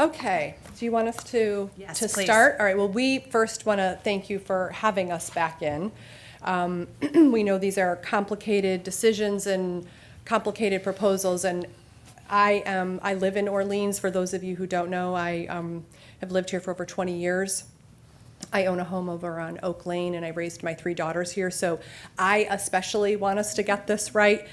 Okay, do you want us to Yes, please. start? All right, well, we first want to thank you for having us back in. We know these are complicated decisions and complicated proposals, and I live in Orleans. For those of you who don't know, I have lived here for over 20 years. I own a home over on Oak Lane, and I raised my 3 daughters here, so I especially want us to get this right.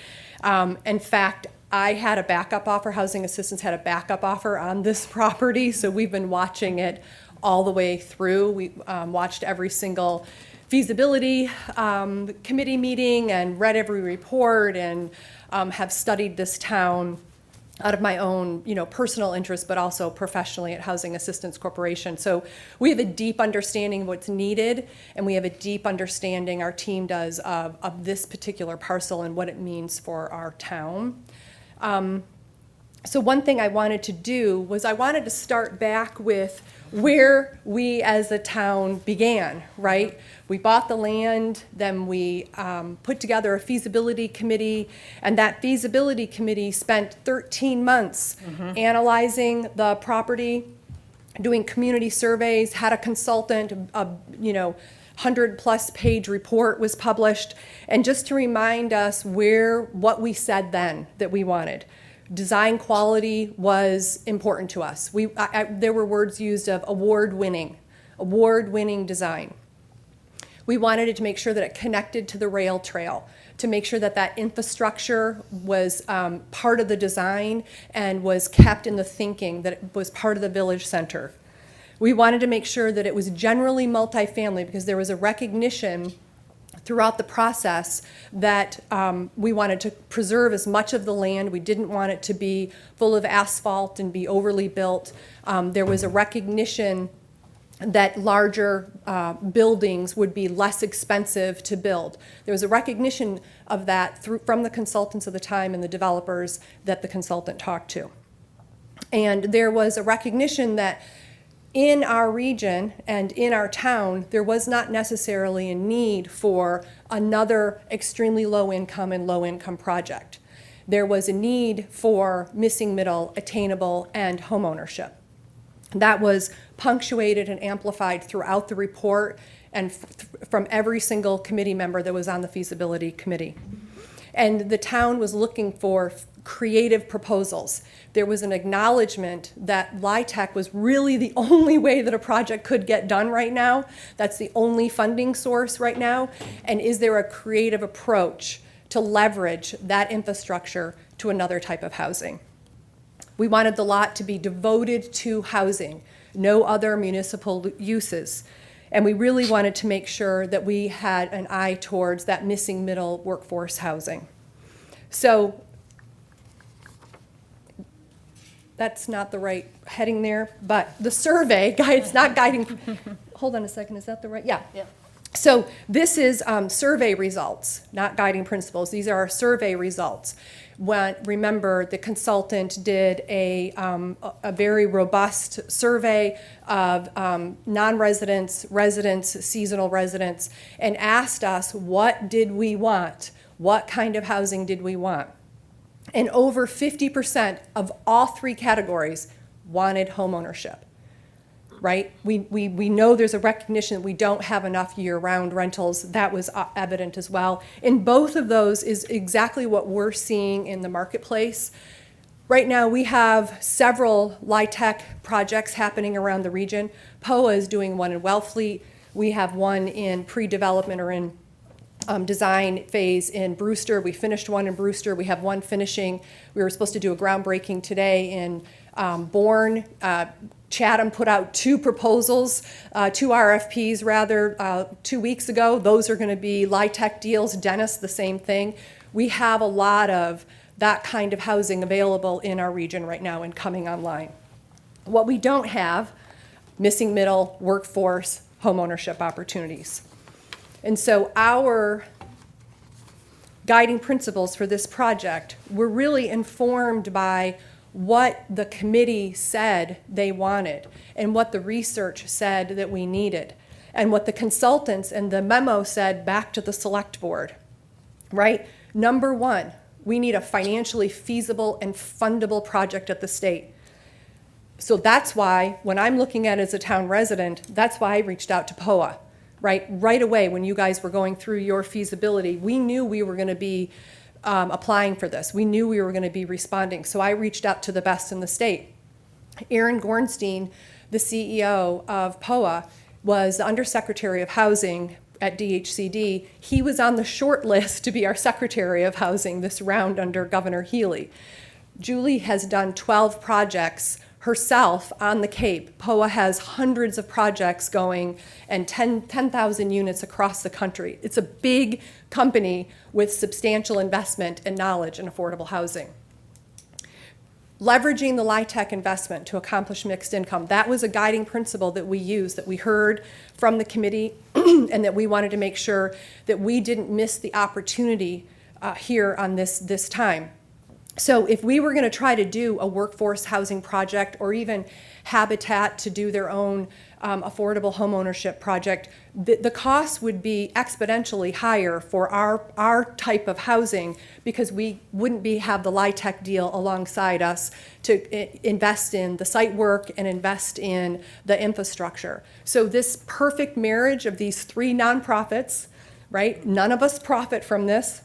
In fact, I had a backup offer, Housing Assistance had a backup offer on this property, so we've been watching it all the way through. We watched every single feasibility committee meeting and read every report and have studied this town out of my own, personal interest, but also professionally at Housing Assistance Corporation. So we have a deep understanding of what's needed, and we have a deep understanding, our team does, of this particular parcel and what it means for our town. So one thing I wanted to do was I wanted to start back with where we as a town began, right? We bought the land, then we put together a feasibility committee, and that feasibility committee spent 13 months analyzing the property, doing community surveys, had a consultant, 100-plus page report was published, and just to remind us what we said then that we wanted. Design quality was important to us. There were words used of award-winning design. We wanted it to make sure that it connected to the rail trail, to make sure that that infrastructure was part of the design and was kept in the thinking, that it was part of the village center. We wanted to make sure that it was generally multifamily because there was a recognition throughout the process that we wanted to preserve as much of the land. We didn't want it to be full of asphalt and be overly built. There was a recognition that larger buildings would be less expensive to build. There was a recognition of that from the consultants of the time and the developers that the consultant talked to. And there was a recognition that in our region and in our town, there was not necessarily a need for another extremely low income and low income project. There was a need for missing middle, attainable, and homeownership. That was punctuated and amplified throughout the report and from every single committee member that was on the feasibility committee. And the town was looking for creative proposals. There was an acknowledgement that LIHTC was really the only way that a project could get done right now. That's the only funding source right now. And is there a creative approach to leverage that infrastructure to another type of housing? We wanted the lot to be devoted to housing, no other municipal uses. And we really wanted to make sure that we had an eye towards that missing middle workforce housing. So that's not the right heading there, but the survey, it's not guiding, hold on a second, is that the right? Yeah. So this is survey results, not guiding principles. These are our survey results. Remember, the consultant did a very robust survey of non-residents, residents, seasonal residents, and asked us what did we want? What kind of housing did we want? And over 50% of all 3 categories wanted homeownership. Right? We know there's a recognition that we don't have enough year-round rentals. That was evident as well. And both of those is exactly what we're seeing in the marketplace. Right now we have several LIHTC projects happening around the region. POA is doing one in Wellfleet. We have one in pre-development or in design phase in Brewster. We finished one in Brewster. We have one finishing. We were supposed to do a groundbreaking today in Bourne. Chatham put out 2 proposals, 2 RFPs rather, 2 weeks ago. Those are going to be LIHTC deals. Dennis, the same thing. We have a lot of that kind of housing available in our region right now and coming online. What we don't have, missing middle, workforce, homeownership opportunities. And so our guiding principles for this project were really informed by what the committee said they wanted and what the research said that we needed and what the consultants and the memo said back to the select board, right? Number 1, we need a financially feasible and fundable project at the state. So that's why, when I'm looking at it as a town resident, that's why I reached out to POA, right? Right away, when you guys were going through your feasibility, we knew we were going to be applying for this. We knew we were going to be responding. So I reached out to the best in the state. Aaron Gornstein, the CEO of POA, was the Undersecretary of Housing at DHCD. He was on the short list to be our Secretary of Housing this round under Governor Healy. Julie has done 12 projects herself on the Cape. POA has hundreds of projects going and 10,000 units across the country. It's a big company with substantial investment and knowledge in affordable housing. Leveraging the LIHTC investment to accomplish mixed income, that was a guiding principle that we used, that we heard from the committee, and that we wanted to make sure that we didn't miss the opportunity here on this time. So if we were going to try to do a workforce housing project, or even Habitat to do their own affordable homeownership project, the cost would be exponentially higher for our type of housing, because we wouldn't have the LIHTC deal alongside us to invest in the site work and invest in the infrastructure. So this perfect marriage of these three nonprofits, right? None of us profit from this.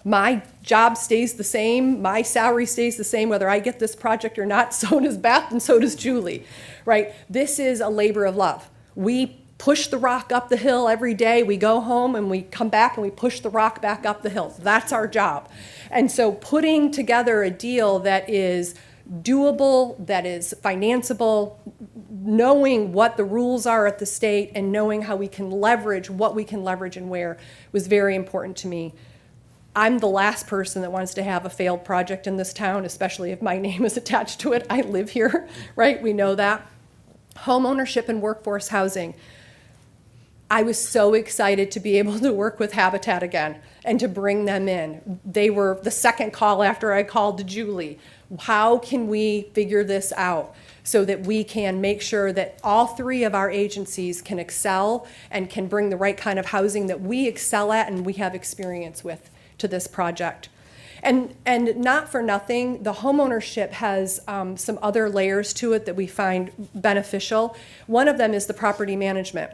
My job stays the same, my salary stays the same, whether I get this project or not. So does Beth, and so does Julie, right? This is a labor of love. We push the rock up the hill every day. We go home and we come back and we push the rock back up the hill. That's our job. And so putting together a deal that is doable, that is financeable, knowing what the rules are at the state and knowing how we can leverage what we can leverage and where was very important to me. I'm the last person that wants to have a failed project in this town, especially if my name is attached to it. I live here, right? We know that. Home ownership and workforce housing. I was so excited to be able to work with Habitat again and to bring them in. They were the second call after I called to Julie. How can we figure this out so that we can make sure that all three of our agencies can excel and can bring the right kind of housing that we excel at and we have experience with to this project. And not for nothing, the homeownership has some other layers to it that we find beneficial. One of them is the property management.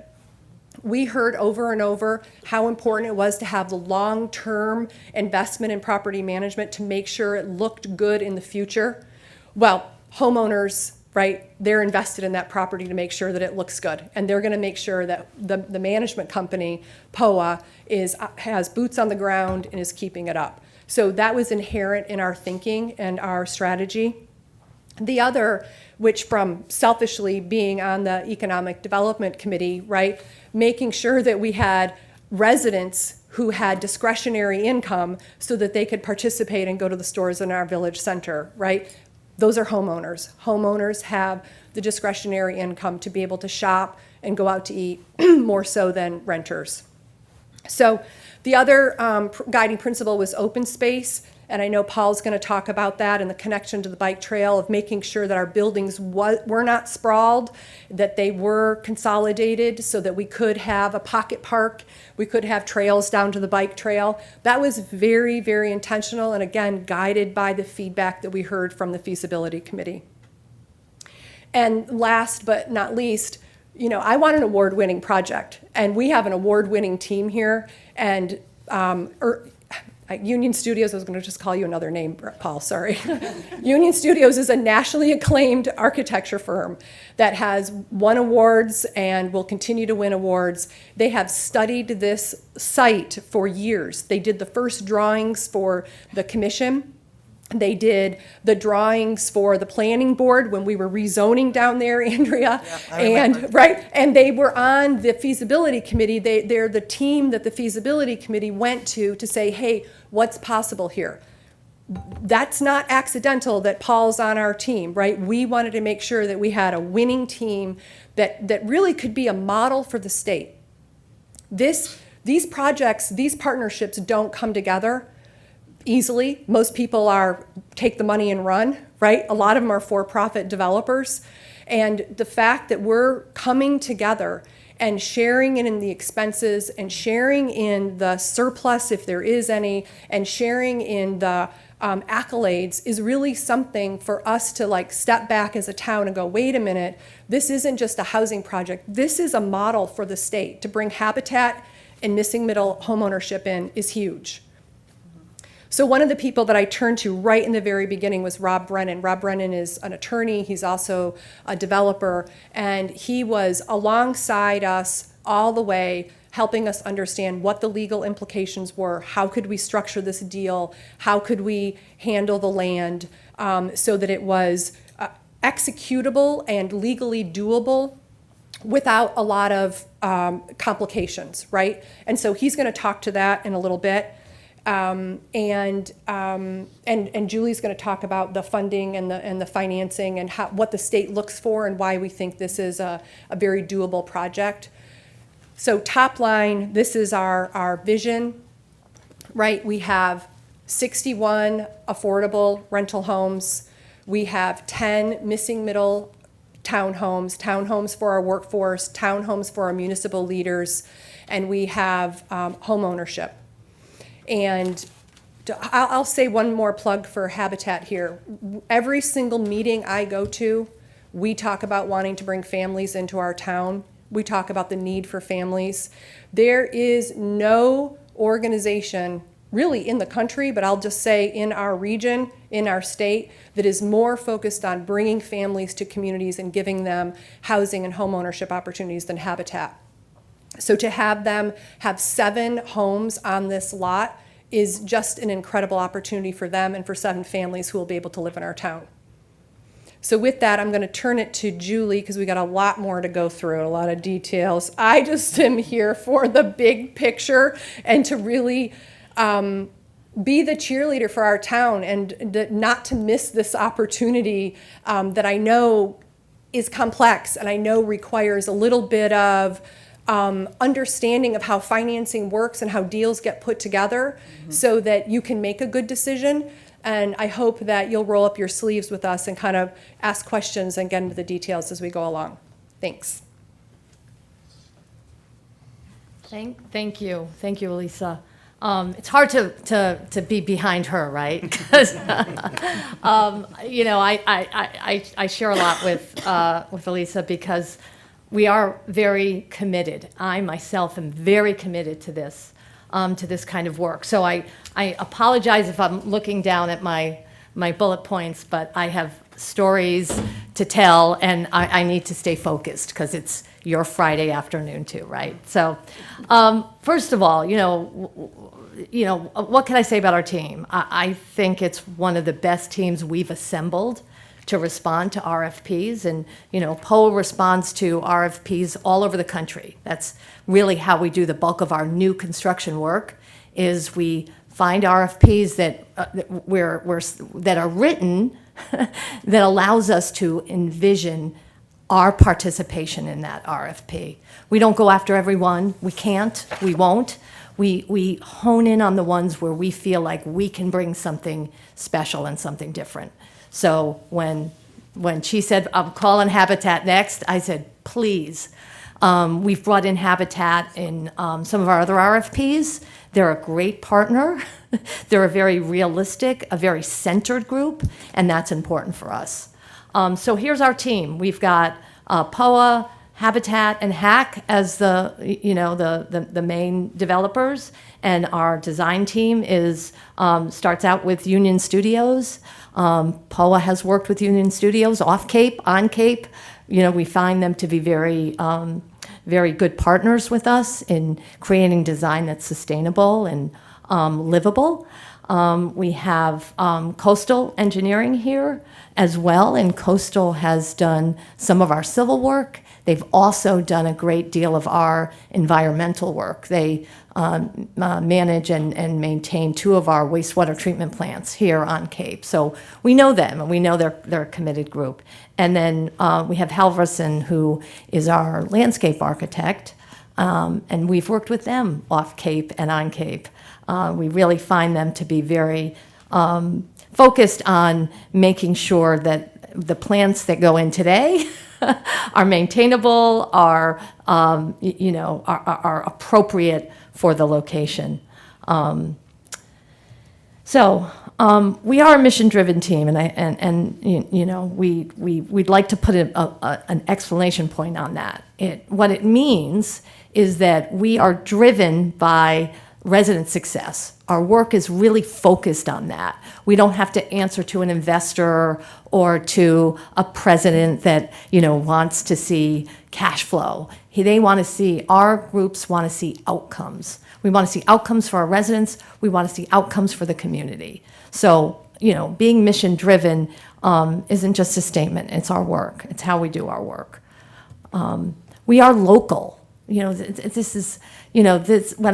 We heard over and over how important it was to have the long-term investment in property management to make sure it looked good in the future. Well, homeowners, right, they're invested in that property to make sure that it looks good. And they're going to make sure that the management company, POA, has boots on the ground and is keeping it up. So that was inherent in our thinking and our strategy. The other, which from selfishly being on the Economic Development Committee, right, making sure that we had residents who had discretionary income so that they could participate and go to the stores in our village center, right? Those are homeowners. Homeowners have the discretionary income to be able to shop and go out to eat more so than renters. So the other guiding principle was open space, and I know Paul's going to talk about that and the connection to the bike trail of making sure that our buildings were not sprawled, that they were consolidated so that we could have a pocket park, we could have trails down to the bike trail. That was very, very intentional, and again, guided by the feedback that we heard from the feasibility committee. And last but not least, you know, I want an award-winning project, and we have an award-winning team here, and Union Studios, I was going to just call you another name, Paul, sorry. Union Studios is a nationally acclaimed architecture firm that has won awards and will continue to win awards. They have studied this site for years. They did the first drawings for the commission. They did the drawings for the planning board when we were rezoning down there, Andrea. Yeah, and right, and they were on the feasibility committee. They're the team that the feasibility committee went to say, hey, what's possible here? That's not accidental that Paul's on our team, right? We wanted to make sure that we had a winning team that really could be a model for the state. These projects, these partnerships don't come together easily. Most people take the money and run, right? A lot of them are for-profit developers. And the fact that we're coming together and sharing in the expenses and sharing in the surplus, if there is any, and sharing in the accolades is really something for us to like step back as a town and go, wait a minute, this isn't just a housing project. This is a model for the state. To bring habitat and missing middle homeownership in is huge. So one of the people that I turned to right in the very beginning was Rob Brennan. Rob Brennan is an attorney. He's also a developer. And he was alongside us all the way, helping us understand what the legal implications were. How could we structure this deal? How could we handle the land so that it was executable and legally doable without a lot of complications, right? And so he's going to talk to that in a little bit. And Julie's going to talk about the funding and the financing and what the state looks for and why we think this is a very doable project. So top line, this is our vision, right? We have 61 affordable rental homes. We have 10 missing middle townhomes for our workforce, townhomes for our municipal leaders, and we have home ownership. And I'll say one more plug for Habitat here. Every single meeting I go to, we talk about wanting to bring families into our town. We talk about the need for families. There is no organization really in the country, but I'll just say in our region, in our state, that is more focused on bringing families to communities and giving them housing and home ownership opportunities than Habitat. So to have them have 7 homes on this lot is just an incredible opportunity for them and for 7 families who will be able to live in our town. So with that, I'm going to turn it to Julie because we got a lot more to go through, a lot of details. I just am here for the big picture and to really be the cheerleader for our town and not to miss this opportunity that I know is complex and I know requires a little bit of understanding of how financing works and how deals get put together so that you can make a good decision. And I hope that you'll roll up your sleeves with us and kind of ask questions and get into the details as we go along. Thanks. Thank you, Elisa. It's hard to be behind her, right? Because you know, I share a lot with Elisa because we are very committed. I myself am very committed to this kind of work. So I apologize if I'm looking down at my bullet points, but I have stories to tell, and I need to stay focused because it's your Friday afternoon too, right? So first of all, you know, what can I say about our team? I think it's one of the best teams we've assembled to respond to RFPs. And, you know, POA responds to RFPs all over the country. That's really how we do the bulk of our new construction work, is we find RFPs that are written that allows us to envision our participation in that RFP. We don't go after everyone. We can't. We won't. We hone in on the ones where we feel like we can bring something special and something different. So when she said, I'm calling Habitat next, I said, please. We've brought in Habitat in some of our other RFPs. They're a great partner. They're a very realistic, a very centered group, and that's important for us. So here's our team. We've got POA, Habitat, and HAC as the main developers, and our design team starts out with Union Studios. POA has worked with Union Studios off Cape, on Cape. You know, we find them to be very good partners with us in creating design that's sustainable and livable. We have Coastal Engineering here as well, and Coastal has done some of our civil work. They've also done a great deal of our environmental work. They manage and maintain 2 of our wastewater treatment plants here on Cape. So we know them, and we know they're a committed group. And then we have Halverson, who is our landscape architect, and we've worked with them off Cape and on Cape. We really find them to be very focused on making sure that the plants that go in today are maintainable, are appropriate for the location. So We are a mission-driven team, and we'd like to put an explanation point on that. What it means is that we are driven by resident success. Our work is really focused on that. We don't have to answer to an investor or to a president that wants to see cash flow. Our groups want to see outcomes. We want to see outcomes for our residents. We want to see outcomes for the community. So, being mission-driven isn't just a statement. It's our work. It's how we do our work. We are local. When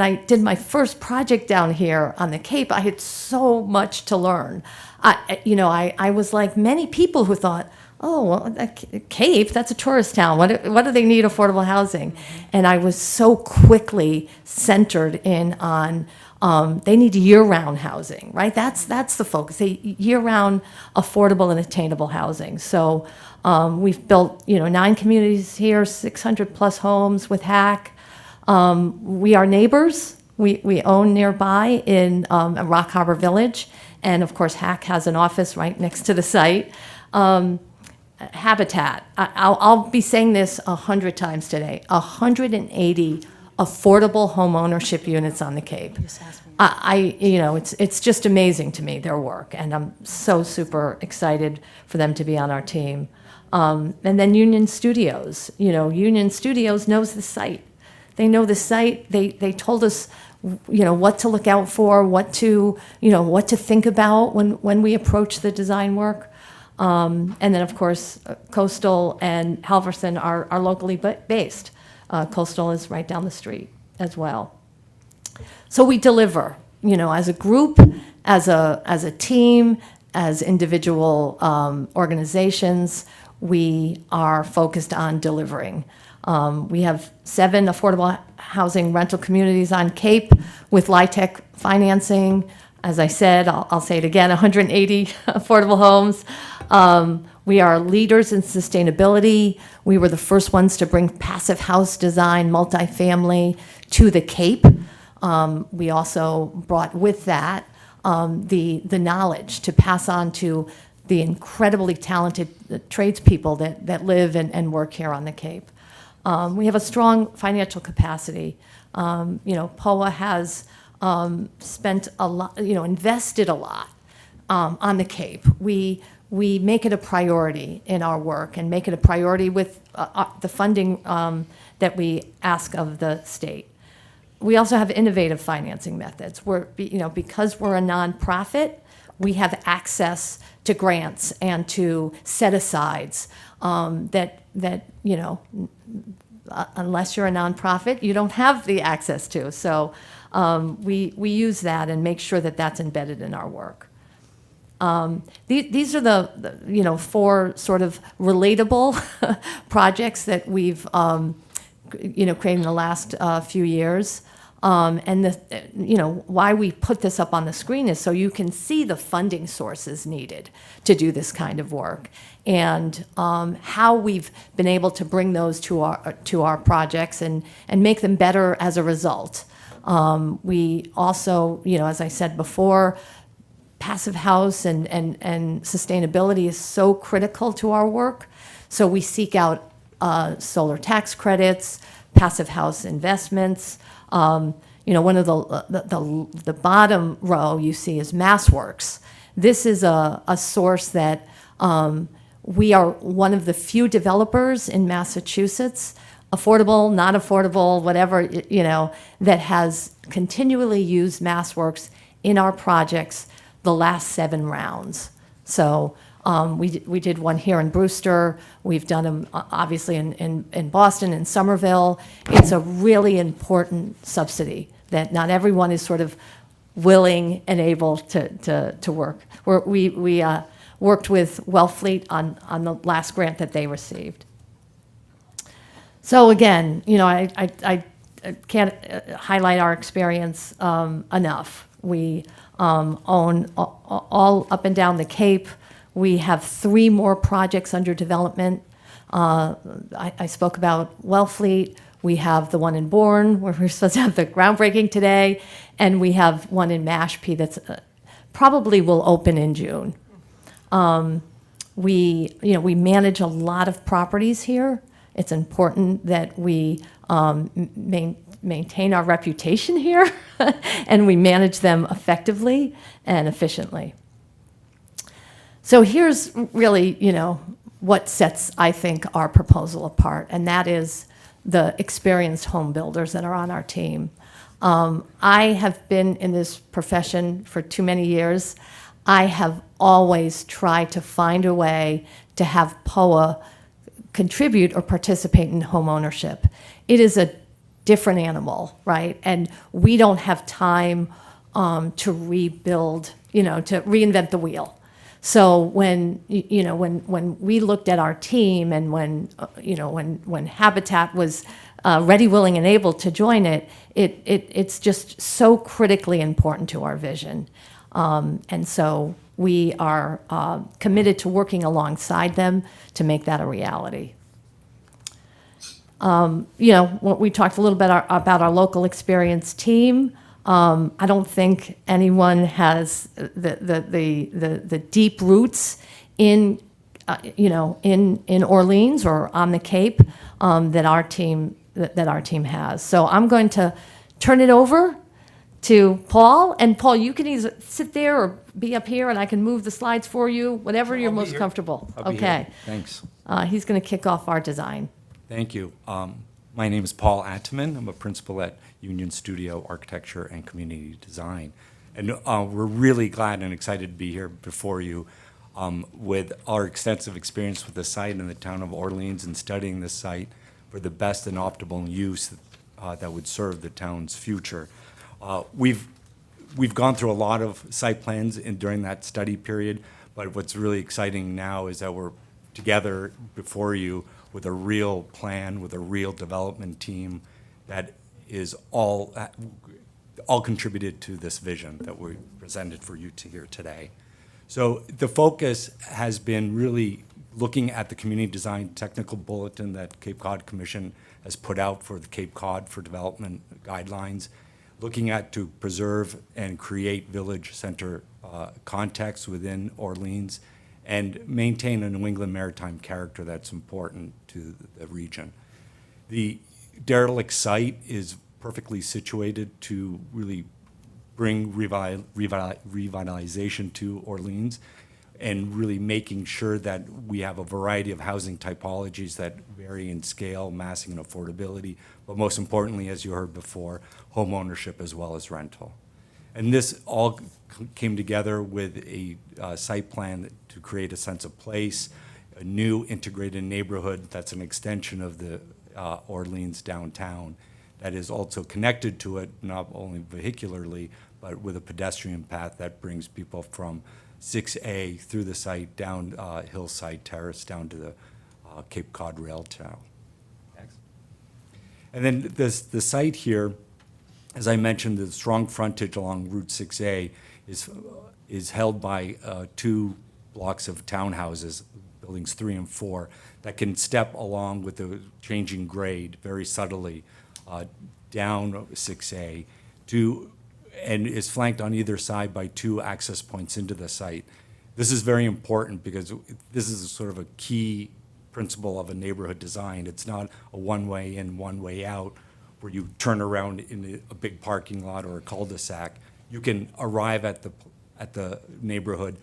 I did my first project down here on the Cape, I had so much to learn. I was like many people who thought, oh, well, Cape, that's a tourist town. What do they need affordable housing? And I was so quickly centered in on they need year-round housing, right? That's the focus. Year-round, affordable and attainable housing. So we've built 9 communities here, 600 plus homes with HAC. We are neighbors. We own nearby in Rock Harbor Village, and of course HAC has an office right next to the site. Habitat. I'll be saying this 100 times today. 180 affordable home ownership units on the Cape. It's just amazing to me, their work, and I'm so super excited for them to be on our team. And then Union Studios. Union Studios knows the site. They know the site. They told us, what to look out for, what to think about when we approach the design work. And then, of course, Coastal and Halverson are locally based. Coastal is right down the street as well. So we deliver, as a group, as a team, as individual organizations. We are focused on delivering. We have 7 affordable housing rental communities on Cape with LIHTC financing. As I said, I'll say it again, 180 affordable homes. We are leaders in sustainability. We were the first ones to bring passive house design, multifamily to the Cape. We also brought with that the knowledge to pass on to the incredibly talented tradespeople that live and work here on the Cape. We have a strong financial capacity. POA has spent a lot, invested a lot on the Cape. We make it a priority in our work and make it a priority with the funding that we ask of the state. We also have innovative financing methods. Because we're a nonprofit, we have access to grants and to set-asides that unless you're a nonprofit, you don't have the access to. So we use that and make sure that that's embedded in our work. These are the 4 sort of relatable projects that we've created in the last few years. And why we put this up on the screen is so you can see the funding sources needed to do this kind of work, and how we've been able to bring those to our projects and make them better as a result. We also, as I said before, passive house and sustainability is so critical to our work. So we seek out solar tax credits, passive house investments. One of the bottom row you see is MassWorks. This is a source that we are one of the few developers in Massachusetts, affordable, not affordable, whatever, that has continually used MassWorks in our projects the last 7 rounds. So we did one here in Brewster. We've done them obviously in Boston and Somerville. It's a really important subsidy that not everyone is sort of willing and able to work. We worked with Wellfleet on the last grant that they received. So again, I can't highlight our experience enough. We own all up and down the Cape. We have 3 more projects under development. I spoke about Wellfleet. We have the one in Bourne, where we're supposed to have the groundbreaking today, and we have one in Mashpee that's probably will open in June. We manage a lot of properties here. It's important that we maintain our reputation here and we manage them effectively and efficiently. So here's really, what sets, I think, our proposal apart, and that is the experienced home builders that are on our team. I have been in this profession for too many years. I have always tried to find a way to have POA contribute or participate in home ownership. It is a different animal, right? And we don't have time to rebuild, to reinvent the wheel. So when we looked at our team and when Habitat was ready, willing, and able to join it, it's just so critically important to our vision. And so we are committed to working alongside them to make that a reality. We talked a little bit about our local experience team. I don't think anyone has the deep roots in Orleans or on the Cape that our team has. So I'm going to turn it over to Paul. And Paul, you can either sit there or be up here, and I can move the slides for you, whatever you're most comfortable. Okay. Thanks. He's going to kick off our design. Thank you. My name is Paul Atteman. I'm a principal at Union Studio Architecture and Community Design. And we're really glad and excited to be here before you with our extensive experience with the site in the town of Orleans and studying the site for the best and optimal use that would serve the town's future. We've gone through a lot of site plans during that study period, but what's really exciting now is that we're together before you with a real plan, with a real development team that is all contributed to this vision that we presented for you to hear today. So the focus has been really looking at the community design technical bulletin that Cape Cod Commission has put out for the Cape Cod for Development Guidelines, looking at to preserve and create village center context within Orleans, and maintain a New England maritime character that's important to the region. The derelict site is perfectly situated to really bring revitalization to Orleans and really making sure that we have a variety of housing typologies that vary in scale, massing, and affordability, but most importantly, as you heard before, home ownership as well as rental. And this all came together with a site plan to create a sense of place, a new integrated neighborhood that's an extension of the Orleans downtown that is also connected to it, not only vehicularly, but with a pedestrian path that brings people from 6A through the site down Hillside Terrace down to the Cape Cod Rail Trail. Next. And then the site here, as I mentioned, the strong frontage along Route 6A is held by two blocks of townhouses, buildings 3 and 4, that can step along with the changing grade very subtly down 6A and is flanked on either side by 2 access points into the site. This is very important because this is sort of a key principle of a neighborhood design. It's not a one-way in, one-way out, where you turn around in a big parking lot or a cul-de-sac. You can arrive at the neighborhood,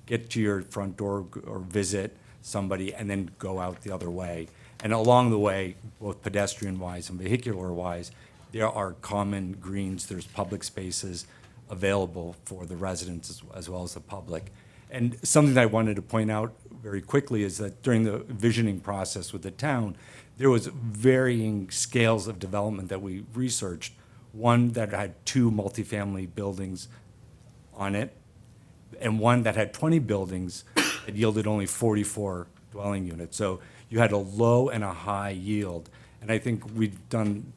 get to your front door or visit somebody, and then go out the other way. And along the way, both pedestrian-wise and vehicular-wise, there are common greens, there's public spaces available for the residents as well as the public. And something that I wanted to point out very quickly is that during the visioning process with the town, there was varying scales of development that we researched. One that had 2 multifamily buildings on it, and one that had 20 buildings that yielded only 44 dwelling units. So you had a low and a high yield. And I think we've done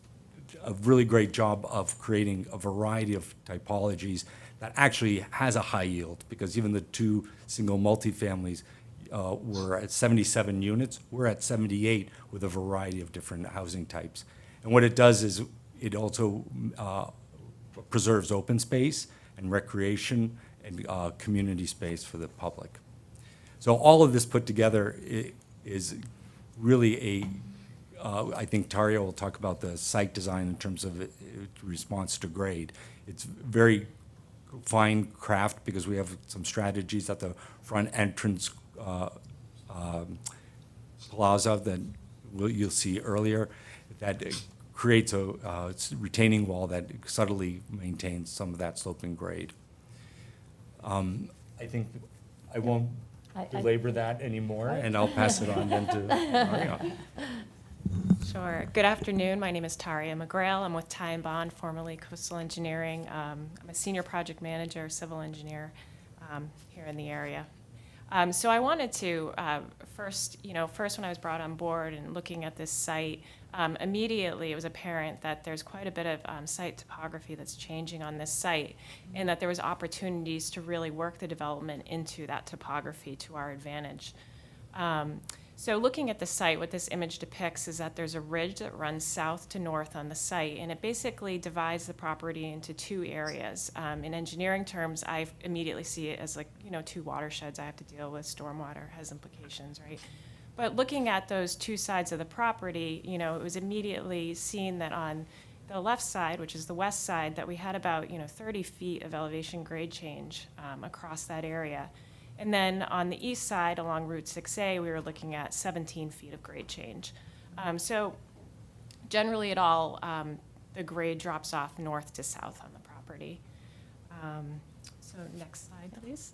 a really great job of creating a variety of typologies that actually has a high yield, because even the 2 single multifamilies were at 77 units. We're at 78 with a variety of different housing types. And what it does is it also preserves open space and recreation and community space for the public. So all of this put together is really I think Taria will talk about the site design in terms of response to grade. It's very fine craft because we have some strategies at the front entrance plaza that you'll see earlier that creates a retaining wall that subtly maintains some of that sloping grade. I think I won't belabor that anymore, and I'll pass it on then to Taria. Sure. Good afternoon. My name is Taria McGrail. I'm with Ty and Bond, formerly Coastal Engineering. I'm a senior project manager, civil engineer here in the area. So I wanted to first when I was brought on board and looking at this site, immediately it was apparent that there's quite a bit of site topography that's changing on this site, and that there was opportunities to really work the development into that topography to our advantage. So looking at the site, what this image depicts is that there's a ridge that runs south to north on the site, and it basically divides the property into two areas. In engineering terms, I immediately see it as two watersheds I have to deal with. Stormwater has implications, right? But looking at those two sides of the property, it was immediately seen that on the left side, which is the west side, that we had about 30 feet of elevation grade change across that area. And then on the east side, along Route 6A, we were looking at 17 feet of grade change. So generally at all, the grade drops off north to south on the property. So next slide, please.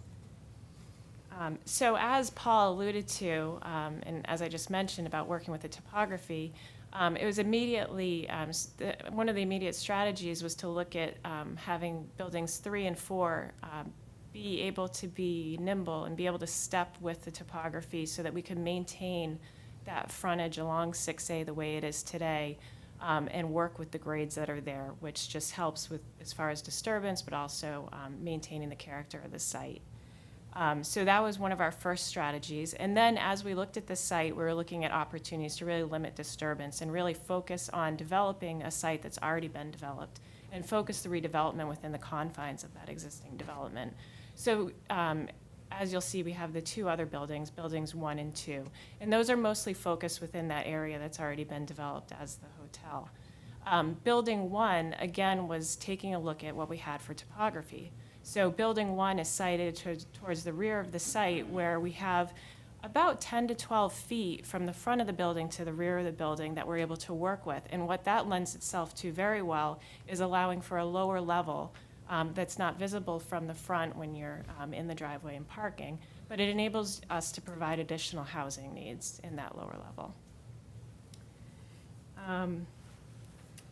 So as Paul alluded to, and as I just mentioned about working with the topography, it was immediately, one of the immediate strategies was to look at having buildings 3 and 4 be able to be nimble and be able to step with the topography so that we could maintain that frontage along 6A the way it is today, and work with the grades that are there, which just helps with as far as disturbance, but also maintaining the character of the site. So that was one of our first strategies. And then as we looked at the site, we were looking at opportunities to really limit disturbance and really focus on developing a site that's already been developed and focus the redevelopment within the confines of that existing development. So as you'll see, we have the two other buildings, buildings 1 and 2, and those are mostly focused within that area that's already been developed as the hotel. Building 1, again, was taking a look at what we had for topography. So building 1 is sited towards the rear of the site, where we have about 10 to 12 feet from the front of the building to the rear of the building that we're able to work with. And what that lends itself to very well is allowing for a lower level that's not visible from the front when you're in the driveway and parking, but it enables us to provide additional housing needs in that lower level.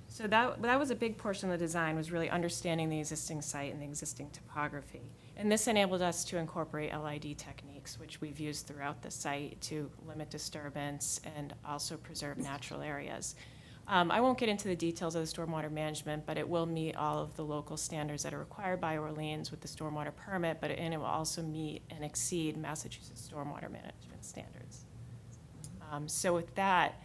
So that was a big portion of the design, was really understanding the existing site and the existing topography. And this enabled us to incorporate LID techniques, which we've used throughout the site to limit disturbance and also preserve natural areas. I won't get into the details of the stormwater management, but it will meet all of the local standards that are required by Orleans with the stormwater permit, and it will also meet and exceed Massachusetts stormwater management standards. So with that,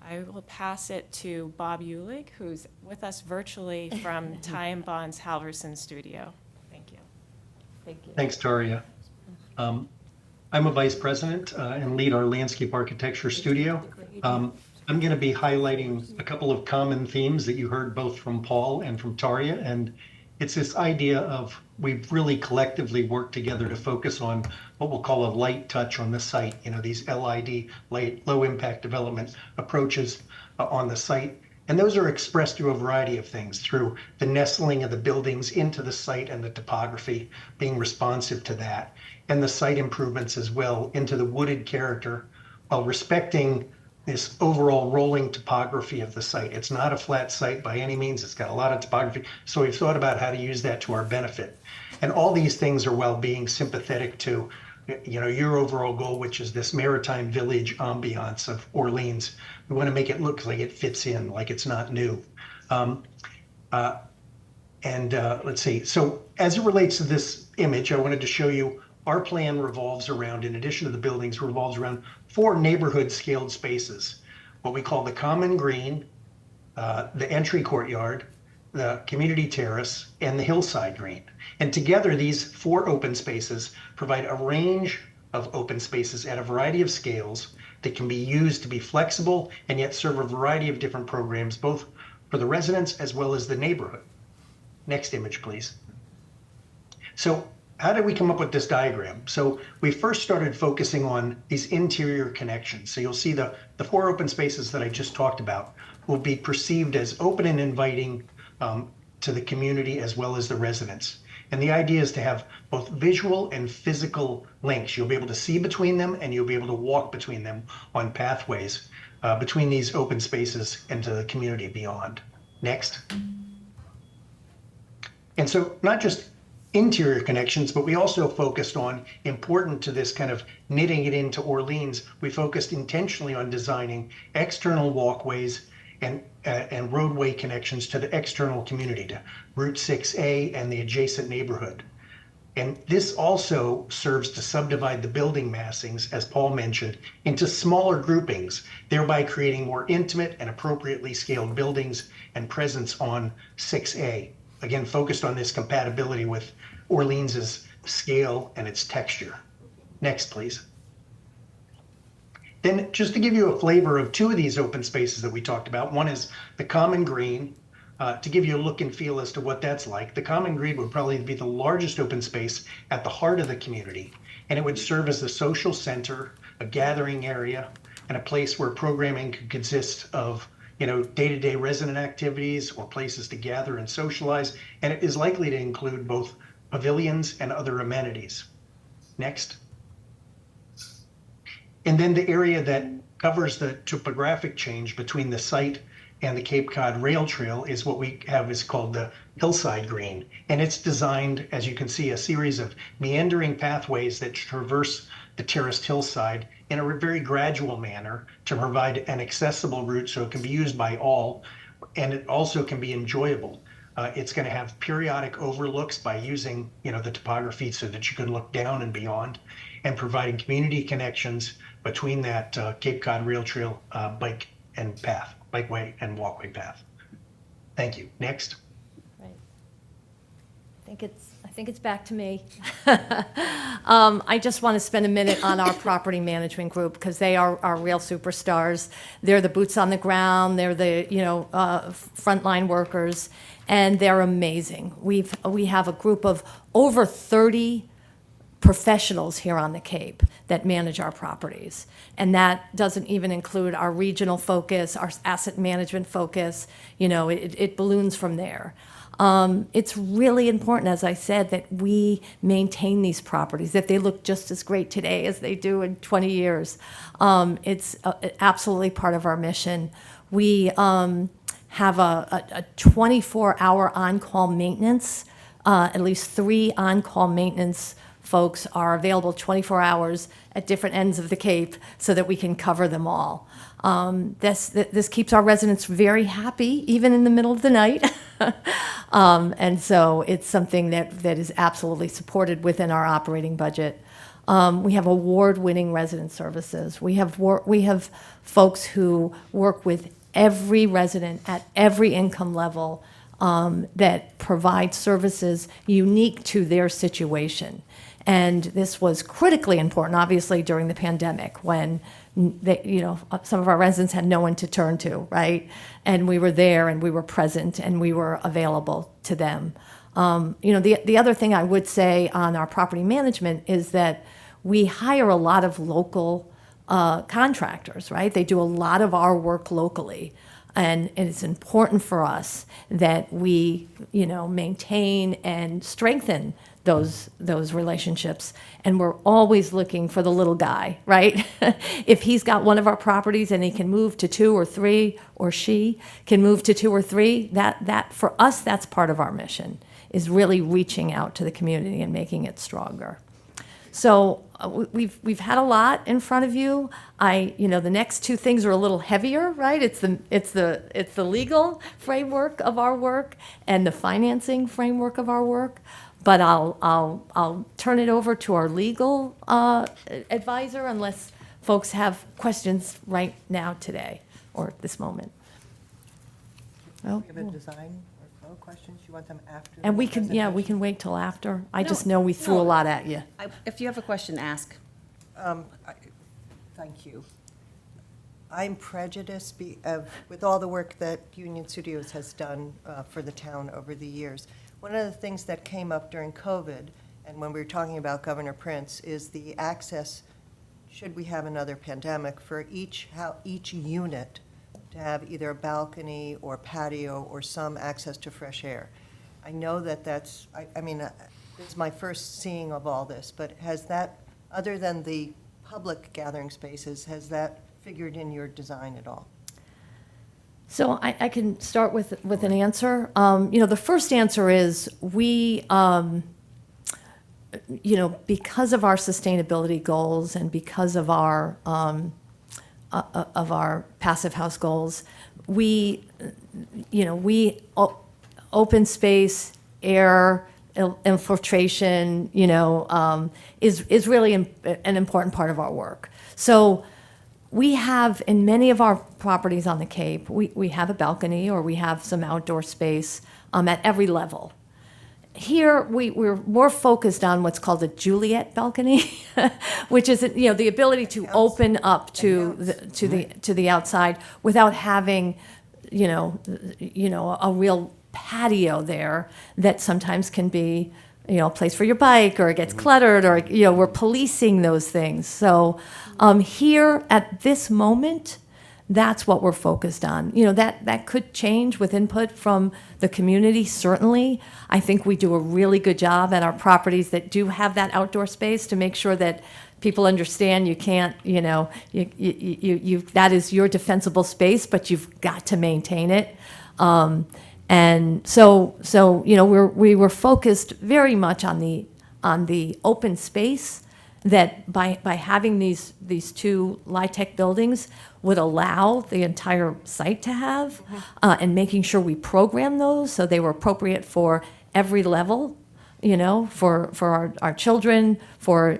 I will pass it to Bob Eulig, who's with us virtually from Ty and Bond's Halverson studio. Thank you. Thank you. Thanks, Taria. I'm a vice president and lead our landscape architecture studio. I'm going to be highlighting a couple of common themes that you heard both from Paul and from Taria, and it's this idea of we've really collectively worked together to focus on what we'll call a light touch on the site, these LID, low impact development approaches on the site. And those are expressed through a variety of things, through the nestling of the buildings into the site and the topography, being responsive to that, and the site improvements as well into the wooded character while respecting this overall rolling topography of the site. It's not a flat site by any means. It's got a lot of topography. So we've thought about how to use that to our benefit. And all these things are while being sympathetic to your overall goal, which is this maritime village ambiance of Orleans. We want to make it look like it fits in, like it's not new. Let's see. So as it relates to this image, I wanted to show you our plan revolves around, in addition to the buildings, revolves around 4 neighborhood scaled spaces. What we call the common green, the entry courtyard, the community terrace, and the hillside green. And together, these 4 open spaces provide a range of open spaces at a variety of scales that can be used to be flexible and yet serve a variety of different programs, both for the residents as well as the neighborhood. Next image, please. So how did we come up with this diagram? So we first started focusing on these interior connections. So you'll see the 4 open spaces that I just talked about will be perceived as open and inviting to the community as well as the residents. And the idea is to have both visual and physical links. You'll be able to see between them and you'll be able to walk between them on pathways between these open spaces and to the community beyond. Next. And so not just interior connections, but we also focused on, important to this kind of knitting it into Orleans, we focused intentionally on designing external walkways and roadway connections to the external community, to Route 6A and the adjacent neighborhood. And this also serves to subdivide the building massings, as Paul mentioned, into smaller groupings, thereby creating more intimate and appropriately scaled buildings and presence on 6A. Again, focused on this compatibility with Orleans's scale and its texture. Next, please. Then just to give you a flavor of 2 of these open spaces that we talked about, one is the common green. To give you a look and feel as to what that's like, the common green would probably be the largest open space at the heart of the community, and it would serve as the social center, a gathering area, and a place where programming could consist of day-to-day resident activities or places to gather and socialize, and it is likely to include both pavilions and other amenities. Next. And then the area that covers the topographic change between the site and the Cape Cod Rail Trail is what we have is called the hillside green. And it's designed, as you can see, a series of meandering pathways that traverse the terraced hillside in a very gradual manner to provide an accessible route so it can be used by all, and it also can be enjoyable. It's going to have periodic overlooks by using the topography so that you can look down and beyond, and providing community connections between that Cape Cod Rail Trail bikeway and walkway path. Thank you. Next. Right. I think it's back to me. I just want to spend a minute on our property management group because they are our real superstars. They're the boots on the ground. They're the frontline workers, and they're amazing. We have a group of over 30 professionals here on the Cape that manage our properties. And that doesn't even include our regional focus, our asset management focus. It balloons from there. It's really important, as I said, that we maintain these properties, that they look just as great today as they do in 20 years. It's absolutely part of our mission. We have a 24-hour on-call maintenance. At least 3 on-call maintenance folks are available 24 hours at different ends of the Cape so that we can cover them all. This keeps our residents very happy, even in the middle of the night. And so it's something that is absolutely supported within our operating budget. We have award-winning resident services. We have folks who work with every resident at every income level that provide services unique to their situation. And this was critically important, obviously, during the pandemic when some of our residents had no one to turn to, right? And we were there and we were present and we were available to them. The other thing I would say on our property management is that we hire a lot of local contractors, right? They do a lot of our work locally. And it's important for us that we, maintain and strengthen those relationships. And we're always looking for the little guy, right? If he's got one of our properties and he can move to 2 or 3, or she can move to 2 or 3, that for us, that's part of our mission, is really reaching out to the community and making it stronger. So we've had a lot in front of you. The next 2 things are a little heavier, right? It's the legal framework of our work and the financing framework of our work. But I'll turn it over to our legal advisor unless folks have questions right now today or at this moment. Well, Give a design or follow questions? You want them after? And the we can, yeah, we presentation? can wait till after. I No, just know we threw a no. lot at you. If you have a question, ask. Thank you. I'm prejudiced with all the work that Union Studios has done for the town over the years. One of the things that came up during COVID, and when we were talking about Governor Prince, is the access, should we have another pandemic, for each unit to have either a balcony or patio or some access to fresh air. I know that that's, I mean, it's my first seeing of all this, but has that, other than the public gathering spaces, has that figured in your design at all? So I can start with an answer. The first answer is we, because of our sustainability goals and because of our passive house goals, open space, air, infiltration, is really an important part of our work. So we have, in many of our properties on the Cape, we have a balcony or we have some outdoor space at every level. Here, we're more focused on what's called a Juliet balcony, which is, the ability to open up to the outside without having, a real patio there that sometimes can be, a place for your bike, or it gets cluttered, or, we're policing those things. So here, at this moment, that's what we're focused on. That could change with input from the community, certainly. I think we do a really good job at our properties that do have that outdoor space to make sure that people understand you can't, that is your defensible space, but you've got to maintain it. And so we were focused very much on the open space that by having these two LIHTC buildings would allow the entire site to have, and making sure we program those so they were appropriate for every level, for our children, for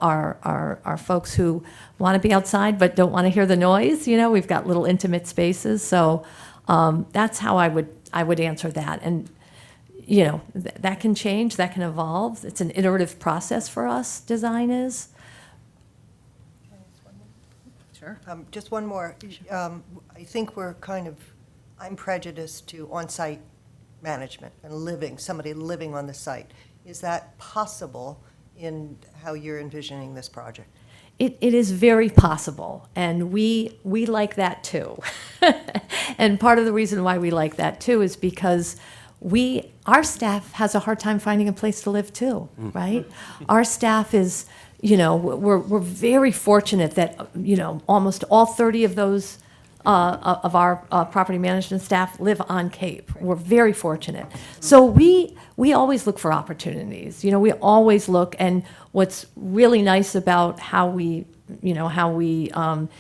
our folks who want to be outside but don't want to hear the noise. We've got little intimate spaces, so that's how I would answer that. And that can change, that can evolve. It's an iterative process for us, design is. Sure. Just one more. I think I'm prejudiced to on-site management and somebody living on the site. Is that possible in how you're envisioning this project? It is very possible, and we like that too. And part of the reason why we like that too is because our staff has a hard time finding a place to live too, right? Our staff is, we're very fortunate that, almost all 30 of those of our property management staff live on Cape. We're very fortunate. So we always look for opportunities. We always look, and what's really nice about how we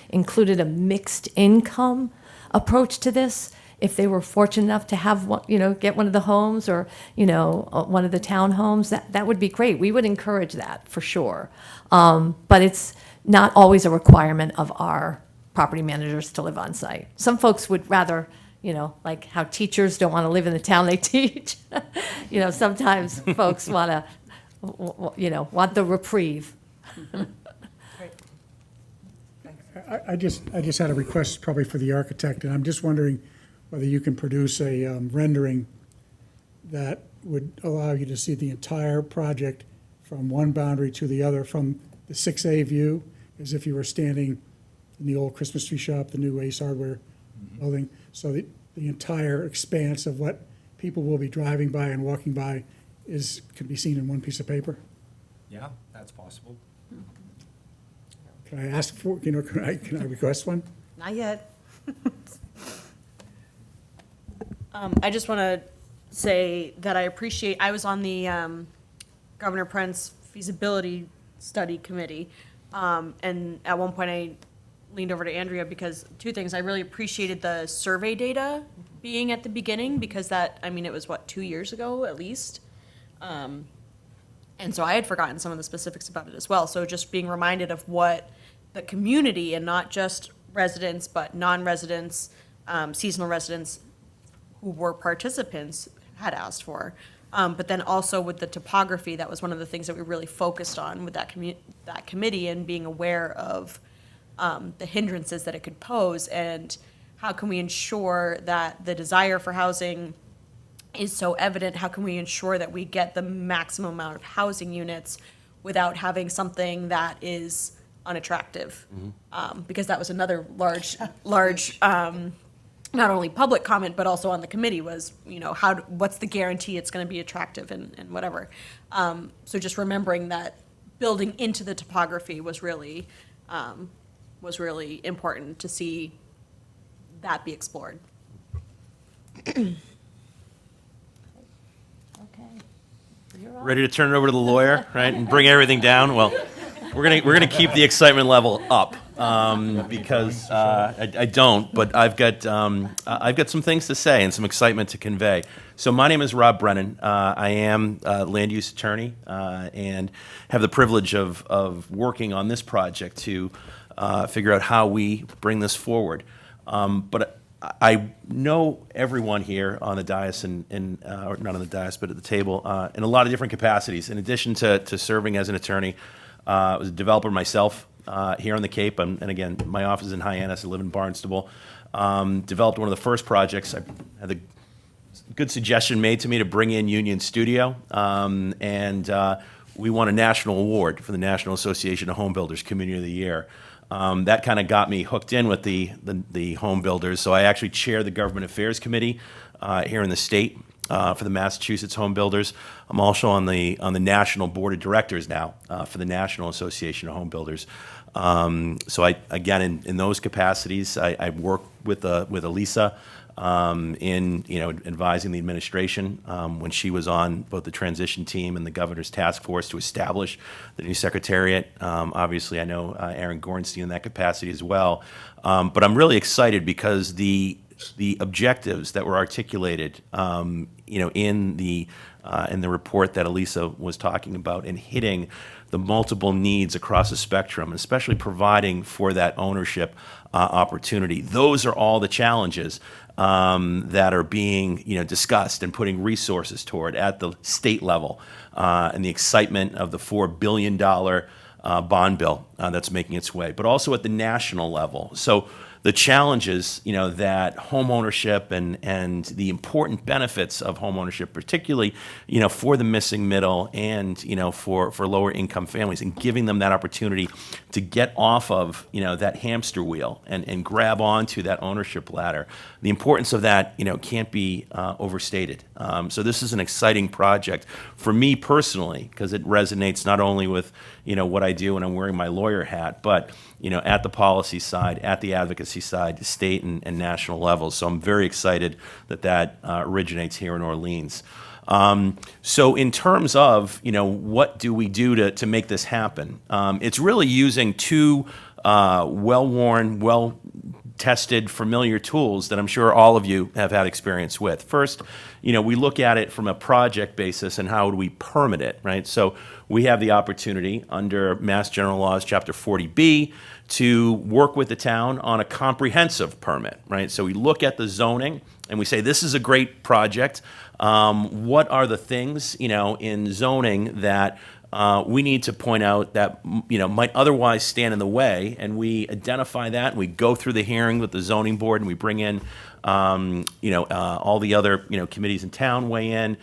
included a mixed income approach to this. If they were fortunate enough to have get one of the homes or one of the townhomes, that would be great. We would encourage that for sure. But it's not always a requirement of our property managers to live on site. Some folks would rather, like how teachers don't want to live in the town they teach. Sometimes folks want the reprieve. Great. I just had a request probably for the architect, and I'm just wondering whether you can produce a rendering that would allow you to see the entire project from one boundary to the other, from the 6A view, as if you were standing in the old Christmas tree shop, the new Ace Hardware building. So the entire expanse of what people will be driving by and walking by can be seen in one piece of paper. Yeah, that's possible. Can I ask for, can I request one? Not yet. I just want to say that I was on the Governor Prince feasibility study committee, and at one point I leaned over to Andrea because two things. I really appreciated the survey data being at the beginning because it was 2 years ago at least. And so I had forgotten some of the specifics about it as well. So just being reminded of what the community, and not just residents, but non-residents, seasonal residents, who were participants had asked for. But then also with the topography, that was one of the things that we really focused on with that that committee, and being aware of the hindrances that it could pose, and how can we ensure that the desire for housing is so evident? How can we ensure that we get the maximum amount of housing units without having something that is unattractive? Because that was another large, not only public comment, but also on the committee was, what's the guarantee it's going to be attractive and whatever. So just remembering that building into the topography was really important to see that be explored. Okay. Ready to turn it over to the lawyer, right, and bring everything down? Well, we're gonna keep the excitement level up because I don't, but I've got some things to say and some excitement to convey. So my name is Rob Brennan. I am a land use attorney and have the privilege of working on this project to figure out how we bring this forward. But I know everyone here on the dais or not on the dais, but at the table in a lot of different capacities. In addition to serving as an attorney, I was a developer myself here on the Cape, and again, my office is in Hyannis. I live in Barnstable. Developed one of the first projects. I had the good suggestion made to me to bring in Union Studio, and we won a national award for the National Association of Home Builders Community of the Year. That kind of got me hooked in with the home builders. So I actually chair the Government Affairs Committee here in the state for the Massachusetts Home Builders. I'm also on the national board of directors now for the National Association of Home Builders. So I again in those capacities, I work with Elisa in advising the administration when she was on both the transition team and the governor's task force to establish the new secretariat. Obviously, I know Aaron Gorenstein in that capacity as well. But I'm really excited because the objectives that were articulated, in the report that Elisa was talking about, and hitting the multiple needs across the spectrum, especially providing for that ownership opportunity. Those are all the challenges that are being discussed and putting resources toward at the state level, and the excitement of the $4 billion bond bill that's making its way, but also at the national level. So the challenges, that home ownership and the important benefits of home ownership, particularly, for the missing middle and, for lower income families, and giving them that opportunity to get off of, that hamster wheel and grab onto that ownership ladder. The importance of that, can't be overstated. So this is an exciting project for me personally, because it resonates not only with, what I do when I'm wearing my lawyer hat, but at the policy side, at the advocacy side, state and national levels. So I'm very excited that originates here in Orleans. So in terms of, what do we do to make this happen? It's really using two well-worn, well-tested, familiar tools that I'm sure all of you have had experience with. First, we look at it from a project basis and how do we permit it, right? So we have the opportunity under Mass General Laws, Chapter 40B, to work with the town on a comprehensive permit, right? So we look at the zoning and we say, this is a great project. What are the things, in zoning that we need to point out that, might otherwise stand in the way? And we identify that, and we go through the hearing with the zoning board, and we bring in, all the other, committees in town weigh in.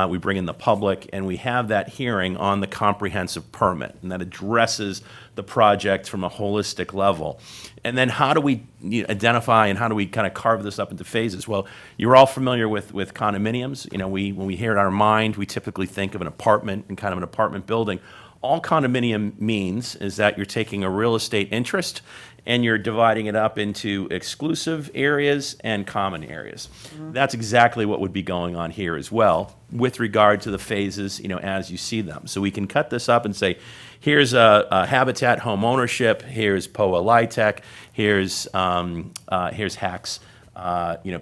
We bring in the public, and we have that hearing on the comprehensive permit, and that addresses the project from a holistic level. And then how do we identify and how do we kind of carve this up into phases? Well, you're all familiar with condominiums. When we hear it in our mind, we typically think of an apartment and kind of an apartment building. All condominium means is that you're taking a real estate interest and you're dividing it up into exclusive areas and common areas. That's exactly what would be going on here as well with regard to the phases, as you see them. So we can cut this up and say, here's a Habitat home ownership, here's POA LIHTC, here's HACS,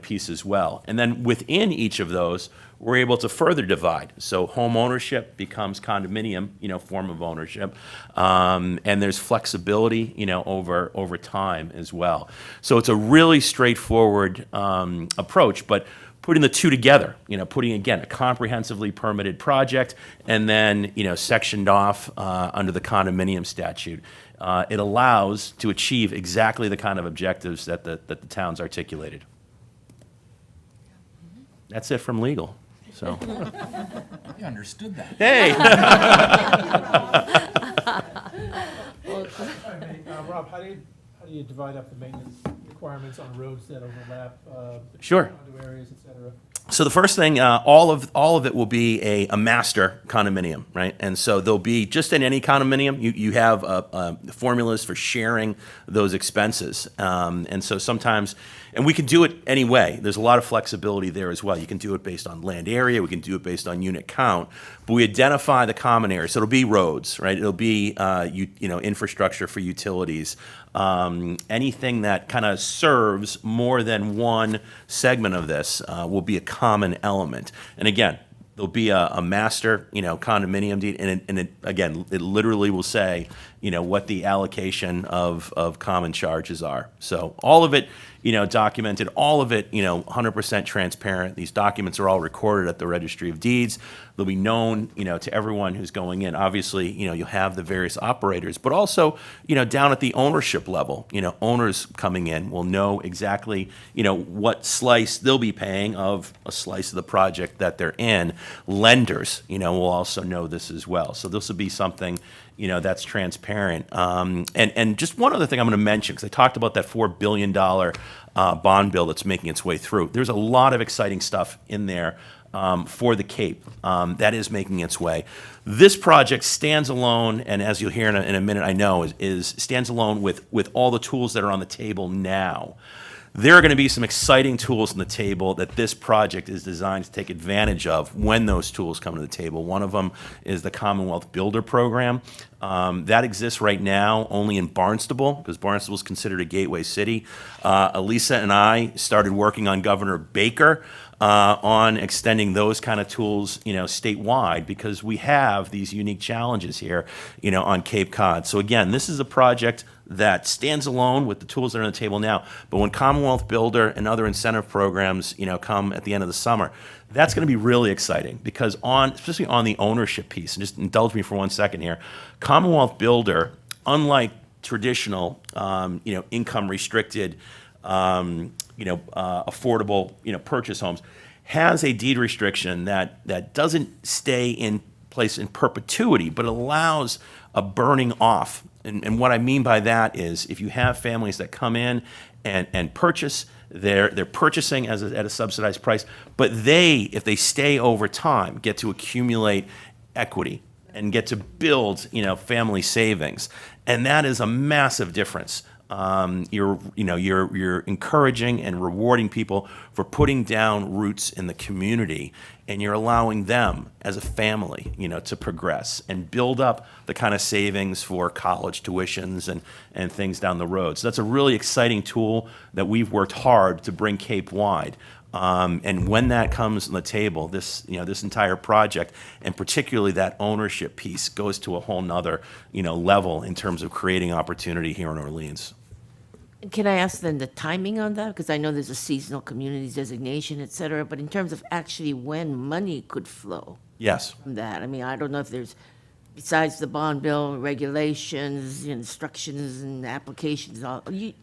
piece as well. And then within each of those, we're able to further divide. So home ownership becomes condominium, form of ownership, and there's flexibility, over time as well. So it's a really straightforward approach, but putting the two together, putting, again, a comprehensively permitted project and then, sectioned off under the condominium statute. It allows to achieve exactly the kind of objectives that the town's articulated. That's it from legal, so. You understood that. Hey! Rob, how do you divide up the maintenance requirements on roads that overlap? Sure. Condo areas, et cetera? So the first thing, all of it will be a master condominium, right? And so there'll be, just in any condominium, you have formulas for sharing those expenses. And so sometimes, and we can do it anyway. There's a lot of flexibility there as well. You can do it based on land area, we can do it based on unit count, but we identify the common areas. So it'll be roads, right? It'll be infrastructure for utilities, anything that kind of serves more than one segment of this will be a common element. And again, there'll be a master, condominium deed, and it literally will say, what the allocation of common charges are. So all of it, documented, all of it, 100% transparent. These documents are all recorded at the Registry of Deeds. They'll be known, to everyone who's going in. Obviously, you'll have the various operators, but also, down at the ownership level, owners coming in will know exactly, what slice they'll be paying of a slice of the project that they're in. Lenders, will also know this as well. So this will be something, that's transparent. And just one other thing I'm going to mention, because I talked about that $4 billion bond bill that's making its way through. There's a lot of exciting stuff in there for the Cape that is making its way. This project stands alone, and as you'll hear in a minute, I know, is stands alone with all the tools that are on the table now. There are going to be some exciting tools on the table that this project is designed to take advantage of when those tools come to the table. One of them is the Commonwealth Builder Program. That exists right now only in Barnstable, because Barnstable is considered a gateway city. Elisa and I started working on Governor Baker on extending those kind of tools, statewide, because we have these unique challenges here, on Cape Cod. So again, this is a project that stands alone with the tools that are on the table now. But when Commonwealth Builder and other incentive programs, come at the end of the summer, that's going to be really exciting, because especially on the ownership piece, and just indulge me for 1 second here, Commonwealth Builder, unlike traditional, income restricted, affordable, purchase homes, has a deed restriction that doesn't stay in place in perpetuity, but allows a burning off. And what I mean by that is, if you have families that come in and purchase, they're purchasing at a subsidized price, but if they stay over time, get to accumulate equity and get to build, family savings. And that is a massive difference. You're encouraging and rewarding people for putting down roots in the community, and you're allowing them as a family, to progress and build up the kind of savings for college tuitions and things down the road. So that's a really exciting tool that we've worked hard to bring Cape-wide. And when that comes on the table, this entire project, and particularly that ownership piece, goes to a whole nother, level in terms of creating opportunity here in Orleans. Can I ask then the timing on that? Because I know there's a seasonal communities designation, et cetera, but in terms of actually when money could flow Yes. from that, I mean, I don't know if there's, besides the bond bill, regulations, instructions and applications,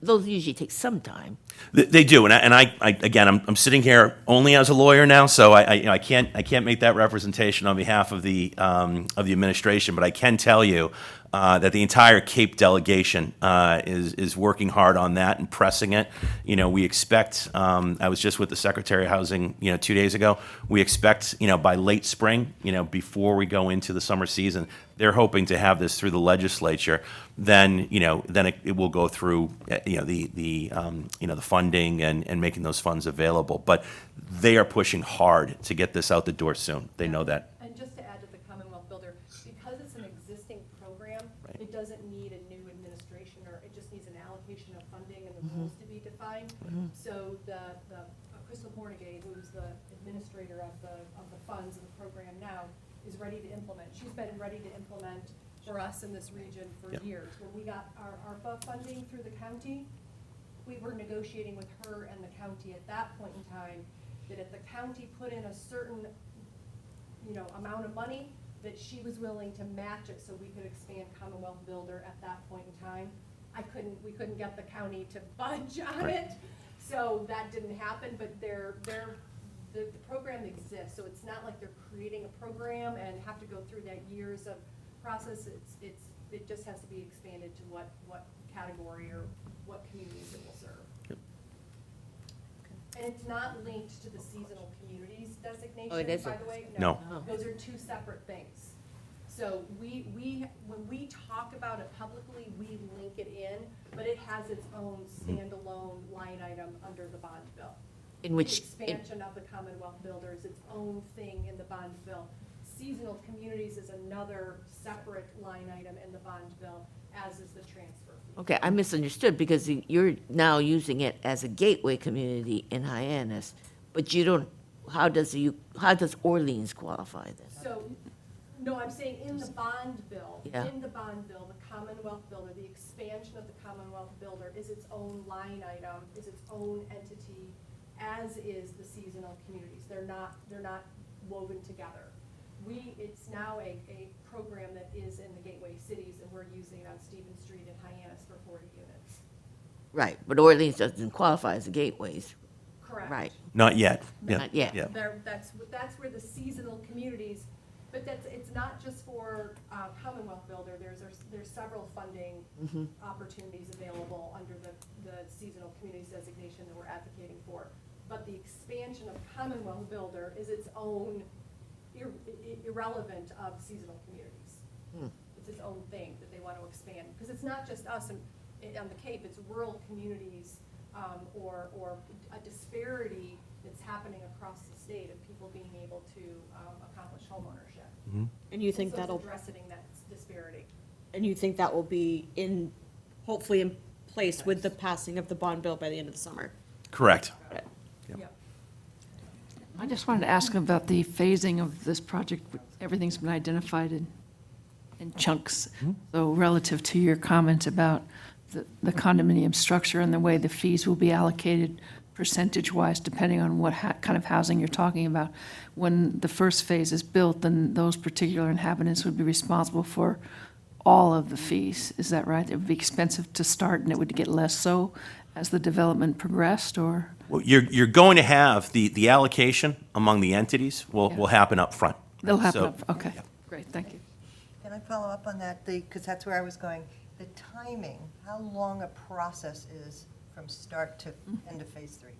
those usually take some time. They do, and I again, I'm sitting here only as a lawyer now, so I can't make that representation on behalf of the administration, but I can tell you that the entire Cape delegation is working hard on that and pressing it. We expect. I was just with the Secretary of Housing, 2 days ago. We expect, by late spring, before we go into the summer season, they're hoping to have this through the legislature. Then, it will go through, the funding and making those funds available. But they are pushing hard to get this out the door soon. They know that. And just to add to the Commonwealth Builder, because it's an existing program, it doesn't need a new administration, or it just needs an allocation of funding and the rules to be defined. So the Crystal Hornegay, who's the administrator of the funds and the program now, is ready to implement. She's been ready to implement for us in this region for years. When we got our ARPA funding through the county, we were negotiating with her and the county at that point in time that if the county put in a certain, amount of money, that she was willing to match it so we could expand Commonwealth Builder at that point in time. We couldn't get the county to budge on it, so that didn't happen, but the program exists, so it's not like they're creating a program and have to go through that years of process. It just has to be expanded to what category or what communities it will serve. And it's not linked to the seasonal communities designation, by isn't? the way. No. Those are two separate things. So when we talk about it publicly, we link it in, but it has its own standalone line item under the bond bill. In which, The expansion of the Commonwealth Builder is its own thing in the bond bill. Seasonal communities is another separate line item in the bond bill, as is the transfer fee. okay, I misunderstood, because you're now using it as a gateway community in Hyannis, but you don't, how does Orleans qualify then? So, no, I'm saying in the bond bill, Yeah. the Commonwealth Builder, the expansion of the Commonwealth Builder is its own line item, is its own entity, as is the seasonal communities. They're not woven together. It's now a program that is in the gateway cities, and we're using it on Stevens Street in Hyannis for 40 units. Right, but Orleans doesn't qualify as a gateways, Correct. right? Not yet. Yeah. Not yet. Yeah. That's where the seasonal communities, but it's not just for Commonwealth Builder. There's several funding opportunities available under the seasonal communities designation that we're advocating for. But the expansion of Commonwealth Builder is its own irrelevant of seasonal communities. It's its own thing that they want to expand, because it's not just us on the Cape, it's rural communities, or a disparity that's happening across the state of people being able to accomplish homeownership. And you think So it's that'll, addressing that disparity. and you think that will be hopefully in place with the passing of the bond bill by the end of the summer? Correct. Got it. Yep. I just wanted to ask about the phasing of this project. Everything's been identified in chunks. So relative to your comment about the condominium structure and the way the fees will be allocated percentage-wise, depending on what kind of housing you're talking about, when the first phase is built, then those particular inhabitants would be responsible for all of the fees. Is that right? It would be expensive to start, and it would get less so as the development progressed, or? Well, you're going to have the allocation among the entities will happen up front. They'll happen So- up, okay, great, thank you. Can I follow up on that? Because that's where I was going. The timing, how long a process is from start to end of phase 3?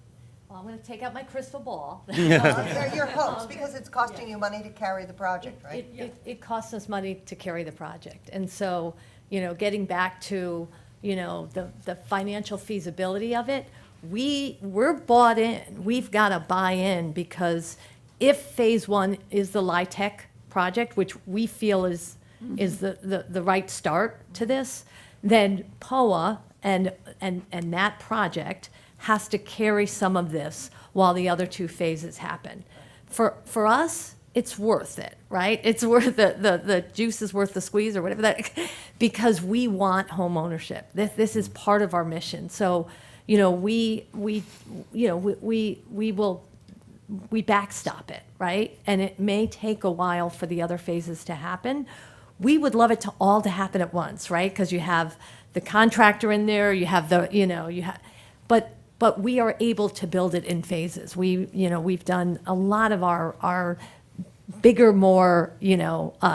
Well, I'm going to take out my crystal ball. They're your hopes, because it's costing you money to carry the project, right? It costs us money to carry the project. And so, getting back to, the financial feasibility of it, we're bought in. We've got to buy in, because if phase 1 is the LIHTC project, which we feel is the right start to this, then POA and that project has to carry some of this while the other 2 phases happen. For us, it's worth it, right? It's worth the juice is worth the squeeze, or whatever that, because we want home ownership. This is part of our mission. So, we backstop it, right? And it may take a while for the other phases to happen. We would love it to all to happen at once, right? Because you have the contractor in there, you have but we are able to build it in phases. We've done a lot of our bigger, more,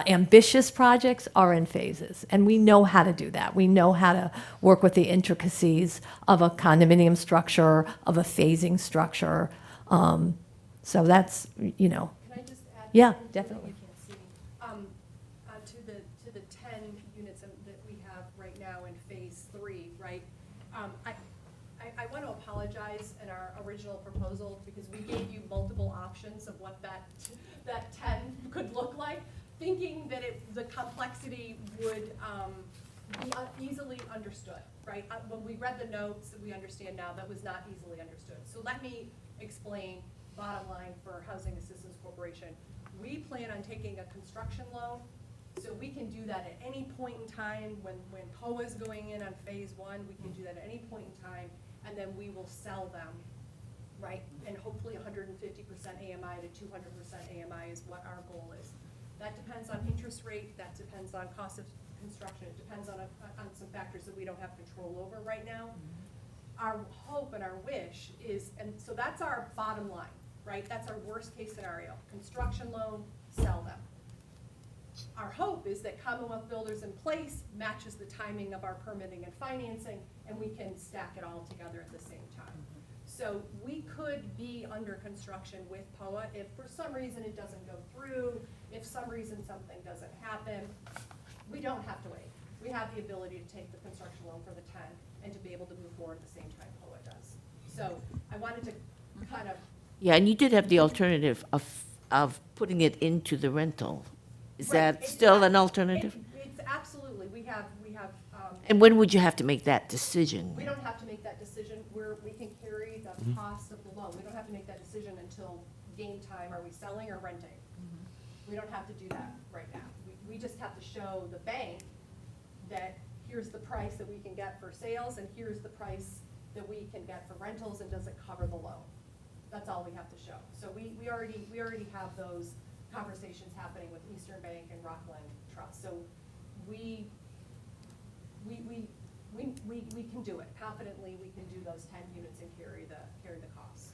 ambitious projects are in phases. And we know how to do that. We know how to work with the intricacies of a condominium structure, of a phasing structure. So that's, Can I just add? Yeah, something that definitely. you can't see? To the 10 units that we have right now in phase 3, right? I want to apologize in our original proposal, because we gave you multiple options of what that 10 could look like, thinking that the complexity would be easily understood, right? When we read the notes, we understand now that was not easily understood. So let me explain bottom line for Housing Assistance Corporation. We plan on taking a construction loan, so we can do that at any point in time. When POA is going in on phase 1, we can do that at any point in time, and then we will sell them, right? And hopefully 150% AMI to 200% AMI is what our goal is. That depends on interest rate, that depends on cost of construction, it depends on some factors that we don't have control over right now. Our hope and our wish is, and so that's our bottom line, right? That's our worst case scenario. Construction loan, sell them. Our hope is that Commonwealth Builders in Place matches the timing of our permitting and financing, and we can stack it all together at the same time. So we could be under construction with POA if for some reason it doesn't go through, if some reason something doesn't happen. We don't have to wait. We have the ability to take the construction loan for the 10 and to be able to move forward at the same time POA does. So I wanted to kind of. Yeah, and you did have the alternative of putting it into the rental. Is Right, that still an alternative? It's absolutely, we have, And when would you have to make that decision? we don't have to make that decision, we can carry the cost of the loan. We don't have to make that decision until game time, are we selling or renting? We don't have to do that right now. We just have to show the bank that here's the price that we can get for sales, and here's the price that we can get for rentals, and does it cover the loan? That's all we have to show. So we already have those conversations happening with Eastern Bank and Rockland Trust. So we can do it confidently. We can do those 10 units and carry the costs.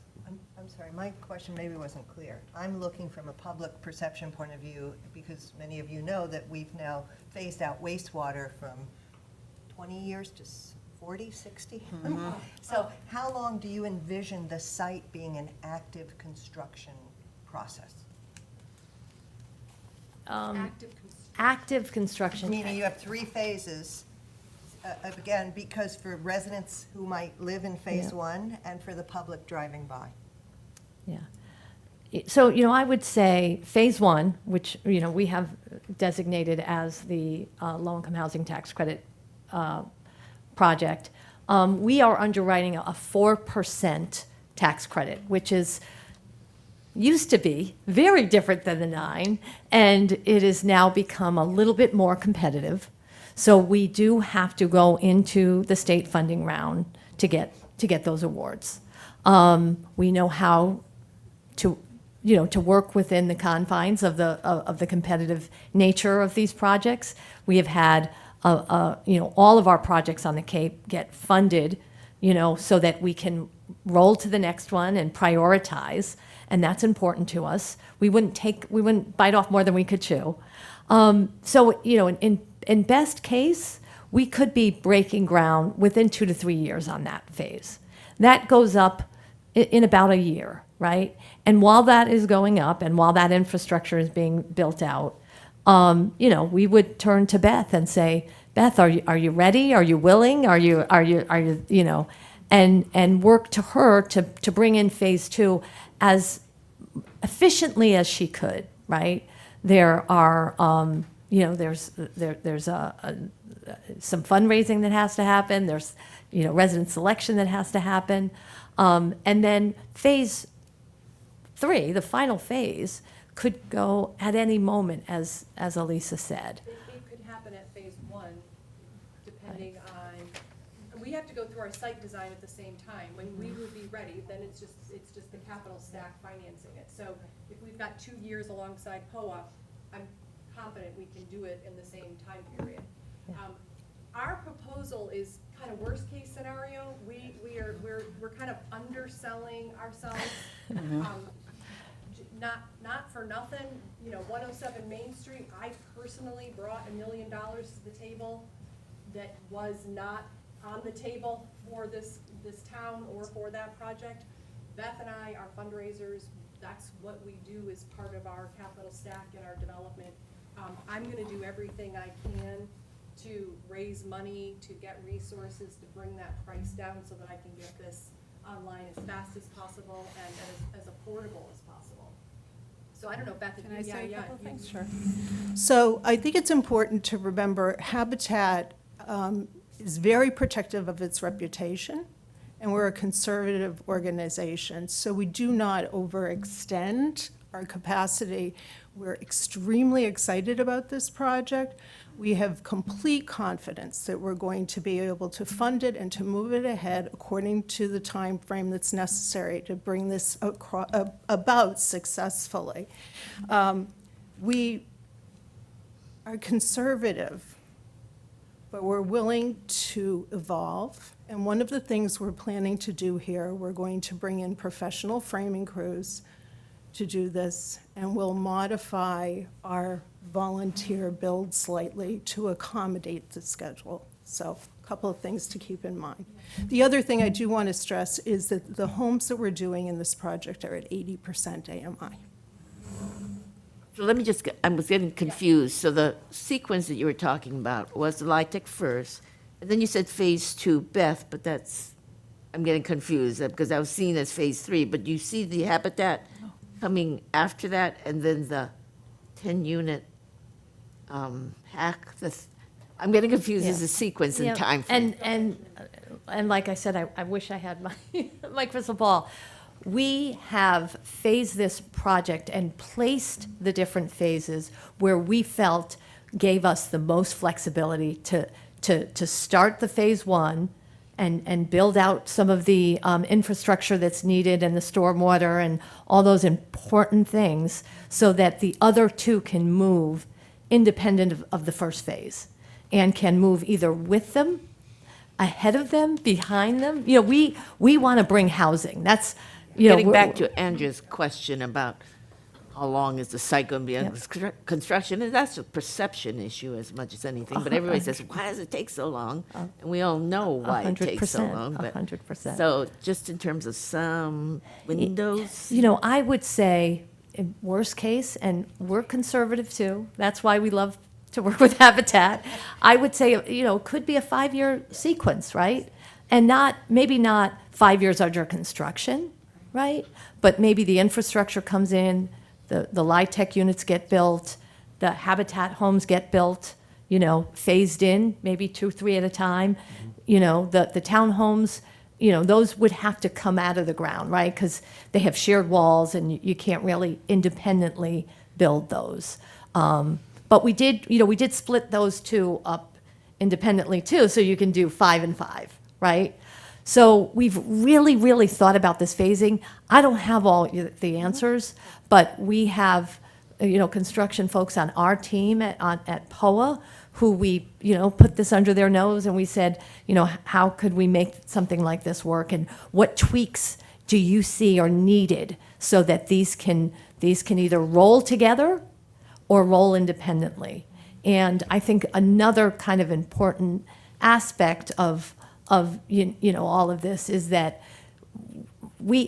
I'm sorry, my question maybe wasn't clear. I'm looking from a public perception point of view, because many of you know that we've now phased out wastewater from 20 years to 40, 60? So how long do you envision the site being an active construction process? Active construction. Meaning you have 3 phases, again, because for residents who might live in phase 1 and for the public driving by. Yeah. So, I would say phase 1, which, we have designated as the low-income housing tax credit project, we are underwriting a 4% tax credit, which used to be very different than the 9, and it has now become a little bit more competitive. So we do have to go into the state funding round to get those awards. We know how to work within the confines of the competitive nature of these projects. We have had all of our projects on the Cape get funded, so that we can roll to the next one and prioritize, and that's important to us. We wouldn't bite off more than we could chew. So, in best case, we could be breaking ground within 2 to 3 years on that phase. That goes up in about a year, right? And while that is going up, and while that infrastructure is being built out, we would turn to Beth and say, Beth, are you ready? Are you willing? Are you and work to her to bring in phase 2 as efficiently as she could, right? There are, there's some fundraising that has to happen. There's, resident selection that has to happen. And then phase 3, the final phase, could go at any moment, as Elisa said. It could happen at phase 1, depending on, we have to go through our site design at the same time. When we would be ready, then it's just the capital stack financing it. So if we've got 2 years alongside POA, I'm confident we can do it in the same time period. Our proposal is kind of worst case scenario. We're kind of underselling ourselves. Not for nothing, 107 Main Street, I personally brought $1 million to the table that was not on the table for this town or for that project. Beth and I are fundraisers. That's what we do as part of our capital stack and our development. I'm gonna do everything I can to raise money, to get resources, to bring that price down so that I can get this online as fast as possible and as affordable as possible. So I don't know, Beth, if Can you, I say a yeah, couple you- things? Sure. So I think it's important to remember Habitat is very protective of its reputation, and we're a conservative organization, so we do not overextend our capacity. We're extremely excited about this project. we have complete confidence that we're going to be able to fund it and to move it ahead according to the time frame that's necessary to bring this about successfully. We are conservative, but we're willing to evolve. And one of the things we're planning to do here, we're going to bring in professional framing crews to do this, and we'll modify our volunteer build slightly to accommodate the schedule. So a couple of things to keep in mind. The other thing I do want to stress is that the homes that we're doing in this project are at 80% AMI. So let me just, I was getting confused. So the sequence that you were talking about was the LIHTC first, and then you said phase 2, Beth, but that's, I'm getting confused because I was seeing as phase 3, but you see the habitat coming after that, and then the 10-unit hack. I'm getting confused as a sequence and time frame. And like I said, I wish I had my crystal ball. We have phased this project and placed the different phases where we felt gave us the most flexibility to start the phase 1 and build out some of the infrastructure that's needed and the stormwater and all those important things so that the other 2 can move independent of the first phase and can move either with them, ahead of them, behind them. You know, we want to bring housing. That's, you know. Getting back to Andrew's question about how long is the site going to be under construction, and that's a perception issue as much as anything. But everybody says, why does it take so long? And we all know why it takes so long. 100%. So just in terms of some windows? You know, I would say, in worst case, and we're conservative too, that's why we love to work with Habitat, I would say, you know, could be a 5-year sequence, right? And maybe not 5 years under construction, right? But maybe the infrastructure comes in, the LIHTC units get built, the Habitat homes get built, you know, phased in, maybe 2, 3 at a time. You know, the townhomes, you know, those would have to come out of the ground, right? Because they have shared walls and you can't really independently build those. But we did split those 2 up independently too, so you can do 5 and 5, right? So we've really, really thought about this phasing. I don't have all the answers, but we have, you know, construction folks on our team at POA who we, you know, put this under their nose and we said, you know, how could we make something like this work, and what tweaks do you see are needed so that these can either roll together or roll independently. And I think another kind of important aspect of you know, all of this is that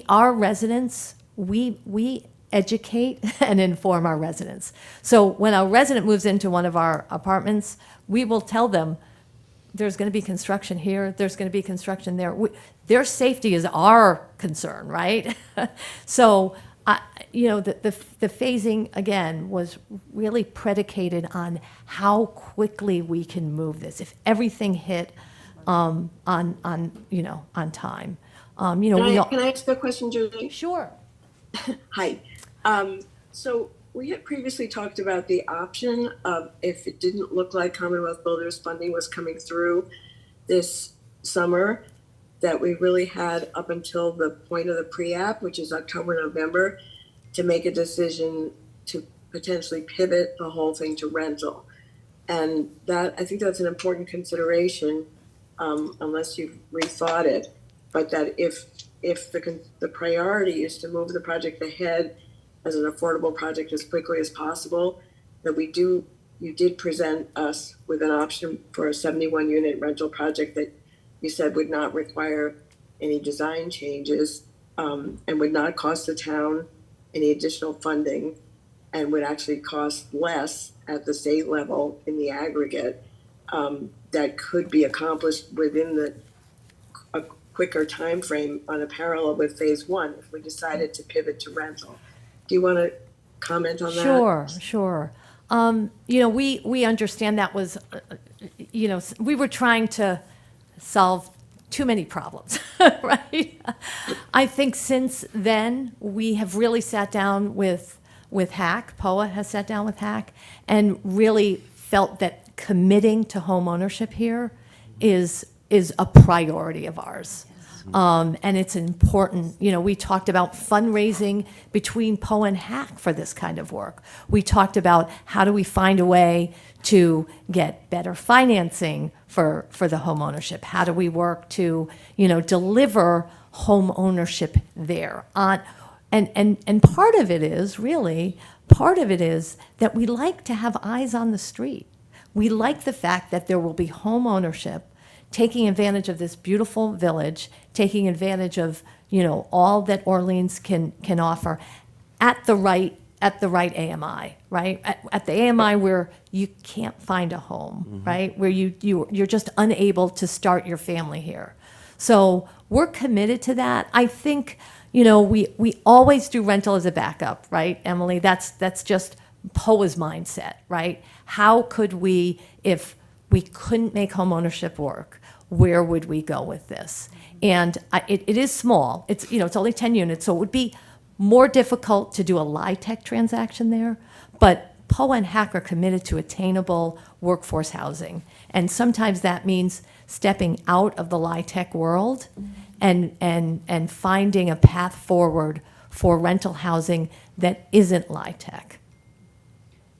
our residents, we educate and inform our residents. So when a resident moves into one of our apartments, we will tell them there's going to be construction here, there's going to be construction there. Their safety is our concern, right? So, you know, the phasing, again, was really predicated on how quickly we can move this. If everything hit on you know, on time. You know, can I ask a question, Julie? Sure. Hi. So we had previously talked about the option of, if it didn't look like Commonwealth Builders funding was coming through this summer, that we really had up until the point of the pre-app, which is October, November, to make a decision to potentially pivot the whole thing to rental. And that, I think that's an important consideration, unless you've rethought it, but that if the priority is to move the project ahead as an affordable project as quickly as possible, that you did present us with an option for a 71-unit rental project that you said would not require any design changes, and would not cost the town any additional funding, and would actually cost less at the state level in the aggregate, that could be accomplished within a quicker time frame on a parallel with phase 1 if we decided to pivot to rental. Do you want to comment on that? Sure. You know, we understand that was, you know, we were trying to solve too many problems, right? I think since then, we have really sat down with HAC, POA has sat down with HAC, and really felt that committing to home ownership here is a priority of ours. And it's important, we talked about fundraising between Poe and Hack for this kind of work. We talked about how do we find a way to get better financing for the home ownership? How do we work to, deliver home ownership there? And part of it is, that we like to have eyes on the street. We like the fact that there will be home ownership, taking advantage of this beautiful village, taking advantage of, all that Orleans can offer at the right AMI, right? At the AMI where you can't find a home, right? Where you're just unable to start your family here. So we're committed to that. I think, we always do rental as a backup, right, Emily? That's just POA's mindset, right? How could we, if we couldn't make home ownership work, where would we go with this? And it is small. It's only 10 units, so it would be more difficult to do a LIHTC transaction there. But POA and Hack are committed to attainable workforce housing, and sometimes that means stepping out of the LIHTC world and finding a path forward for rental housing that isn't LIHTC.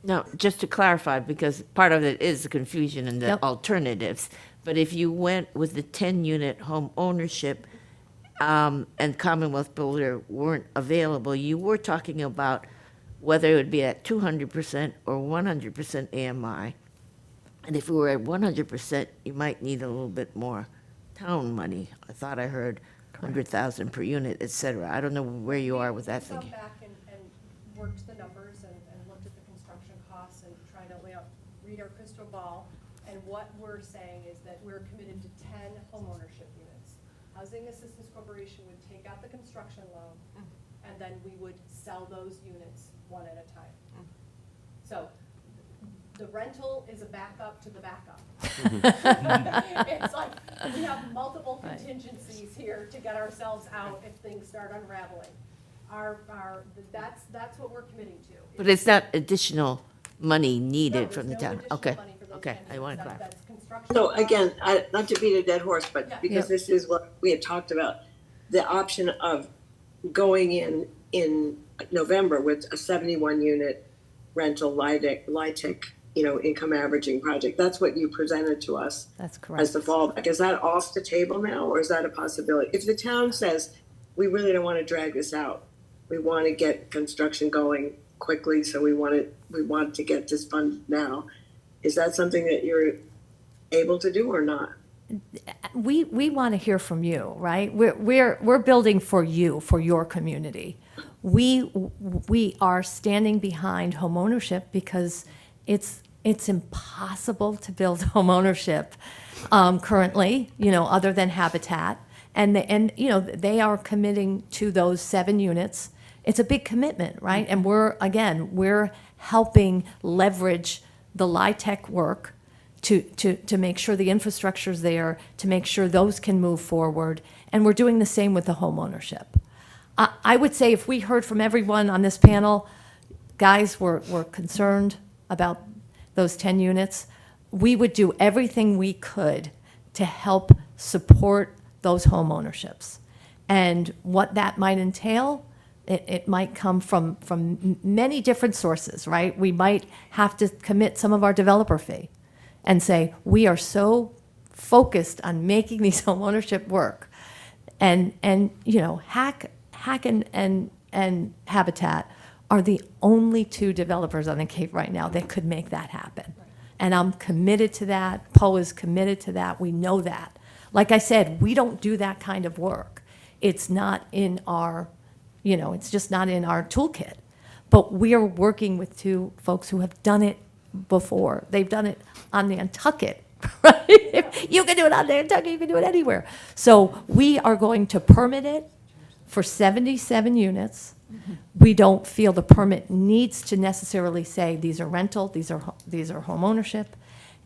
Now, just to clarify, because part of it is the confusion and the Yep. alternatives, but if you went with the 10-unit home ownership and Commonwealth Builder weren't available, you were talking about whether it would be at 200% or 100% AMI. And if we were at 100%, you might need a little bit more town money. I thought I heard 100,000 per unit, et cetera. I don't know where you are with that We thing. went back and worked the numbers and looked at the construction costs and tried to read our crystal ball. And what we're saying is that we're committed to 10 homeownership units. Housing Assistance Corporation would take out the construction loan, and then we would sell those units one at a time. So the rental is a backup to the backup. It's like we have multiple contingencies here to get ourselves out if things start unraveling. That's what we're committing to. But it's not additional money No, needed there's from the no town? additional Okay, money for those okay, 10 I want to units. clarify. That's construction So costs. again, not to beat a dead horse, but Yeah. because this is what we had talked about, the option of going in November with a 71 unit rental LIHTC, income averaging project. That's what you presented to us That's as correct. the fallback. Is that off the table now, or is that a possibility? If the town says, we really don't want to drag this out, we want to get construction going quickly, so we want to get this funded now, is that something that you're able to do or not? We want to hear from you, right? We're building for you, for your community. We are standing behind homeownership because it's impossible to build homeownership currently, other than Habitat. And they are committing to those 7 units. It's a big commitment, right? And we're helping leverage the LIHTC work to make sure the infrastructure's there, to make sure those can move forward. And we're doing the same with the home ownership. I would say if we heard from everyone on this panel, guys, we're concerned about those 10 units, we would do everything we could to help support those home ownerships. And what that might entail, it might come from many different sources, right? We might have to commit some of our developer fee and say, we are so focused on making these home ownership work. And Hack and Habitat are the only 2 developers on the Cape right now that could make that happen. And I'm committed to that. Poe is committed to that. We know that. Like I said, we don't do that kind of work. It's not in our, it's just not in our toolkit. But we are working with 2 folks who have done it before. They've done it on Nantucket, right? If you can do it on Nantucket, you can do it anywhere. So we are going to permit it for 77 units. We don't feel the permit needs to necessarily say these are rental, these are home ownership,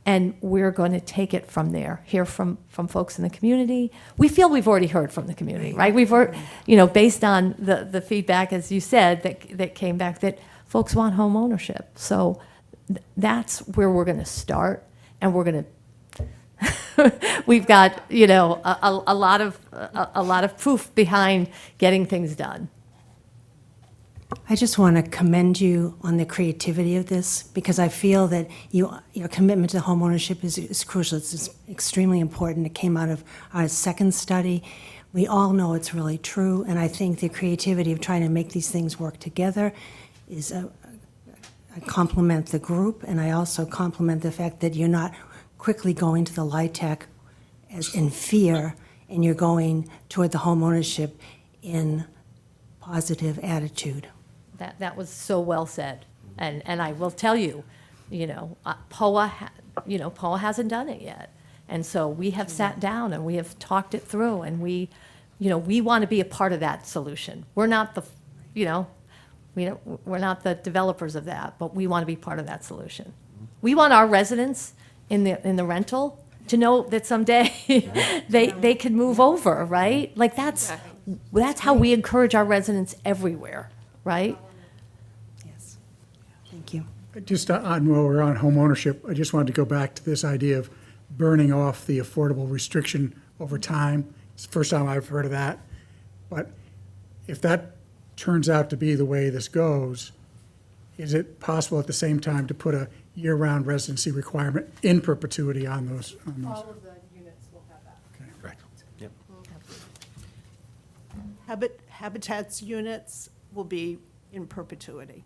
and we're going to take it from there. Hear from folks in the community. We feel we've already heard from the community, right? We've heard, based on the feedback, as you said, that came back, that folks want home ownership. So that's where we're going to start. and we're going to we've got, you know, a lot of proof behind getting things done. I just want to commend you on the creativity of this, because I feel that your commitment to homeownership is crucial. It's extremely important. It came out of our second study. We all know it's really true, and I think the creativity of trying to make these things work together is I compliment the group, and I also compliment the fact that you're not quickly going to the LIHTC as in fear, and you're going toward the homeownership in positive attitude. That was so well said. And I will tell you, you know, POA hasn't done it yet. And so we have sat down and we have talked it through, and we want to be a part of that solution. We're not the, you know, we're not the developers of that, but we want to be part of that solution. We want our residents in the rental to know that someday they can move over, right? Like that's how we encourage our residents everywhere, right? Yes. Thank you. Just on, while we're on home ownership, I just wanted to go back to this idea of burning off the affordable restriction over time. It's the first time I've heard of that. But if that turns out to be the way this goes, is it possible at the same time to put a year-round residency requirement in perpetuity on those? All of the units will have that. Okay. Correct. Yep. Habitat's units will be in perpetuity.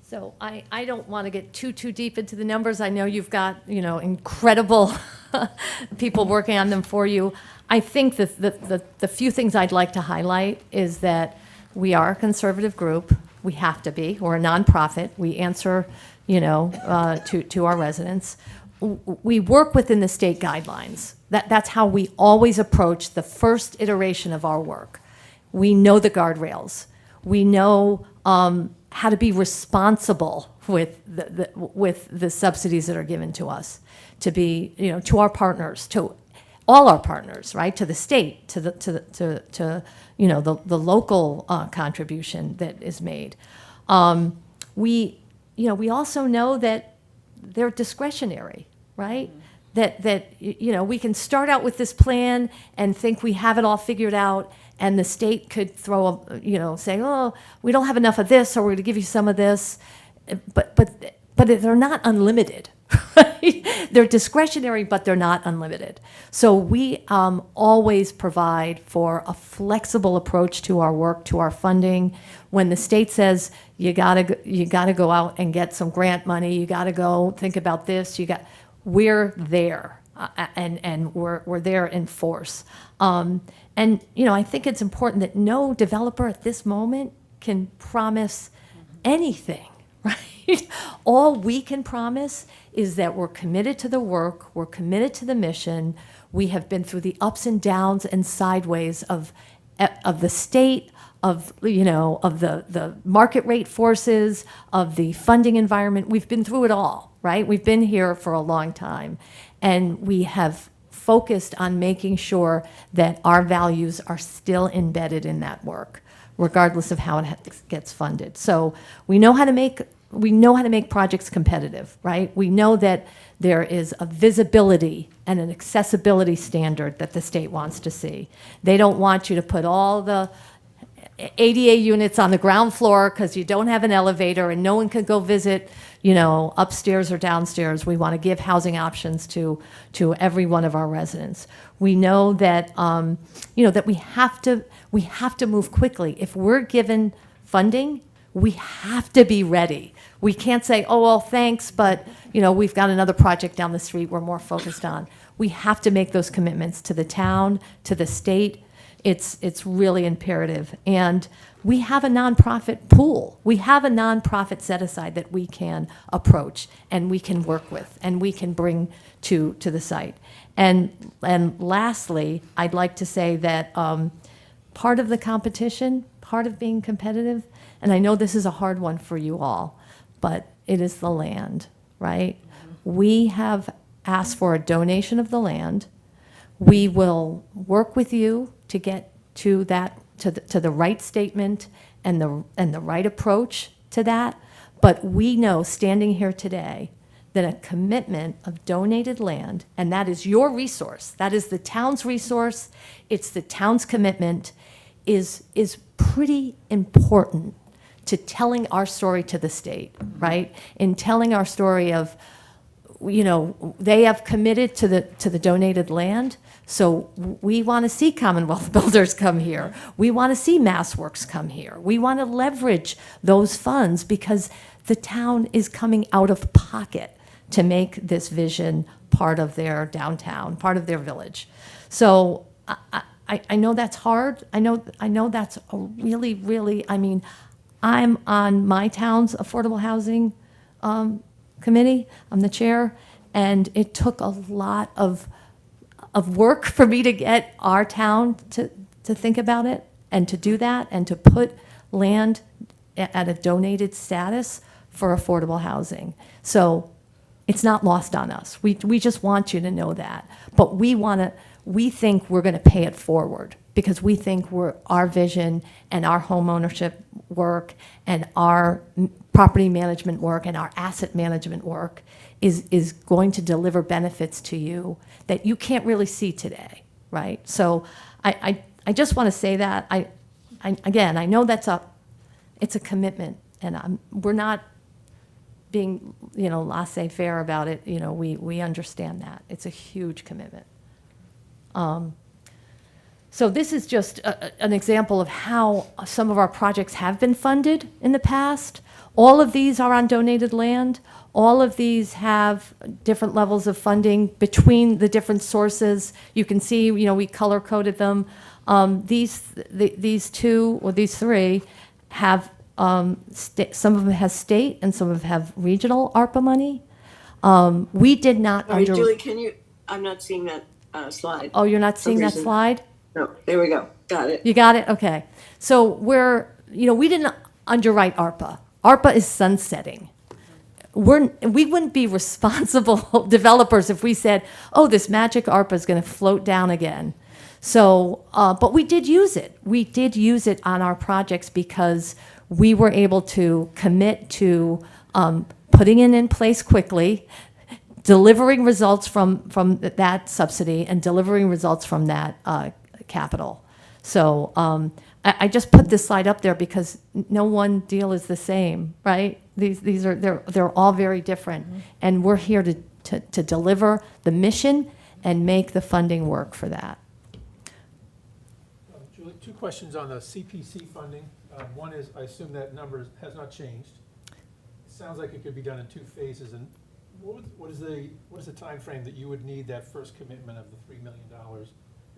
So I don't want to get too deep into the numbers. I know you've got, you know, incredible people working on them for you. I think that the few things I'd like to highlight is that we are a conservative group. We have to be. We're a nonprofit. We answer, you know, to our residents. We work within the state guidelines. That's how we always approach the first iteration of our work. We know the guardrails. We know how to be responsible with the subsidies that are given to us, to be, you know, to our partners, to all our partners, right, to the state, to you know, the local contribution that is made. We also know that they're discretionary, right? That you know, we can start out with this plan and think we have it all figured out, and the state could throw a, you know, say, oh, we don't have enough of this, or we're going to give you some of this, but they're not unlimited. Right? They're discretionary, but they're not unlimited. So we always provide for a flexible approach to our work, to our funding. When the state says you gotta go out and get some grant money, you gotta go think about this, we're there, and we're there in force. And you know, I think it's important that no developer at this moment can promise anything, right? All we can promise is that we're committed to the work, we're committed to the mission. We have been through the ups and downs and sideways of the state, of, you know, of the market rate forces, of the funding environment. We've been through it all, right? We've been here for a long time, and we have focused on making sure that our values are still embedded in that work, regardless of how it gets funded. So we know how to make projects competitive, right? We know that there is a visibility and an accessibility standard that the state wants to see. They don't want you to put all the ADA units on the ground floor because you don't have an elevator and no one can go visit, you know, upstairs or downstairs. We want to give housing options to every one of our residents. We know that, you know, that we have to move quickly. If we're given funding, we have to be ready. We can't say, oh, well, thanks, but, you know, we've got another project down the street we're more focused on. We have to make those commitments to the town, to the state. It's really imperative. And we have a nonprofit pool. We have a nonprofit set aside that we can approach and we can work with and we can bring to the site. And lastly, I'd like to say that part of the competition, part of being competitive, and I know this is a hard one for you all, but it is the land, right? We have asked for a donation of the land. We will work with you to get to to the right statement and the right approach to that. But we know, standing here today, that a commitment of donated land, and that is your resource, that is the town's resource, it's the town's commitment, is pretty important to telling our story to the state, right? In telling our story of, you know, they have committed to the donated land, so we want to see Commonwealth Builders come here. We want to see MassWorks come here. We want to leverage those funds because the town is coming out of pocket to make this vision part of their downtown, part of their village. So I know that's hard. I know that's a really, really, I mean, I'm on my town's affordable housing committee. I'm the chair, and it took a lot of work for me to get our town to think about it and to do that and to put land at a donated status for affordable housing. So it's not lost on us. We just want you to know that. But we think we're going to pay it forward because we think our vision and our home ownership work and our property management work and our asset management work is going to deliver benefits to you that you can't really see today, right? So I just want to say that. Again, I know it's a commitment, and we're not being, you know, laissez-faire about it. You know, we understand that. It's a huge commitment. So this is just an example of how some of our projects have been funded in the past. All of these are on donated land. All of these have different levels of funding between the different sources. You can see, you know, we color-coded them. These two or these three have, some of them has state and some of them have regional ARPA money. We did not Sorry, Julie, I'm not seeing that slide. Oh, you're not seeing that slide? No, there we go. Got it. You got it? Okay. So we didn't underwrite ARPA. ARPA is sunsetting. We wouldn't be responsible developers if we said, oh, this magic ARPA is going to float down again. So, but we did use it. We did use it on our projects because we were able to commit to putting it in place quickly, delivering results from that subsidy, and delivering results from that capital. So I just put this slide up there because no one deal is the same, right? They're all very different, and we're here to deliver the mission and make the funding work for that. Julie, two questions on the CPC funding. One is, I assume that number has not changed. It sounds like it could be done in 2 phases. And what is the time frame that you would need that first commitment of the $3 million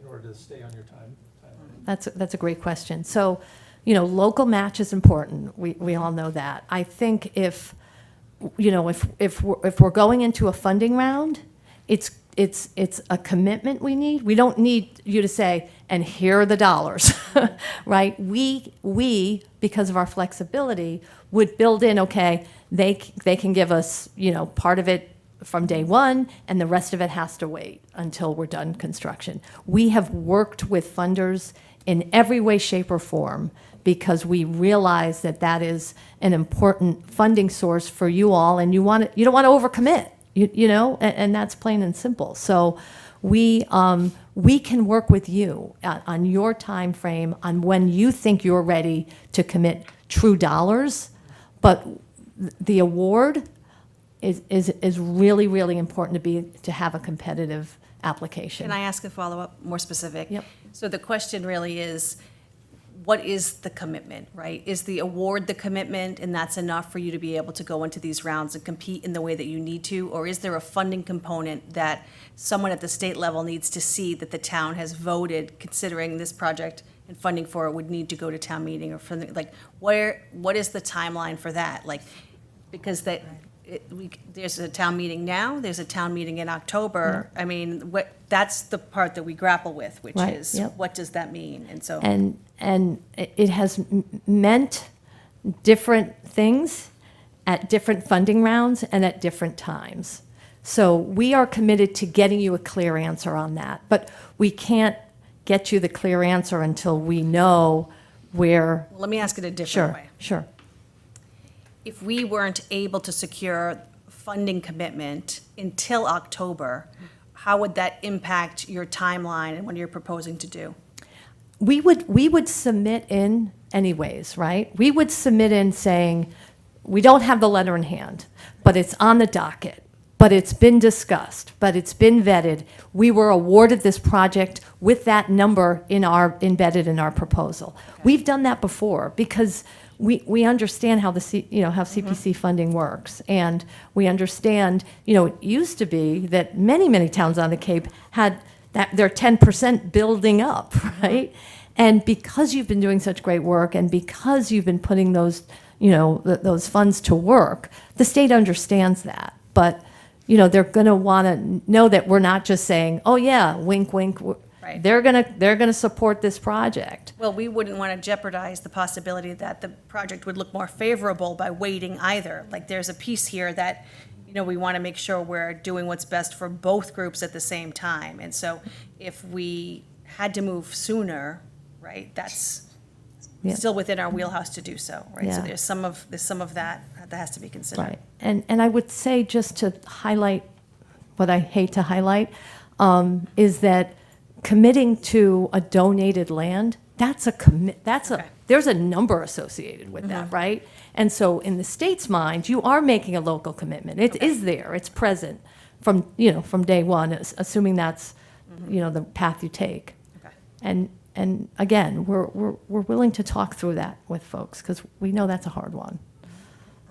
in order to stay on your timeline? That's a great question. So, you know, local match is important. We all know that. I think if we're going into a funding round, it's a commitment we need. We don't need you to say, and here are the dollars, right? We, because of our flexibility, would build in, okay, they can give us, you know, part of it from day one, and the rest of it has to wait until we're done construction. We have worked with funders in every way, shape, or form because we realize that is an important funding source for you all, and you don't want to overcommit. You know, and that's plain and simple. So we can work with you on your time frame on when you think you're ready to commit true dollars, but the award is really, really important to have a competitive application. Can I ask a follow-up, more specific? Yep. So the question really is, what is the commitment, right? Is the award the commitment, and that's enough for you to be able to go into these rounds and compete in the way that you need to? Or is there a funding component that someone at the state level needs to see that the town has voted, considering this project and funding for it would need to go to town meeting, or for like, what is the timeline for that? Like, because there's a town meeting now, there's a town meeting in October. I mean, that's the part that we grapple with, which Right, is, yep. what does that mean? And so. And it has meant different things at different funding rounds and at different times. So we are committed to getting you a clear answer on that, but we can't get you the clear answer until we know where. Let me ask it a different Sure, way. sure. If we weren't able to secure funding commitment until October, how would that impact your timeline and what you're proposing to do? We would submit in anyways, right? We would submit in saying, we don't have the letter in hand, but it's on the docket, but it's been discussed, but it's been vetted. We were awarded this project with that number embedded in our proposal. We've done that before because we understand how how CPC funding works, and we understand, it used to be that many towns on the Cape had their 10% building up, right? And because you've been doing such great work, and because you've been putting those, those funds to work, the state understands that. But, they're going to want to know that we're not just saying, oh yeah, wink, wink. Right. They're gonna support this project. Well, we wouldn't want to jeopardize the possibility that the project would look more favorable by waiting either. Like, there's a piece here that, we want to make sure we're doing what's best for both groups at the same time. And so if we had to move sooner, right, that's Yeah. still within our wheelhouse to do so, right? So Yeah. there's some of that has to be considered. Right. And I would say, just to highlight what I hate to highlight, is that committing to a donated land, there's a number associated with that, right? And so in the state's mind, you are making a local commitment. It is there, it's present from day one, assuming that's, the path you take. Okay. And again, we're willing to talk through that with folks, because we know that's a hard one.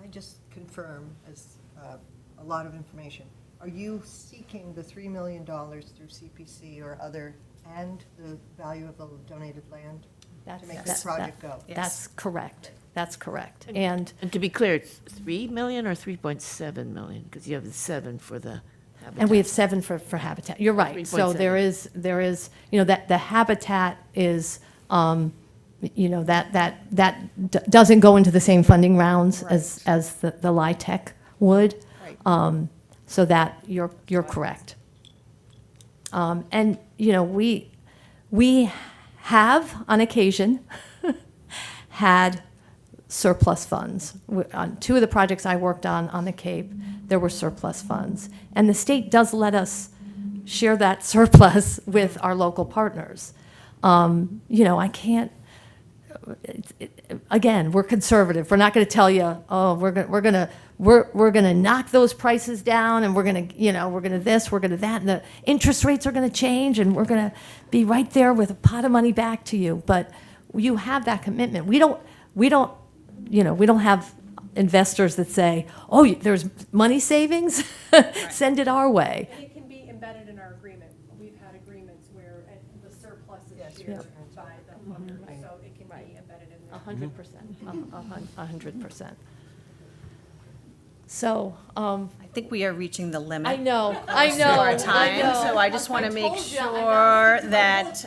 I just confirm, as a lot of information, are you seeking the $3 million through CPC or other, and the value of the donated land to make this project go? That's correct. That's correct. And And to be clear, it's 3 million or 3.7 million? Because you have the 7 for the habitat. And we have 7 for Habitat. You're right. So 3.7. there is, that the Habitat is, that doesn't go into the same funding rounds as the LIHTC would. Right. So that you're correct. And, we have on occasion had surplus funds. On 2 of the projects I worked on the Cape, there were surplus funds. And the state does let us share that surplus with our local partners. I can't, again, we're conservative. We're not going to tell you, oh, we're going to knock those prices down, and we're going to this, we're going to that, and the interest rates are going to change, and we're going to be right there with a pot of money back to you. But you have that commitment. We don't have investors that say, oh, there's money savings, send it our way. And it can be embedded in our agreement. We've had agreements where the surplus is shared by the funders, so it can be embedded in there. 100%. So, I think we are reaching the limit. I know. of our time, so I just want to make sure that,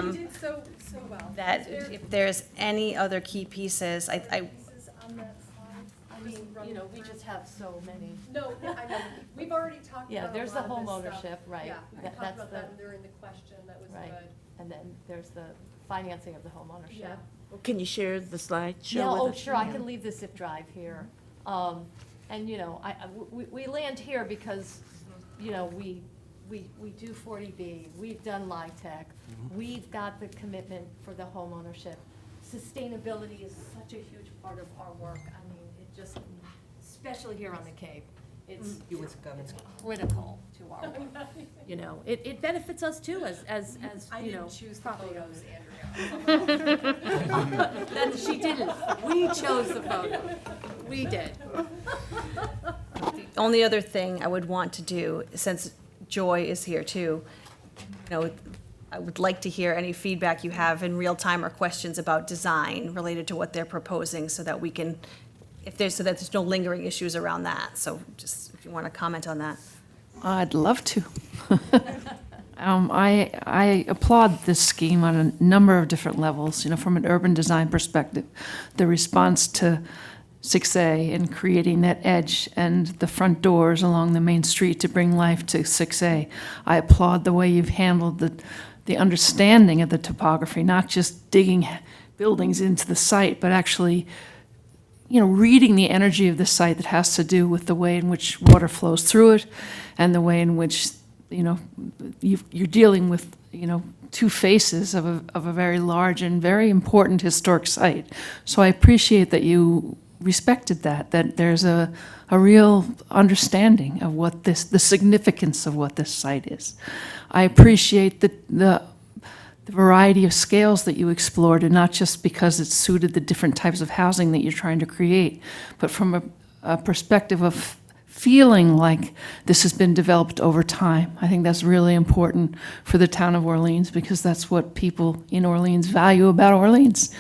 You did so well. that if there's any other key pieces, I Pieces on that slide? I mean, we just have so many. No, I know, we've already talked Yeah, about a there's the lot of home this ownership, stuff. right. Yeah, we That's talked about the- that during the question, that was Right. good. And then there's the financing of the home ownership. Yeah. Can you share the slide? Yeah, oh, sure, I can leave the zip drive here. And, we land here because, we do 40B, we've done LIHTC, we've got the commitment for the home ownership. Sustainability is such a huge part of our work. I mean, it just, especially here on the Cape, it's critical to our work. It benefits us too as I didn't choose the property photos, owners. Andrea. She didn't. We chose the photo. We did. The only other thing I would want to do, since Joy is here too, I would like to hear any feedback you have in real time or questions about design related to what they're proposing, so that we can, so that there's no lingering issues around that. So just if you want to comment on that. I'd love to. I applaud this scheme on a number of different levels. From an urban design perspective, the response to 6A and creating that edge and the front doors along the main street to bring life to 6A. I applaud the way you've handled the understanding of the topography, not just digging buildings into the site, but actually, reading the energy of the site that has to do with the way in which water flows through it and the way in which, you're dealing with, two faces of a very large and very important historic site. So I appreciate that you respected that there's a real understanding of what the significance of what this site is. I appreciate the variety of scales that you explored, and not just because it suited the different types of housing that you're trying to create, but from a perspective of feeling like this has been developed over time. I think that's really important for the town of Orleans, because that's what people in Orleans value about Orleans.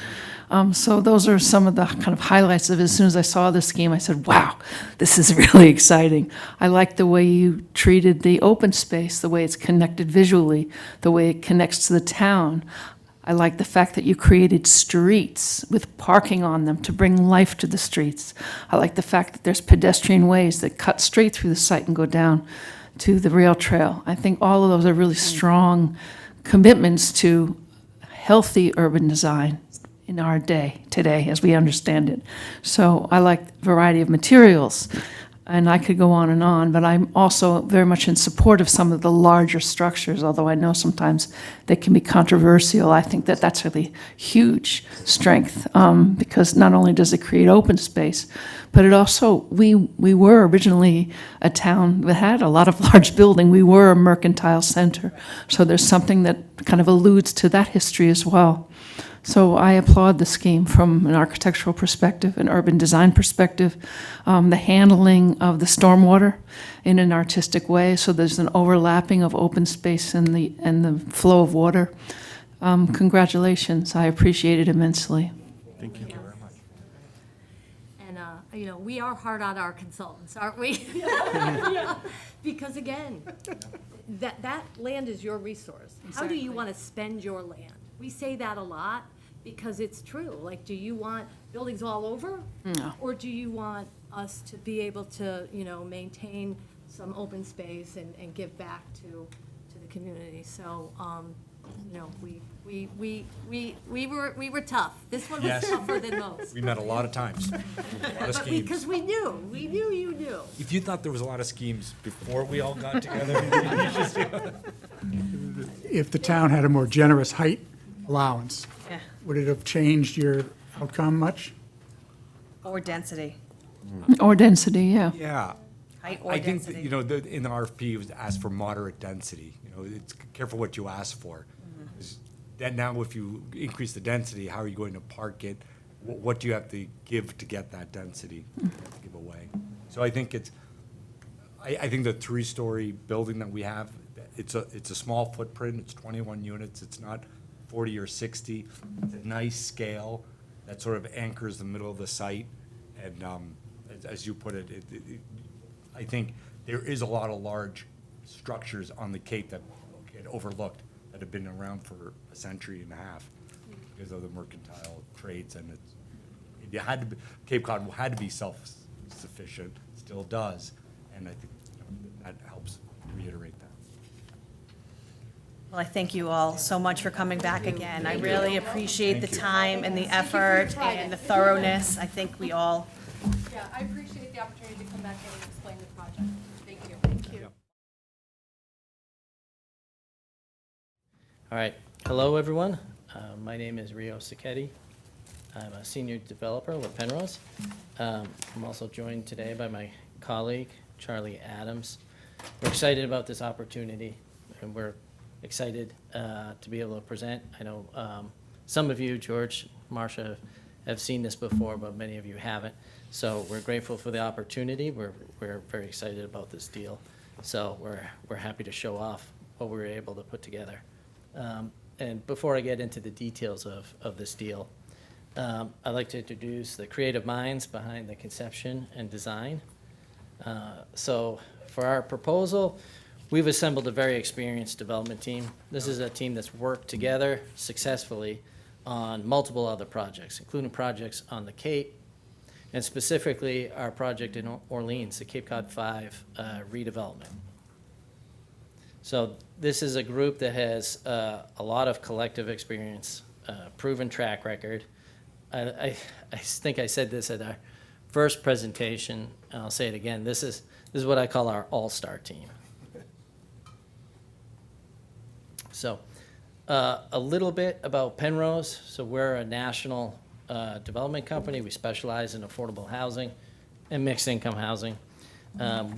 So those are some of the kind of highlights of it. As soon as I saw the scheme, I said, wow, this is really exciting. I like the way you treated the open space, the way it's connected visually, the way it connects to the town. I like the fact that you created streets with parking on them to bring life to the streets. I like the fact that there's pedestrian ways that cut straight through the site and go down to the rail trail. I think all of those are really strong commitments to healthy urban design in our day today as we understand it. So I like the variety of materials, and I could go on, but I'm also very much in support of some of the larger structures, although I know sometimes they can be controversial. I think that that's really huge strength, because not only does it create open space, but it also, we were originally a town that had a lot of large building. We were a mercantile center, so there's something that kind of alludes to that history as well. So I applaud the scheme from an architectural perspective, an urban design perspective, the handling of the stormwater in an artistic way, so there's an overlapping of open space and the flow of water. Congratulations, I appreciate it immensely. Thank you. And, we are hard on our consultants, aren't we? Yeah. Because again, that land is your resource. How do you want to spend your land? We say that a lot because it's true. Like, do you want buildings all over? No. Or do you want us to be able to, maintain some open space and give back to the community? So, we were tough. This one was Yes. tougher than most. We met a lot of times, a lot of schemes. Because we knew you knew. If you thought there was a lot of schemes before we all got together, If the town had a more generous height allowance, Yeah. would it have changed your outcome much? Or density, Or density, yeah. yeah. height or I think, that, density. in the RFP, it was asked for moderate density. It's careful what you ask for. 'Cause then now if you increase the density, how are you going to park it? What do you have to give to get that density? You have to give away. So I think I think the three-story building that we have, it's a small footprint, it's 21 units, it's not 40 or 60. It's a nice scale that sort of anchors the middle of the site. And as you put it, I think there is a lot of large structures on the Cape that get overlooked that have been around for a century and a half because of the mercantile trades, and Cape Cod had to be self-sufficient, still does, and I think that helps reiterate that. Well, I thank you all so much for coming back again. I really appreciate the time and the effort and the thoroughness. I think we all. Yeah, I appreciate the opportunity to come back and explain the project. Thank you. Thank you. All right. Hello, everyone. My name is Rio Sacchetti. I'm a senior developer with Penrose. I'm also joined today by my colleague, Charlie Adams. We're excited about this opportunity, and we're excited to be able to present. I know some of you, George, Marcia, have seen this before, but many of you haven't. So we're grateful for the opportunity. We're very excited about this deal. So we're happy to show off what we were able to put together. And before I get into the details of this deal, I'd like to introduce the creative minds behind the conception and design. So for our proposal, we've assembled a very experienced development team. This is a team that's worked together successfully on multiple other projects, including projects on the Cape, and specifically our project in Orleans, the Cape Cod 5 redevelopment. So this is a group that has a lot of collective experience, proven track record. I think I said this at our first presentation, and I'll say it again. This is what I call our all-star team. So a little bit about Penrose. So we're a national development company. We specialize in affordable housing and mixed income housing.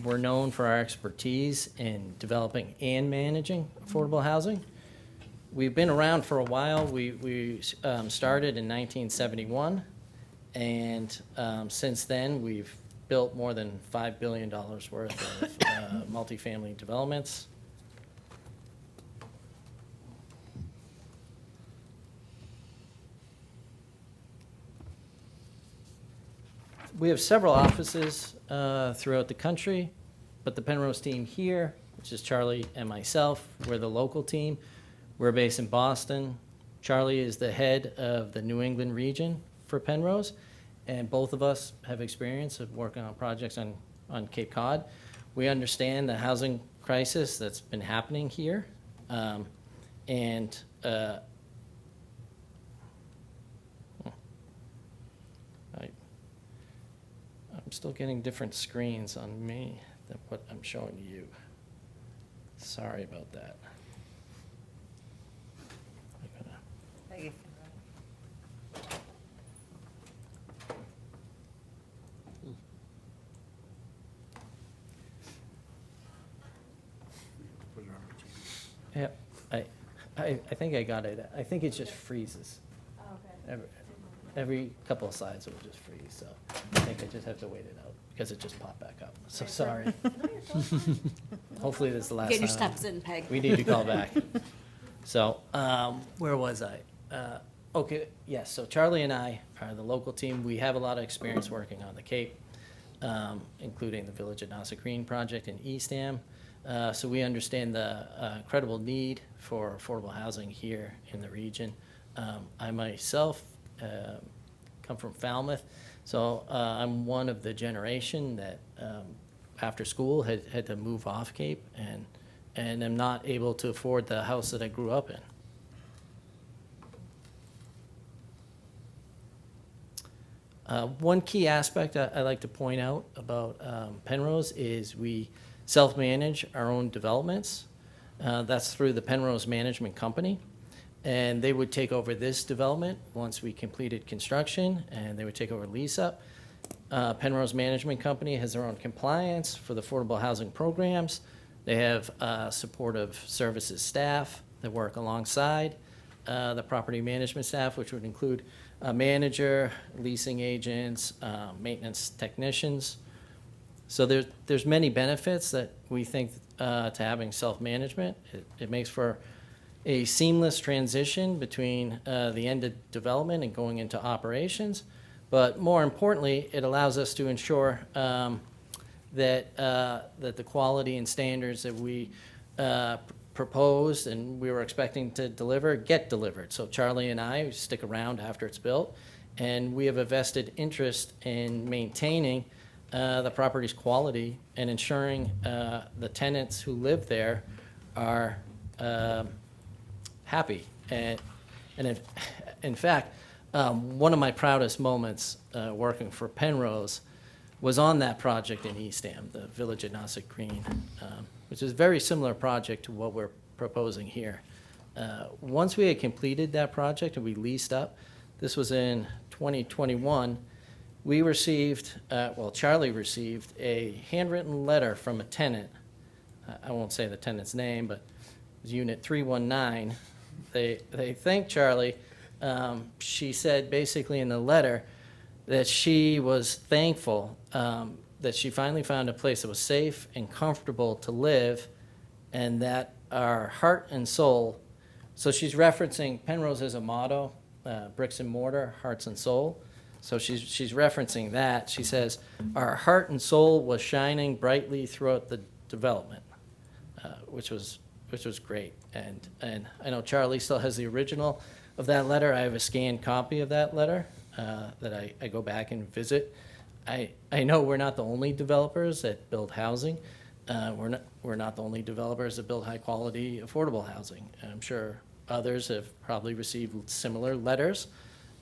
We're known for our expertise in developing and managing affordable housing. We've been around for a while. We started in 1971, and since then we've built more than $5 billion worth of multifamily developments. We have several offices throughout the country, but the Penrose team here, which is Charlie and myself, we're the local team. We're based in Boston. Charlie is the head of the New England region for Penrose, and both of us have experience of working on projects on Cape Cod. We understand the housing crisis that's been happening here, and I'm still getting different screens on me than what I'm showing to you. Sorry about that. Yeah, I think I got it. I think it just freezes. Every couple of slides it will just freeze, so I think I just have to wait it out because it just popped back up. So sorry. Hopefully this is the last time. Get your steps in, Peg. We need to call back. So where was I? Okay, yes, so Charlie and I are the local team. We have a lot of experience working on the Cape, including the Village at Nauset Green project in Eastham. So we understand the credible need for affordable housing here in the region. I myself come from Falmouth, so I'm one of the generation that after school had to move off Cape and am not able to afford the house that I grew up in. One key aspect I like to point out about Penrose is we self-manage our own developments. That's through the Penrose Management Company. And they would take over this development once we completed construction, and they would take over lease-up. Penrose Management Company has their own compliance for the affordable housing programs. They have supportive services staff that work alongside the property management staff, which would include a manager, leasing agents, maintenance technicians. So there's many benefits that we think to having self-management. It makes for a seamless transition between the end of development and going into operations. But more importantly, it allows us to ensure that the quality and standards that we proposed and we were expecting to deliver get delivered. So Charlie and I stick around after it's built, and we have a vested interest in maintaining the property's quality and ensuring the tenants who live there are happy. And in fact, one of my proudest moments working for Penrose was on that project in Eastham, the Village at Nauset Green, which is a very similar project to what we're proposing here. Once we had completed that project and we leased up, this was in 2021, we received, Charlie received a handwritten letter from a tenant. I won't say the tenant's name, but it was Unit 319. They thanked Charlie. She said basically in the letter that she was thankful that she finally found a place that was safe and comfortable to live, and that our heart and soul, so she's referencing Penrose as a motto, bricks and mortar, hearts and soul. So she's referencing that. She says, our heart and soul was shining brightly throughout the development, which was great. And I know Charlie still has the original of that letter. I have a scanned copy of that letter that I go back and visit I know we're not the only developers that build housing. We're not the only developers that build high-quality, affordable housing. I'm sure others have probably received similar letters.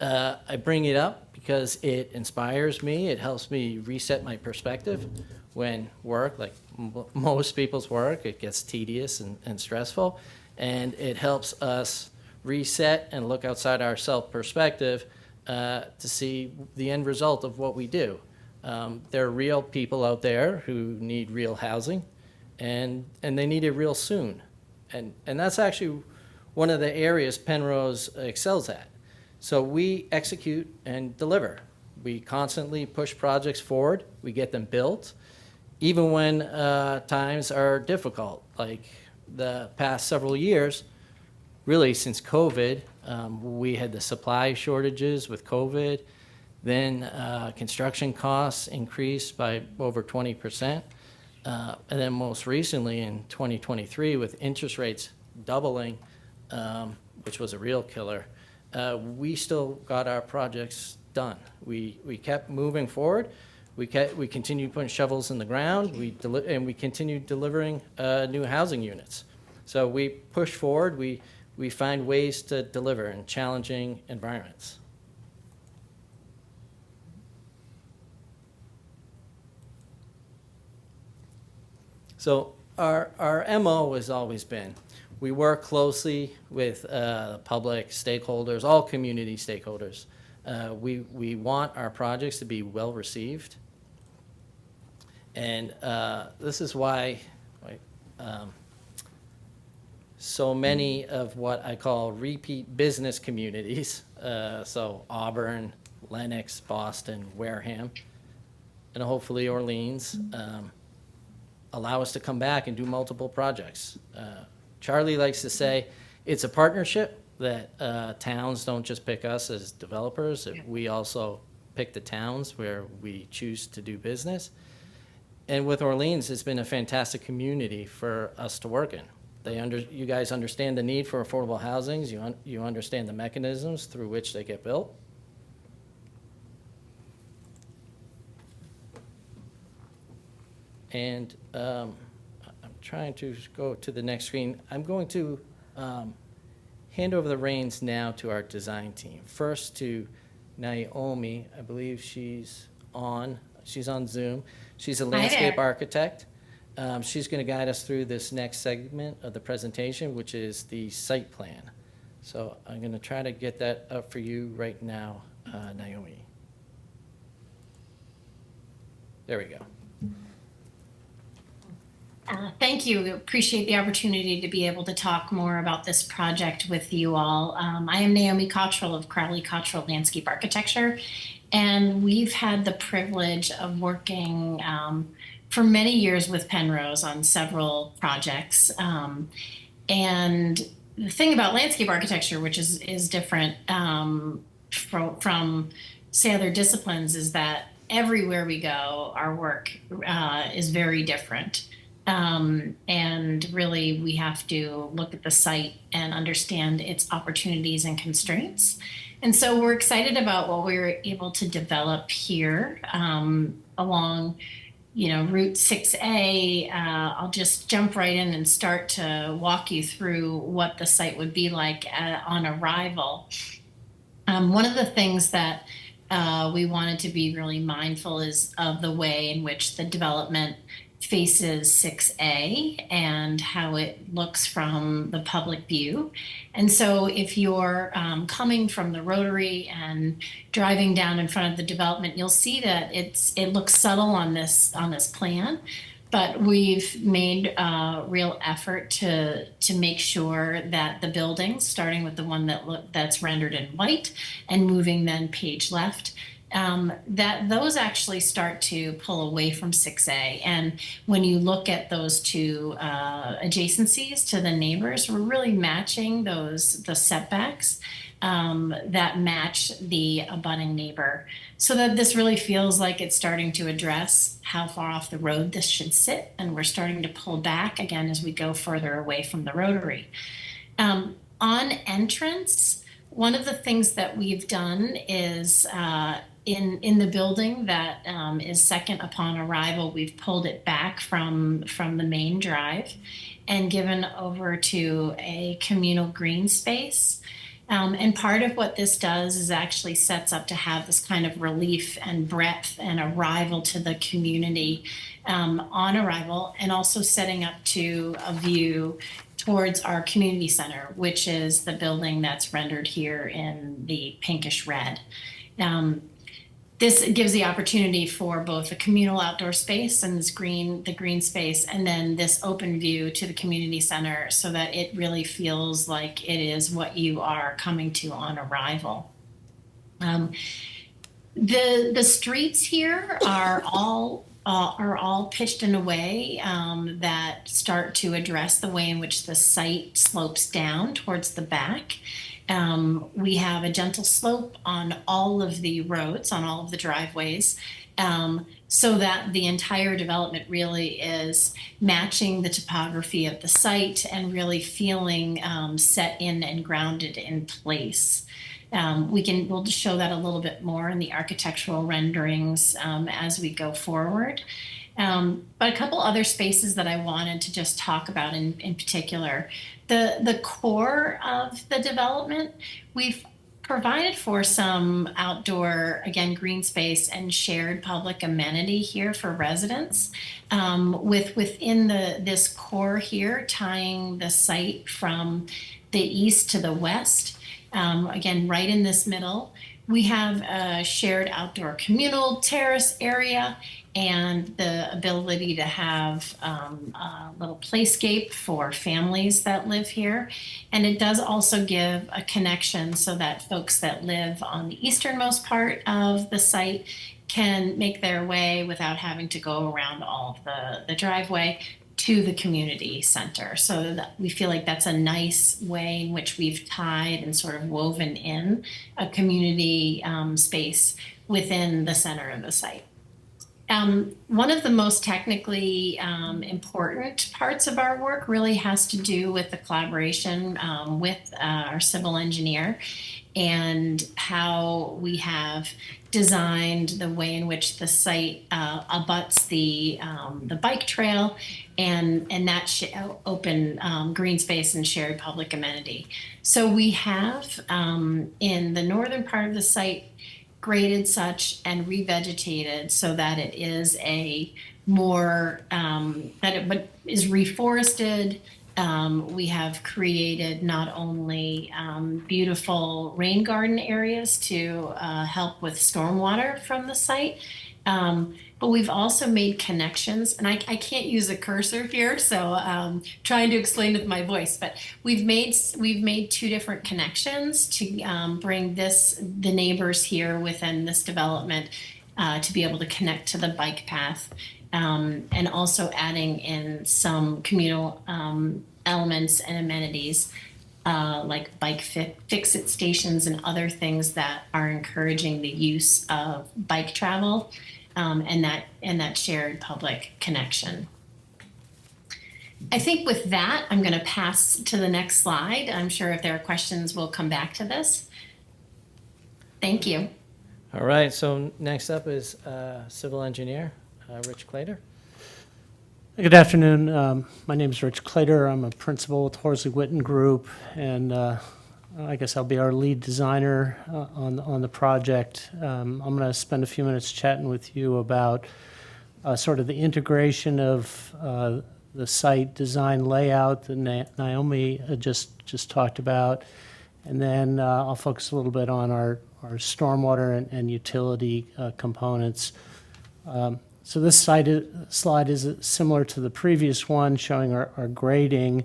I bring it up because it inspires me. It helps me reset my perspective when work, like most people's work, it gets tedious and stressful. And it helps us reset and look outside our self-perspective to see the end result of what we do. There are real people out there who need real housing, and they need it real soon. And that's actually one of the areas Penrose excels at. So we execute and deliver. We constantly push projects forward. We get them built, even when times are difficult, like the past several years. Really, since COVID, we had the supply shortages with COVID. Then construction costs increased by over 20%. And then most recently in 2023, with interest rates doubling, which was a real killer, we still got our projects done. We kept moving forward. We continued putting shovels in the ground. And we continued delivering new housing units. So we push forward. We find ways to deliver in challenging environments. So our MO has always been, we work closely with public stakeholders, all community stakeholders. We want our projects to be well received. And this is why so many of what I call repeat business communities, so Auburn, Lenox, Boston, Wareham, and hopefully Orleans, allow us to come back and do multiple projects. Charlie likes to say it's a partnership, that towns don't just pick us as developers, we also pick the towns where we choose to do business. And with Orleans, it's been a fantastic community for us to work in. You guys understand the need for affordable housings, you understand the mechanisms through which they get built. And I'm trying to go to the next screen. I'm going to hand over the reins now to our design team. First to Naomi, I believe she's on Zoom. She's a landscape architect. She's going to guide us through this next segment of the presentation, which is the site plan. So I'm going to try to get that up for you right now, Naomi. There we go. Thank you. Appreciate the opportunity to be able to talk more about this project with you all. I am Naomi Cottrell of Crowley Cottrell Landscape Architecture, and we've had the privilege of working for many years with Penrose on several projects. And the thing about landscape architecture, which is different from say other disciplines, is that everywhere we go, our work is very different. And really, we have to look at the site and understand its opportunities and constraints. And so we're excited about what we were able to develop here along, Route 6A. I'll just jump right in and start to walk you through what the site would be like on arrival. One of the things that we wanted to be really mindful is of the way in which the development faces 6A and how it looks from the public view. And so if you're coming from the Rotary and driving down in front of the development, you'll see that it looks subtle on this plan, but we've made a real effort to make sure that the buildings, starting with the one that's rendered in white and moving then page left, that those actually start to pull away from 6A. And when you look at those two adjacencies to the neighbors, we're really matching the setbacks that match the abutting neighbor, so that this really feels like it's starting to address how far off the road this should sit. And we're starting to pull back again as we go further away from the Rotary. On entrance, one of the things that we've done is in the building that is second upon arrival, we've pulled it back from the main drive and given over to a communal green space. And part of what this does is actually sets up to have this kind of relief and breadth and arrival to the community on arrival, and also setting up to a view towards our community center, which is the building that's rendered here in the pinkish red. This gives the opportunity for both a communal outdoor space and the green space, and then this open view to the community center, so that it really feels like it is what you are coming to on arrival. The streets here are all pitched in a way that start to address the way in which the site slopes down towards the back. We have a gentle slope on all of the roads, on all of the driveways, so that the entire development really is matching the topography of the site and really feeling set in and grounded in place. We'll just show that a little bit more in the architectural renderings as we go forward. But a couple other spaces that I wanted to just talk about in particular. The core of the development, we've provided for some outdoor, again, green space and shared public amenity here for residents, within this core here, tying the site from the east to the west. Again, right in this middle, we have a shared outdoor communal terrace area and the ability to have a little playscape for families that live here. And it does also give a connection so that folks that live on the easternmost part of the site can make their way without having to go around all of the driveway to the community center. So that we feel like that's a nice way in which we've tied and sort of woven in a community space within the center of the site. One of the most technically important parts of our work really has to do with the collaboration with our civil engineer and how we have designed the way in which the site abuts the bike trail and that open green space and shared public amenity. So we have in the northern part of the site graded such and revegetated so that it is a more that it is reforested. We have created not only beautiful rain garden areas to help with stormwater from the site, but we've also made connections, and I can't use a cursor here, so trying to explain with my voice, but we've made two different connections to bring the neighbors here within this development to be able to connect to the bike path, and also adding in some communal elements and amenities like bike fix-it stations and other things that are encouraging the use of bike travel. And that shared public connection. I think with that, I'm going to pass to the next slide. I'm sure if there are questions, we'll come back to this. Thank you. All right, so next up is civil engineer, Rich Clater. Good afternoon. My name is Rich Clater. I'm a principal with Horsley Witten Group, and I guess I'll be our lead designer on the project. I'm going to spend a few minutes chatting with you about sort of the integration of the site design layout that Naomi just talked about, and then I'll focus a little bit on our stormwater and utility components. So this slide is similar to the previous one, showing our grading.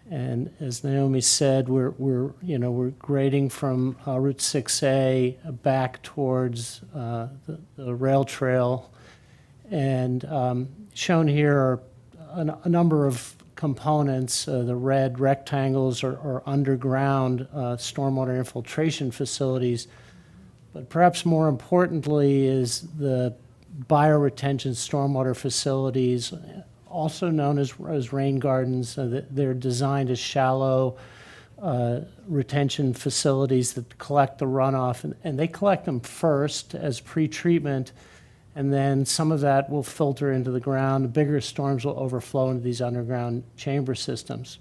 And as Naomi said, we're grading from Route 6A back towards the rail trail, and shown here are a number of components. The red rectangles are underground stormwater infiltration facilities, but perhaps more importantly is the bioretention stormwater facilities, also known as rain gardens. They're designed as shallow retention facilities that collect the runoff, and they collect them first as pre-treatment, and then some of that will filter into the ground. The bigger storms will overflow into these underground chamber systems.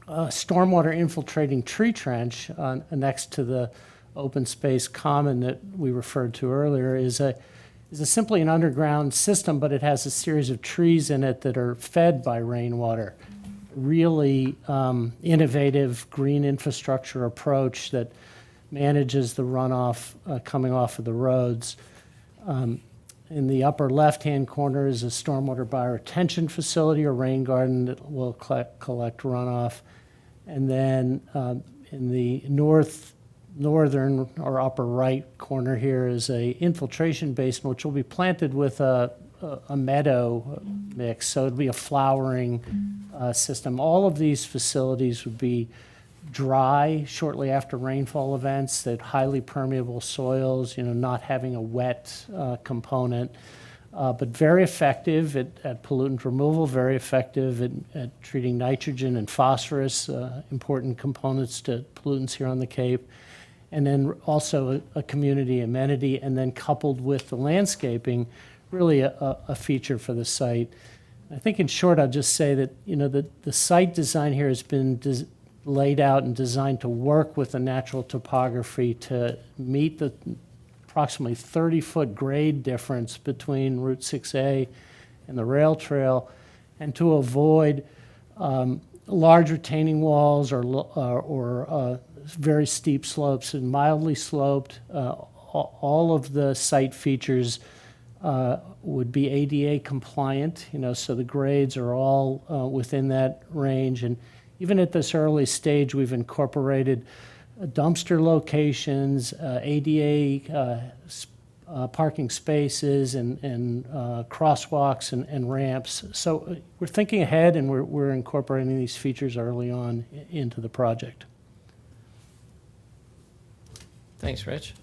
Stormwater infiltrating tree trench next to the open space common that we referred to earlier is simply an underground system, but it has a series of trees in it that are fed by rainwater. Really innovative green infrastructure approach that manages the runoff coming off of the roads. In the upper left-hand corner is a stormwater bioretention facility or rain garden that will collect runoff. And then in the northern or upper right corner here is a infiltration basin, which will be planted with a meadow mix. So it'd be a flowering system. All of these facilities would be dry shortly after rainfall events, that highly permeable soils, not having a wet component, but very effective at pollutant removal, very effective at treating nitrogen and phosphorus, important components to pollutants here on the Cape, and then also a community amenity, and then coupled with the landscaping, really a feature for the site. I think in short, I'll just say that, the site design here has been laid out and designed to work with the natural topography to meet the approximately 30-foot grade difference between Route 6A and the rail trail, and to avoid large retaining walls or very steep slopes, and mildly sloped. All of the site features would be ADA compliant, so the grades are all within that range. And even at this early stage, we've incorporated dumpster locations, ADA parking spaces, and crosswalks and ramps. So we're thinking ahead, and we're incorporating these features early on into the project. Thanks, Rich.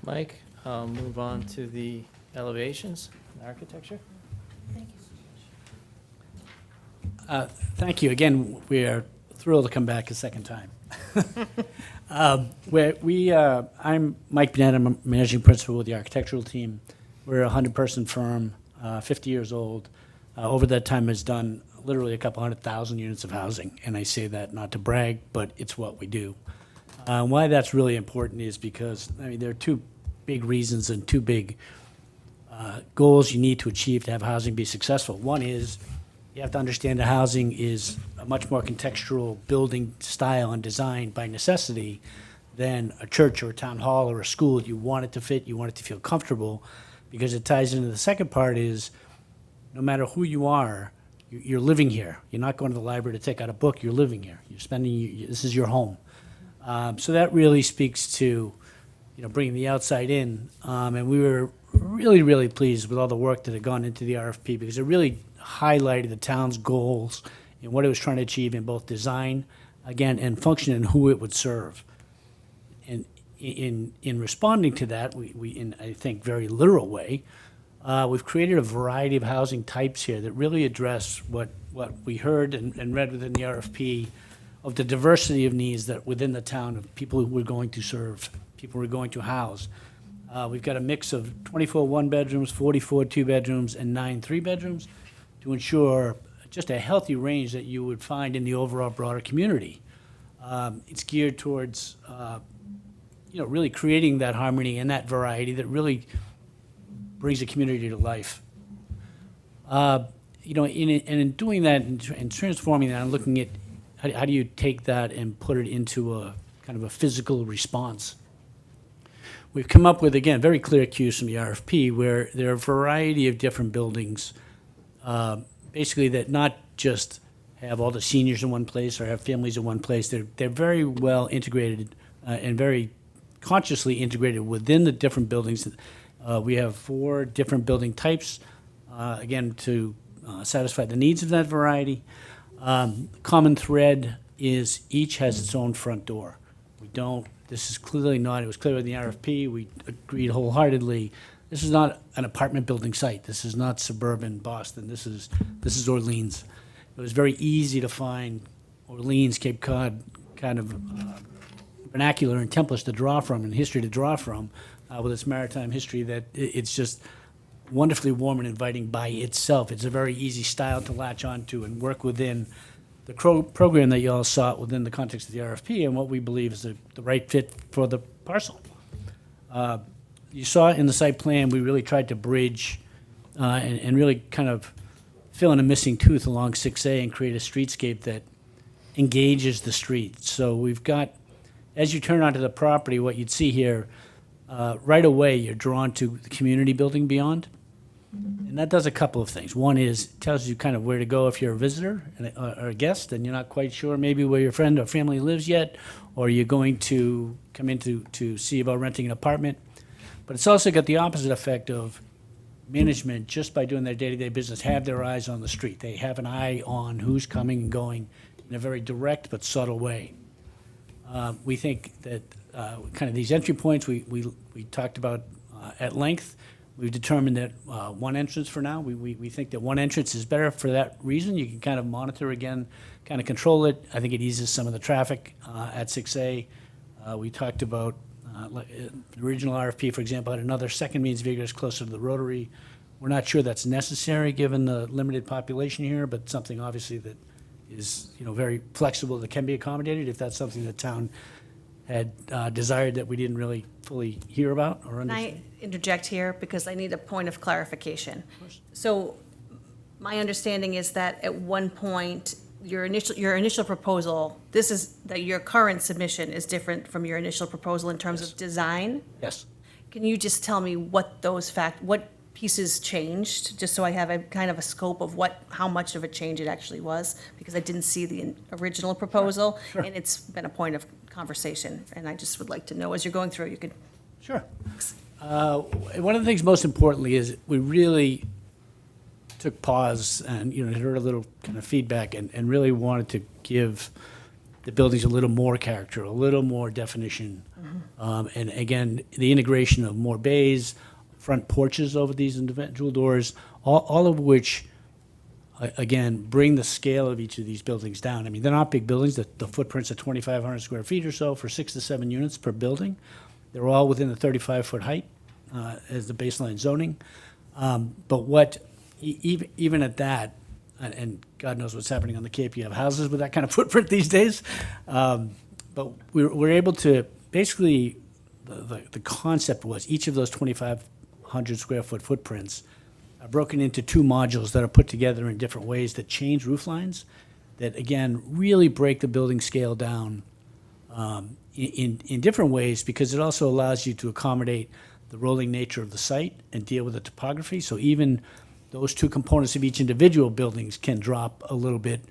Mike, I'll move on to the elevations and architecture. Thank you. Again, we are thrilled to come back a second time. I'm Mike Bennett. I'm a managing principal with the architectural team. We're a 100-person firm, 50 years old. Over that time has done literally a couple 100,000 units of housing, and I say that not to brag, but it's what we do. Why that's really important is because, there are two big reasons and two big goals you need to achieve to have housing be successful. One is you have to understand that housing is a much more contextual building style and design by necessity than a church or a town hall or a school. You want it to fit, you want it to feel comfortable, because it ties into the second part is no matter who you are, you're living here. You're not going to the library to take out a book, you're living here. This is your home. So that really speaks to, bringing the outside in. And we were really, really pleased with all the work that had gone into the RFP, because it really highlighted the town's goals and what it was trying to achieve in both design, again, and function, and who it would serve. And in responding to that, we in, I think, very literal way, we've created a variety of housing types here that really address what we heard and read within the RFP of the diversity of needs that within the town of people who we're going to serve, people we're going to house. We've got a mix of 24 one-bedrooms, 44 two-bedrooms, and 9 three-bedrooms to ensure just a healthy range that you would find in the overall broader community. It's geared towards, really creating that harmony and that variety that really brings the community to life. In doing that and transforming that and looking at how do you take that and put it into a kind of a physical response? We've come up with, again, very clear cues from the RFP where there are a variety of different buildings, basically that not just have all the seniors in one place or have families in one place. They're very well integrated and very consciously integrated within the different buildings. We have 4 different building types, again, to satisfy the needs of that variety. Common thread is each has its own front door. This is clearly not, it was clear in the RFP, we agreed wholeheartedly, this is not an apartment building site. This is not suburban Boston. This is Orleans. It was very easy to find Orleans, Cape Cod, kind of vernacular and templates to draw from and history to draw from with its maritime history, that it's just wonderfully warm and inviting by itself. It's a very easy style to latch onto and work within the program that you all saw within the context of the RFP and what we believe is the right fit for the parcel. You saw in the site plan, we really tried to bridge and really kind of fill in a missing tooth along 6A and create a streetscape that engages the street. So we've got, as you turn onto the property, what you'd see here, right away, you're drawn to the community building beyond. And that does a couple of things. One is, it tells you kind of where to go if you're a visitor or a guest and you're not quite sure maybe where your friend or family lives yet, or you're going to come in to see about renting an apartment. But it's also got the opposite effect of management, just by doing their day-to-day business, have their eyes on the street. They have an eye on who's coming and going in a very direct but subtle way. We think that kind of these entry points we talked about at length. We've determined that one entrance for now. We think that one entrance is better for that reason. You can kind of monitor again, kind of control it. I think it eases some of the traffic at 6A. We talked about the original RFP, for example, had another second means of egress closer to the Rotary. We're not sure that's necessary given the limited population here, but something obviously that is very flexible that can be accommodated if that's something the town had desired that we didn't really fully hear about or Can understand. I interject here because I need a point of clarification? So my understanding is that at one point, your initial proposal, that your current submission is different from your initial proposal in terms of design? Yes. Can you just tell me what what pieces changed, just so I have a kind of a scope of how much of a change it actually was? Because I didn't see the original proposal, Sure. and it's been a point of conversation, and I just would like to know, as you're going through, you could. Sure. One of the things most importantly is we really took pause and heard a little kind of feedback and really wanted to give the buildings a little more character, a little more definition. And again, the integration of more bays, front porches over these individual doors, all of which, again, bring the scale of each of these buildings down. I mean, they're not big buildings. The footprints are 2,500 square feet or so for 6 to 7 units per building. They're all within the 35-foot height as the baseline zoning. But what, even at that, and God knows what's happening on the Cape, you have houses with that kind of footprint these days. But we're able to, basically, the concept was each of those 2,500 square foot footprints are broken into 2 modules that are put together in different ways that change roof lines, that again, really break the building scale down in different ways, because it also allows you to accommodate the rolling nature of the site and deal with the topography. So even those 2 components of each individual buildings can drop a little bit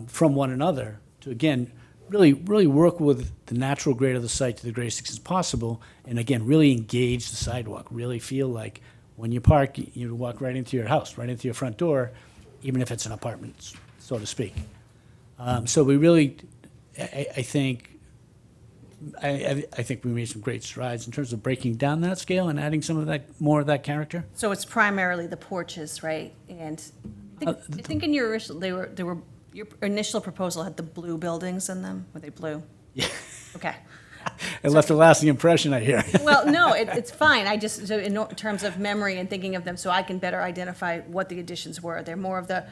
from one another to, again, really work with the natural grade of the site to the greatest extent possible, and again, really engage the sidewalk, really feel like when you park, you walk right into your house, right into your front door, even if it's an apartment, so to speak. So we really, I think we made some great strides in terms of breaking down that scale and adding some of that, more of that character. So it's primarily the porches, right? And I think in your initial, your initial proposal had the blue buildings in them. Were they blue? Yeah. Okay. It left a lasting impression, I hear. Well, no, it's fine. I just, so in terms of memory and thinking of them, so I can better identify what the additions were. They're more of the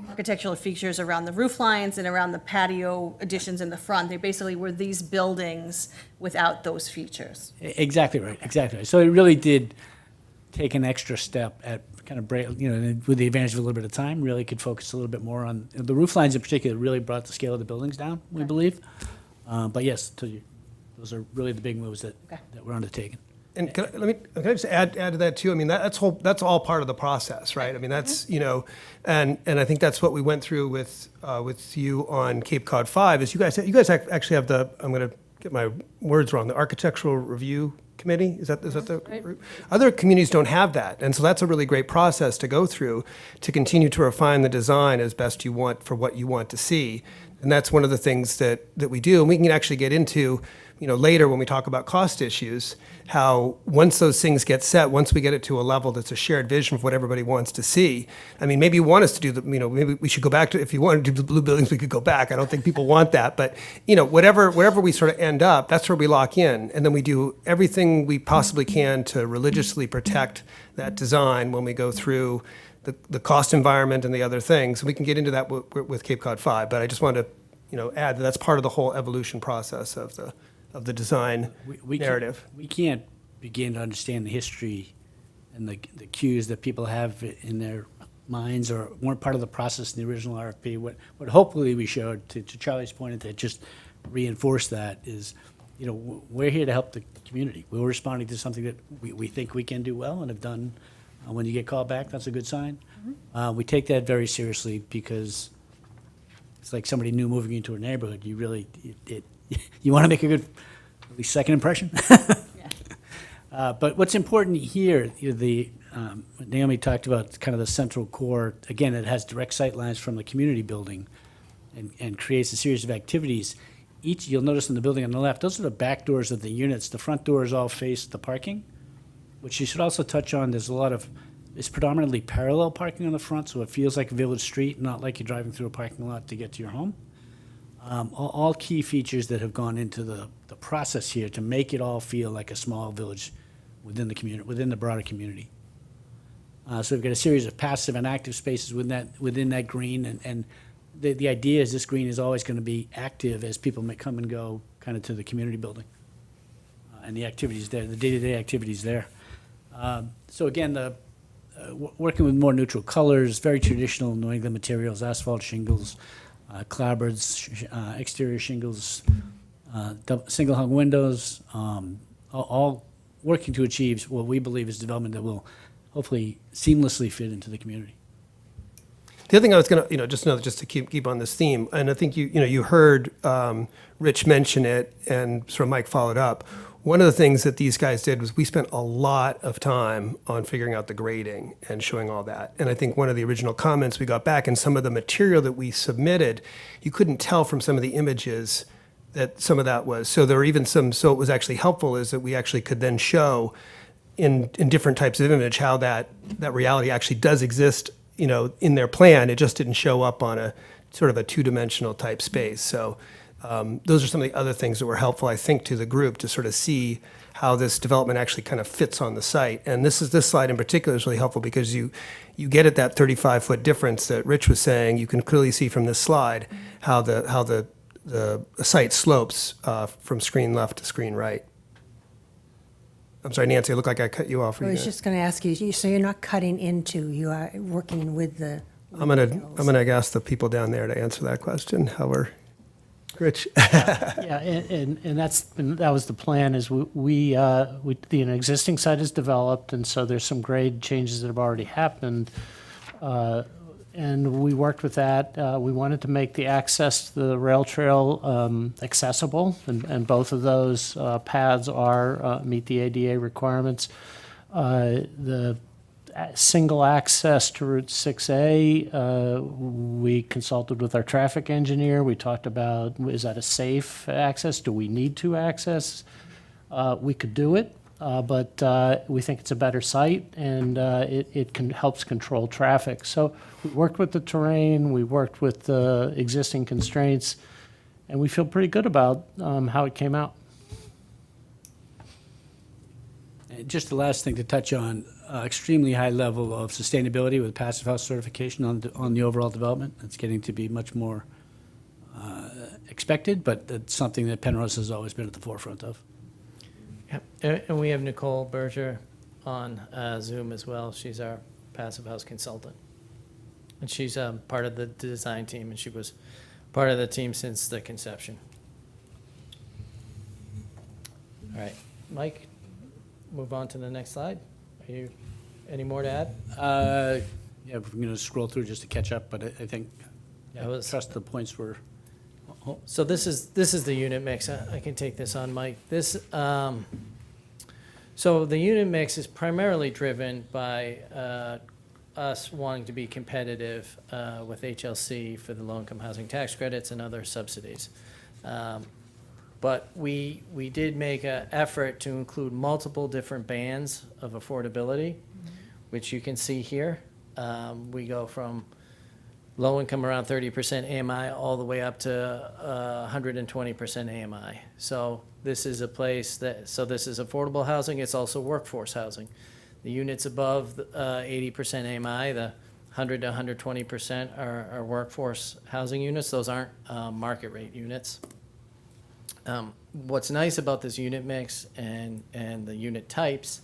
architectural features around the roof lines and around the patio additions in the front. They basically were these buildings without those features. Exactly right, exactly right. So it really did take an extra step at kind of break, with the advantage of a little bit of time, really could focus a little bit more on, the roof lines in particular really brought the scale of the buildings down, we believe. But yes, those are really the big moves that we're undertaking. And can I just add to that too? I mean, that's all part of the process, right? I mean, that's, and I think that's what we went through with you on Cape Cod 5, is you guys actually have I'm going to get my words wrong, the Architectural Review Committee? Is that the group? Other communities don't have that. And so that's a really great process to go through to continue to refine the design as best you want for what you want to see. And that's one of the things that we do. And we can actually get into, later when we talk about cost issues, how once those things get set, once we get it to a level that's a shared vision of what everybody wants to see. I mean, maybe you want us to do maybe we should go back to, if you want to do the blue buildings, we could go back. I don't think people want that. But, wherever we sort of end up, that's where we lock in. And then we do everything we possibly can to religiously protect that design when we go through the cost environment and the other things. We can get into that with Cape Cod 5, but I just wanted to add that that's part of the whole evolution process of the design narrative. We can't begin to understand the history and the cues that people have in their minds or weren't part of the process in the original RFP. What hopefully we showed, to Charlie's point, that just reinforced that is, we're here to help the community. We're responding to something that we think we can do well and have done. When you get called back, that's a good sign. We take that very seriously because it's like somebody new moving into a neighborhood. You really, you want to make a good, at least second impression. But what's important here, Naomi talked about kind of the central core. Again, it has direct sight lines from the community building and creates a series of activities. You'll notice in the building on the left, those are the back doors of the units. The front doors all face the parking, which you should also touch on. It's predominantly parallel parking on the front, so it feels like a village street, not like you're driving through a parking lot to get to your home. All key features that have gone into the process here to make it all feel like a small village within the community, within the broader community. So we've got a series of passive and active spaces within that green, and the idea is this green is always going to be active as people may come and go kind of to the community building. And the activities there, the day-to-day activities there. So again, working with more neutral colors, very traditional New England materials, asphalt shingles, clapboards, exterior shingles, single hung windows, all working to achieve what we believe is development that will hopefully seamlessly fit into the community. The other thing I was going to, just to keep on this theme, and I think you heard Rich mention it, and sort of Mike followed up. One of the things that these guys did was we spent a lot of time on figuring out the grading and showing all that. And I think one of the original comments we got back and some of the material that we submitted, you couldn't tell from some of the images that some of that was. So there were even so it was actually helpful is that we actually could then show in different types of image how that reality actually does exist, in their plan. It just didn't show up on a sort of a two-dimensional type space. So those are some of the other things that were helpful, I think, to the group to sort of see how this development actually kind of fits on the site. And this slide in particular is really helpful because you get at that 35-foot difference that Rich was saying. You can clearly see from this slide how the site slopes from screen left to screen right. I'm sorry, Nancy, it looked like I cut you off. I was just going to ask you, so you're not cutting into, you are working with the. I'm gonna ask the people down there to answer that question. How we're, Rich. Yeah, and that was the plan. Is the existing site is developed, and so there's some grade changes that have already happened, and we worked with that. We wanted to make the access to the rail trail accessible, and both of those paths meet the ADA requirements. The single access to Route 6A, we consulted with our traffic engineer. We talked about, is that a safe access? Do we need to access? We could do it, but we think it's a better site, and it helps control traffic. So we worked with the terrain, we worked with the existing constraints, and we feel pretty good about how it came out. And just the last thing to touch on, extremely high level of sustainability with Passive House certification on the overall development. It's getting to be much more expected, but it's something that Penrose has always been at the forefront of. Yep. And we have Nicole Berger on Zoom as well. She's our Passive House consultant. And she's part of the design team, and she was part of the team since the conception. All right, Mike, move on to the next slide. Are you any more to add? Yeah, we're going to scroll through just to catch up, but I think trust the points were. So this is the unit mix. I can take this on, Mike. So the unit mix is primarily driven by us wanting to be competitive with HLC for the low-income housing tax credits and other subsidies. But we did make an effort to include multiple different bands of affordability, which you can see here. We go from low income around 30% AMI all the way up to 120% AMI. So this is a place that, so this is affordable housing, it's also workforce housing. The units above 80% AMI, the 100 to 120% are workforce housing units. Those aren't market rate units. What's nice about this unit mix and the unit types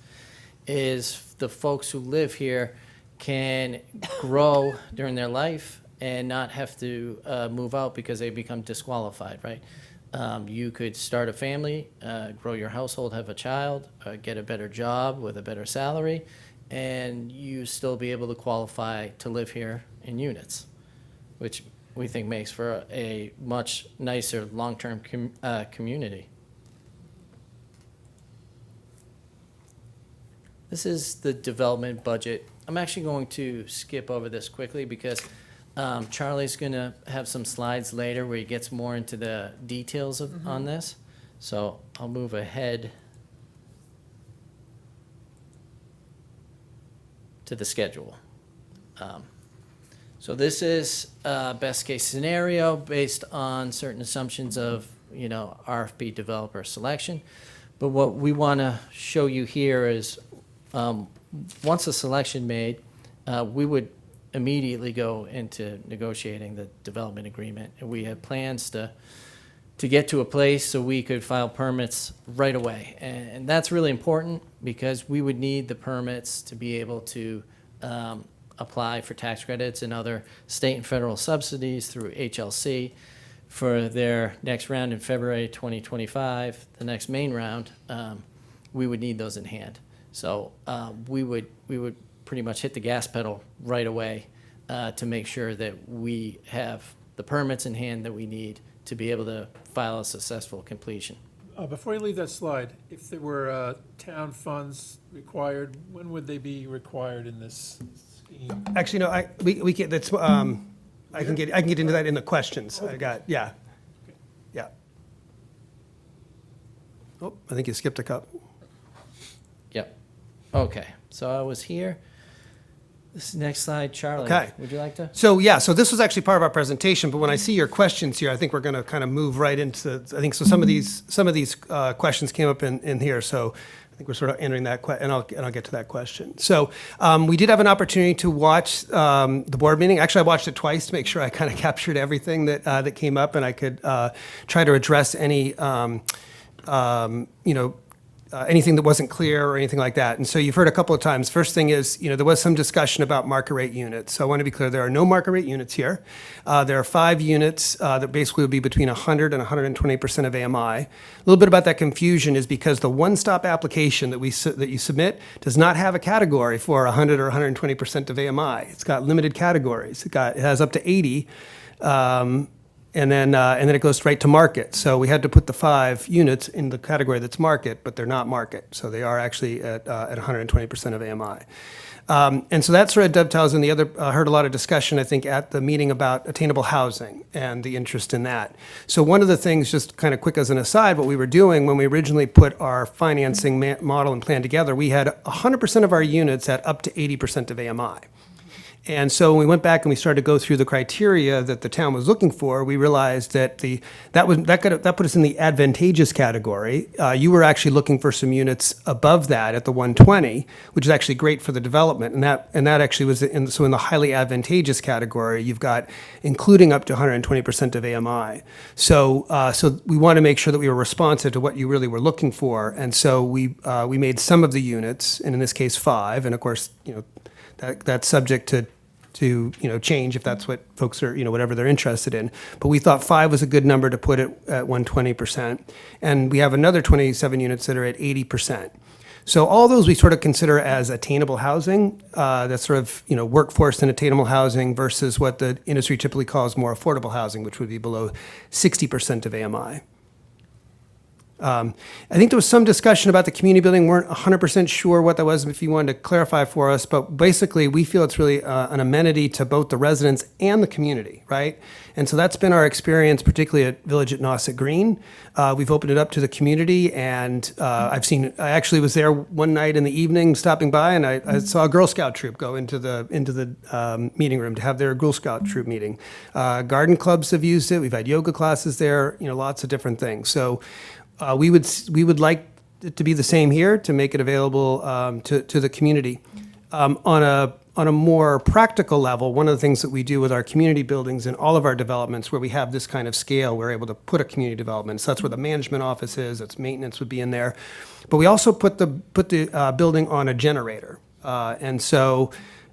is the folks who live here can grow during their life and not have to move out because they become disqualified, right? You could start a family, grow your household, have a child, get a better job with a better salary, and you still be able to qualify to live here in units, which we think makes for a much nicer long-term community. This is the development budget. I'm actually going to skip over this quickly because Charlie's going to have some slides later where he gets more into the details on this. So I'll move ahead to the schedule. So this is best case scenario based on certain assumptions of, RFP developer selection. But what we want to show you here is once a selection made, we would immediately go into negotiating the development agreement. And we have plans to get to a place so we could file permits right away. And that's really important because we would need the permits to be able to apply for tax credits and other state and federal subsidies through HLC for their next round in February 2025, the next main round. We would need those in hand. So we would pretty much hit the gas pedal right away to make sure that we have the permits in hand that we need to be able to file a successful completion. Before you leave that slide, if there were town funds required, when would they be required in this scheme? Actually, no, we can, that's, I can get into that in the questions. I got, yeah. Yeah. Oh, I think you skipped a couple. Yep. Okay, so I was here. This next slide, Charlie. Okay. Would you like to? So, yeah, so this was actually part of our presentation, but when I see your questions here, I think we're going to kind of move right into, I think, so some of these questions came up in here, so I think we're sort of entering that, and I'll get to that question. So we did have an opportunity to watch the board meeting. Actually, I watched it twice to make sure I kind of captured everything that came up, and I could try to address any, anything that wasn't clear or anything like that. And so you've heard a couple of times. First thing is, there was some discussion about market rate units. So I want to be clear, there are no market rate units here. There are 5 units that basically would be between 100 and 120% of AMI. A little bit about that confusion is because the one-stop application that you submit does not have a category for 100 or 120% of AMI. It's got limited categories. It has up to 80. And then it goes straight to market. So we had to put the 5 units in the category that's market, but they're not market. So they are actually at 120% of AMI. And so that sort of dovetails in the other, heard a lot of discussion, I think, at the meeting about attainable housing and the interest in that. So one of the things, just kind of quick as an aside, what we were doing when we originally put our financing model and plan together, we had 100% of our units at up to 80% of AMI. And so when we went back and we started to go through the criteria that the town was looking for, we realized that that put us in the advantageous category. You were actually looking for some units above that at the 120, which is actually great for the development. And that actually was in the highly advantageous category. You've got including up to 120% of AMI. So we want to make sure that we were responsive to what you really were looking for. And so we made some of the units, and in this case 5, and of course that's subject to change if that's what folks are, whatever they're interested in. But we thought 5 was a good number to put it at 120%. And we have another 27 units that are at 80%. So all those we sort of consider as attainable housing, that's sort of, workforce and attainable housing versus what the industry typically calls more affordable housing, which would be below 60% of AMI. I think there was some discussion about the community building. Weren't 100% sure what that was, if you wanted to clarify for us. But basically, we feel it's really an amenity to both the residents and the community, right? And so that's been our experience, particularly at Village at Nauset Green. We've opened it up to the community, and I actually was there one night in the evening, stopping by, and I saw a Girl Scout troop go into the meeting room to have their Girl Scout troop meeting. Garden clubs have used it. We've had yoga classes there. Lots of different things. So we would like it to be the same here, to make it available to the community. On a more practical level, one of the things that we do with our community buildings in all of our developments where we have this kind of scale, we're able to put a community development. So that's where the management office is, that's maintenance would be in there. But we also put the building on a generator. And so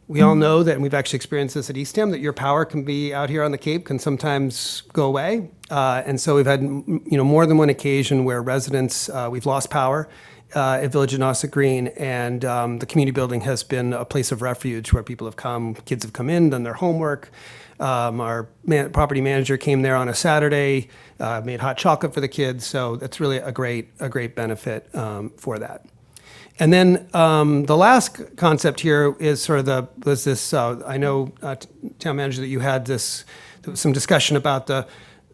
we all know that, and we've actually experienced this at Eastham, that your power can be out here on the Cape, can sometimes go away. And so we've had more than one occasion where residents, we've lost power at Village of Nauset Green, and the community building has been a place of refuge where people have come, kids have come in, done their homework. Our property manager came there on a Saturday, made hot chocolate for the kids, so that's really a great benefit for that. And then the last concept here is sort of I know, Town Manager, that you had there was some discussion about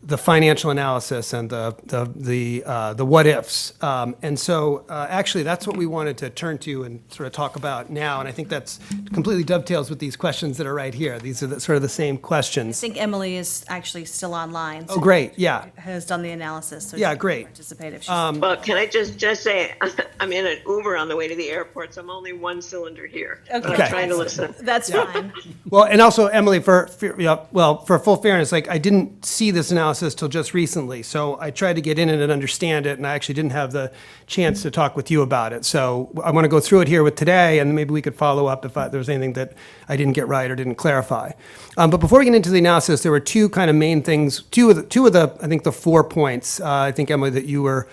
the financial analysis and the what ifs. And so actually that's what we wanted to turn to and sort of talk about now. And I think that's completely dovetails with these questions that are right here. These are sort of the same I questions. think Emily is actually still online. Oh, great, yeah. Has done the analysis. So Yeah, she can great. Participate if she's. Well, can I just say, I'm in an Uber on the way to the airport, so I'm only one cylinder here. But Okay. I'm trying to listen. That's fine. Well, and also, Emily, for full fairness, like, I didn't see this analysis till just recently, so I tried to get in it and understand it, and I actually didn't have the chance to talk with you about it. So I want to go through it here with today, and maybe we could follow up if there was anything that I didn't get right or didn't clarify. But before we get into the analysis, there were two kind of main things, two of the I think the 4 points, I think, Emily, that you were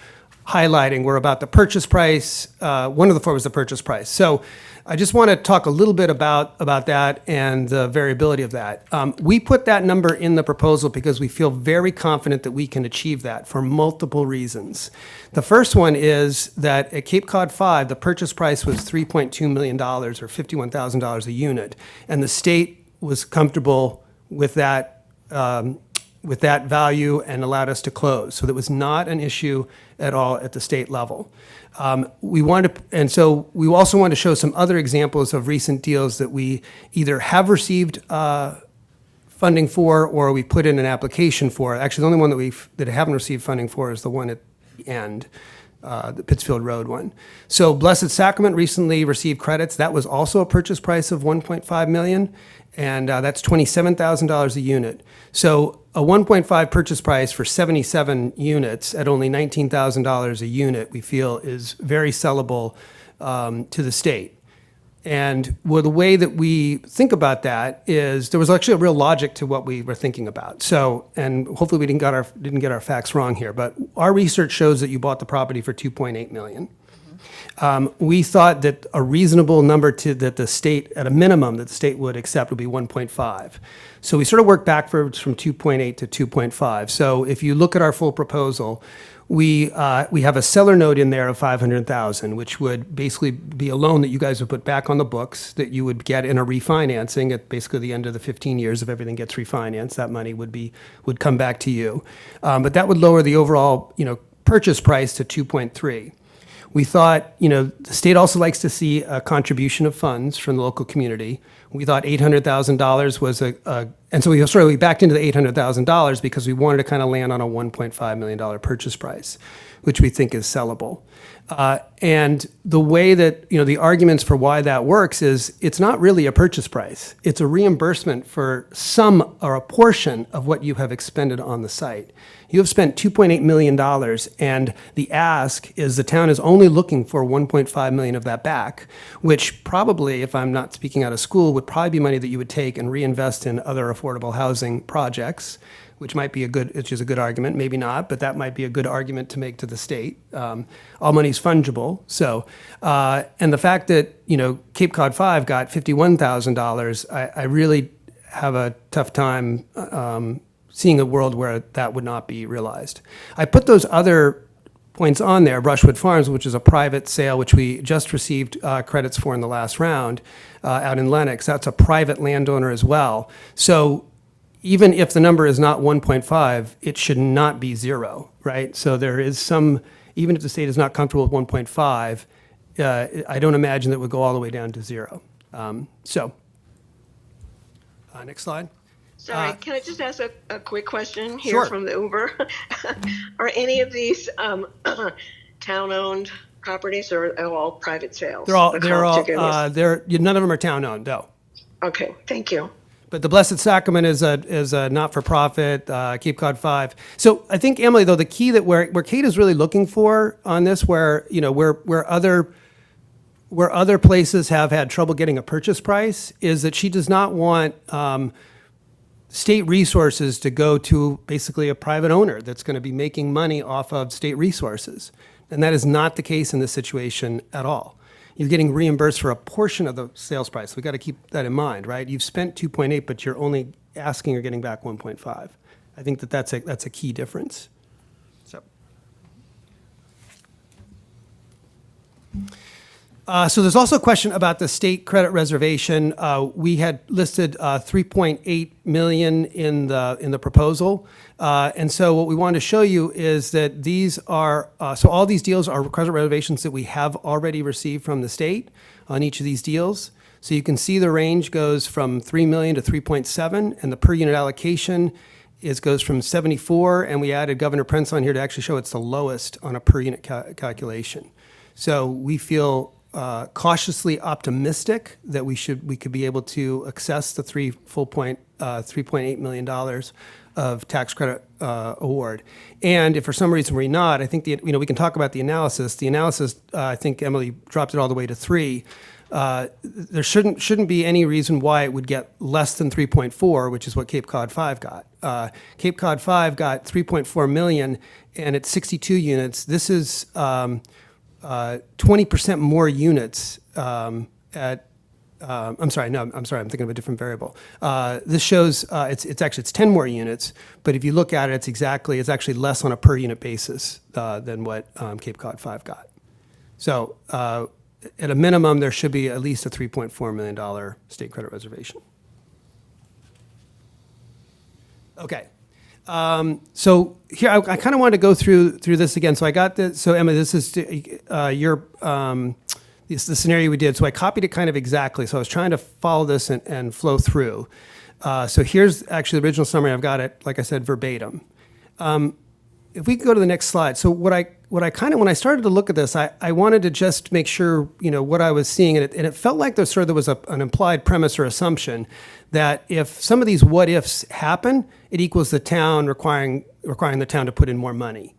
highlighting were about the purchase price. One of the 4 was the purchase price. So I just want to talk a little bit about that and the variability of that. We put that number in the proposal because we feel very confident that we can achieve that for multiple reasons. The first one is that at Cape Cod 5, the purchase price was $3.2 million or $51,000 a unit, and the state was comfortable with that value and allowed us to close. So that was not an issue at all at the state level. And so we also want to show some other examples of recent deals that we either have received funding for or we put in an application for. Actually, the only one that haven't received funding for is the one at the end, the Pittsfield Road one. So Blessed Sacrament recently received credits. That was also a purchase price of $1.5 million, and that's $27,000 a unit. So a 1.5 purchase price for 77 units at only $19,000 a unit, we feel is very sellable to the state. And the way that we think about that is there was actually a real logic to what we were thinking about. So, and hopefully we didn't get our facts wrong here, but our research shows that you bought the property for $2.8 million. We thought that a reasonable number that the state, at a minimum, that the state would accept would be 1.5. So we sort of worked backwards from 2.8 to 2.5. So if you look at our full proposal, we have a seller note in there of $500,000, which would basically be a loan that you guys would put back on the books that you would get in a refinancing at basically the end of the 15 years if everything gets refinanced. That money would come back to you, but that would lower the overall purchase price to 2.3. We thought, the state also likes to see a contribution of funds from the local community. We thought $800,000 was and so we backed into the $800,000 because we wanted to kind of land on a $1.5 million purchase price, which we think is sellable. And the way that, the arguments for why that works is it's not really a purchase price. It's a reimbursement for some or a portion of what you have expended on the site. You have spent $2.8 million, and the ask is the town is only looking for $1.5 million of that back, which probably, if I'm not speaking out of school, would probably be money that you would take and reinvest in other affordable housing projects, which is a good argument, maybe not, but that might be a good argument to make to the state. All money's fungible. So, and the fact that, Cape Cod 5 got $51,000, I really have a tough time seeing a world where that would not be realized. I put those other points on there, Brushwood Farms, which is a private sale, which we just received credits for in the last round out in Lenox. That's a private landowner as well. So even if the number is not 1.5, it should not be 0, right? So there is some, even if the state is not comfortable with 1.5, I don't imagine that it would go all the way down to 0. Next slide. Sorry, can I just ask a quick question here Sure. from the Uber? Are any of these town-owned properties or are all private sales? None of The them are town-owned, no. Okay, thank you. But the Blessed Sacrament is a not-for-profit, Cape Cod 5. So I think, Emily, though, the key that where Kate is really looking for on this, where other places have had trouble getting a purchase price, is that she does not want state resources to go to basically a private owner that's going to be making money off of state resources. And that is not the case in this situation at all. You're getting reimbursed for a portion of the sales price. We've got to keep that in mind, right? You've spent 2.8, but you're only asking or getting back 1.5. I think that's a key difference. So there's also a question about the state credit reservation. We had listed 3.8 million in the proposal. And so what we wanted to show you is that these are, so all these deals are credit reservations that we have already received from the state on each of these deals. So you can see the range goes from 3 million to 3.7, and the per unit allocation goes from 74, and we added Governor Prence on here to actually show it's the lowest on a per unit calculation. So we feel cautiously optimistic that we could be able to access the $3.8 million of tax credit award. And if for some reason we're not, I think we can talk about the analysis. The analysis, I think Emily dropped it all the way to 3. There shouldn't be any reason why it would get less than 3.4, which is what Cape Cod 5 got. Cape Cod 5 got 3.4 million, and it's 62 units. This is 20% more units I'm sorry, I'm thinking of a different variable. This shows it's 10 more units, but if you look at it, it's actually less on a per unit basis than what Cape Cod 5 got. So at a minimum, there should be at least a $3.4 million state credit reservation. Okay. So here, I kind of wanted to go through this again. So I got this. So Emma, this is the scenario we did. So I copied it kind of exactly. So I was trying to follow this and flow through. So here's actually the original summary. I've got it, like I said, verbatim. If we could go to the next slide. So when I started to look at this, I wanted to just make sure, what I was seeing. And it felt like there was an implied premise or assumption that if some of these what ifs happen, it equals the town requiring the town to put in more money.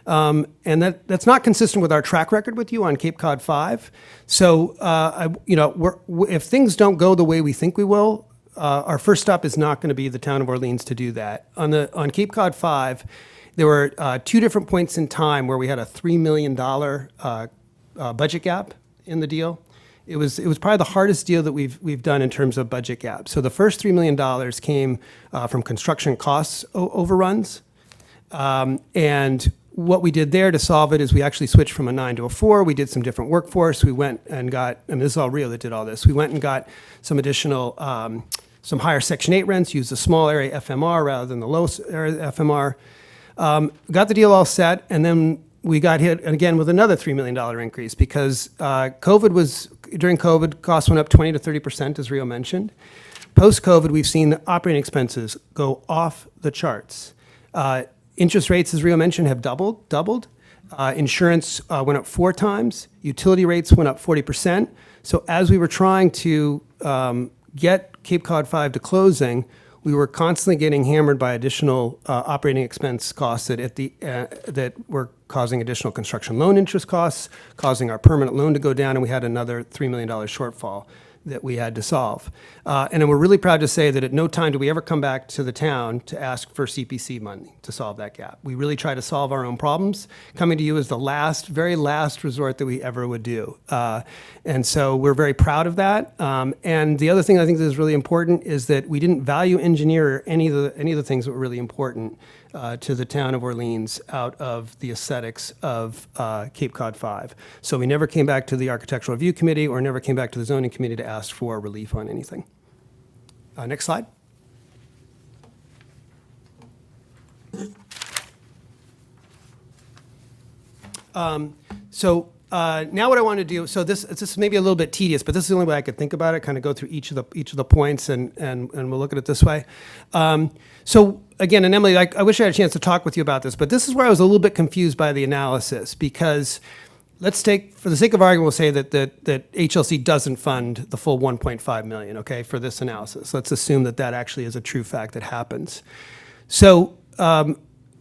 And that's not consistent with our track record with you on Cape Cod 5. So, if things don't go the way we think we will, our first stop is not going to be the town of Orleans to do that. On Cape Cod 5, there were 2 different points in time where we had a $3 million budget gap in the deal. It was probably the hardest deal that we've done in terms of budget gap. So the first $3 million came from construction costs overruns, and what we did there to solve it is we actually switched from a 9 to a 4. We did some different workforce. We went and got, and this is all Rio that did all this. We went and got some additional, some higher Section 8 rents, used a small area FMR rather than the low area FMR. Got the deal all set, and then we got hit again with another $3 million increase because during COVID, costs went up 20 to 30%, as Rio mentioned. Post-COVID, we've seen operating expenses go off the charts. Interest rates, as Rio mentioned, have doubled. Insurance went up 4 times. Utility rates went up 40%. So as we were trying to get Cape Cod 5 to closing, we were constantly getting hammered by additional operating expense costs that were causing additional construction loan interest costs, causing our permanent loan to go down, and we had another $3 million shortfall that we had to solve. And then we're really proud to say that at no time do we ever come back to the town to ask for CPC money to solve that gap. We really try to solve our own problems. Coming to you is the very last resort that we ever would do. And so we're very proud of that. And the other thing I think that is really important is that we didn't value engineer any of the things that were really important. to the town of Orleans out of the aesthetics of Cape Cod 5. So we never came back to the Architectural Review Committee or never came back to the Zoning Committee to ask for relief on anything. Next slide. Now what I want to do, so this is maybe a little bit tedious, but this is the only way I could think about it, kind of go through each of the points and we'll look at it this way. So again, and Emily, I wish I had a chance to talk with you about this, but this is where I was a little bit confused by the analysis, because let's take, for the sake of argument, we'll say that HLC doesn't fund the full 1.5 million, okay, for this analysis. Let's assume that that actually is a true fact that happens. So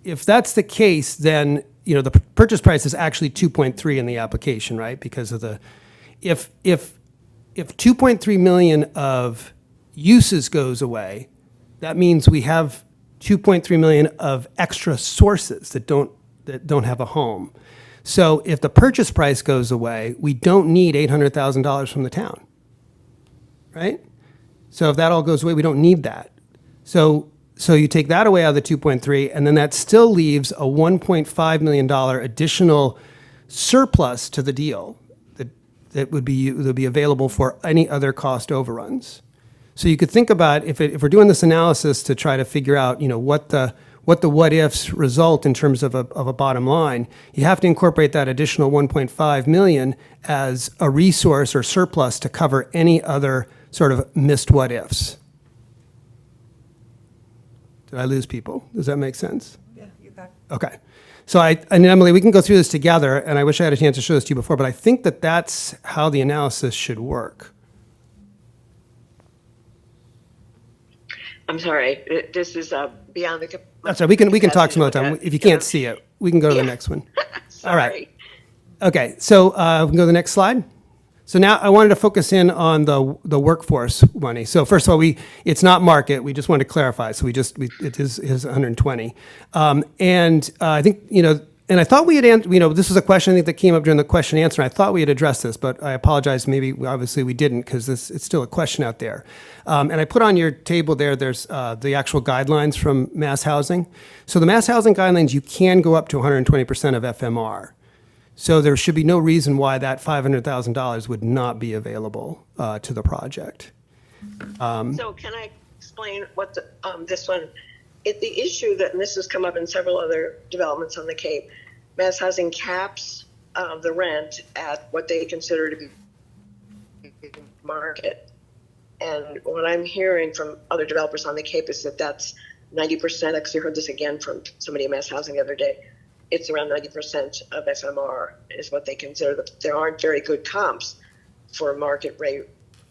if that's the case, then the purchase price is actually 2.3 in the application, right? Because of the, if 2.3 million of uses goes away, that means we have 2.3 million of extra sources that don't have a home. So if the purchase price goes away, we don't need $800,000 from the town, right? So if that all goes away, we don't need that. So you take that away out of the 2.3, and then that still leaves a $1.5 million additional surplus to the deal that would be available for any other cost overruns. So you could think about if we're doing this analysis to try to figure out what the what ifs result in terms of a bottom line, you have to incorporate that additional 1.5 million as a resource or surplus to cover any other sort of missed what ifs. Did I lose people? Does that make sense? Yeah, you got it. Okay. So and Emily, we can go through this together, and I wish I had a chance to show this to you before, but I think that that's how the analysis should work. I'm sorry, this is beyond the. That's right. We can talk some other time. If you can't see it, we can go to the next one. All right. Okay. So we can go to the next slide. So now I wanted to focus in on the workforce money. So first of all, it's not market. We just wanted to clarify. So it is 120. And I think, and I thought we had, this was a question I think that came up during the question and answer. And I thought we had addressed this, but I apologize. Obviously we didn't, because it's still a question out there. And I put on your table there's the actual guidelines from Mass Housing. So the Mass Housing guidelines, you can go up to 120% of FMR. So there should be no reason why that $500,000 would not be available to the project. So can I explain what this one, the issue that, and this has come up in several other developments on the Cape, Mass Housing caps the rent at what they consider to be market. And what I'm hearing from other developers on the Cape is that that's 90%. Actually heard this again from somebody in Mass Housing the other day. It's around 90% of FMR is what they consider. There aren't very good comps for market rate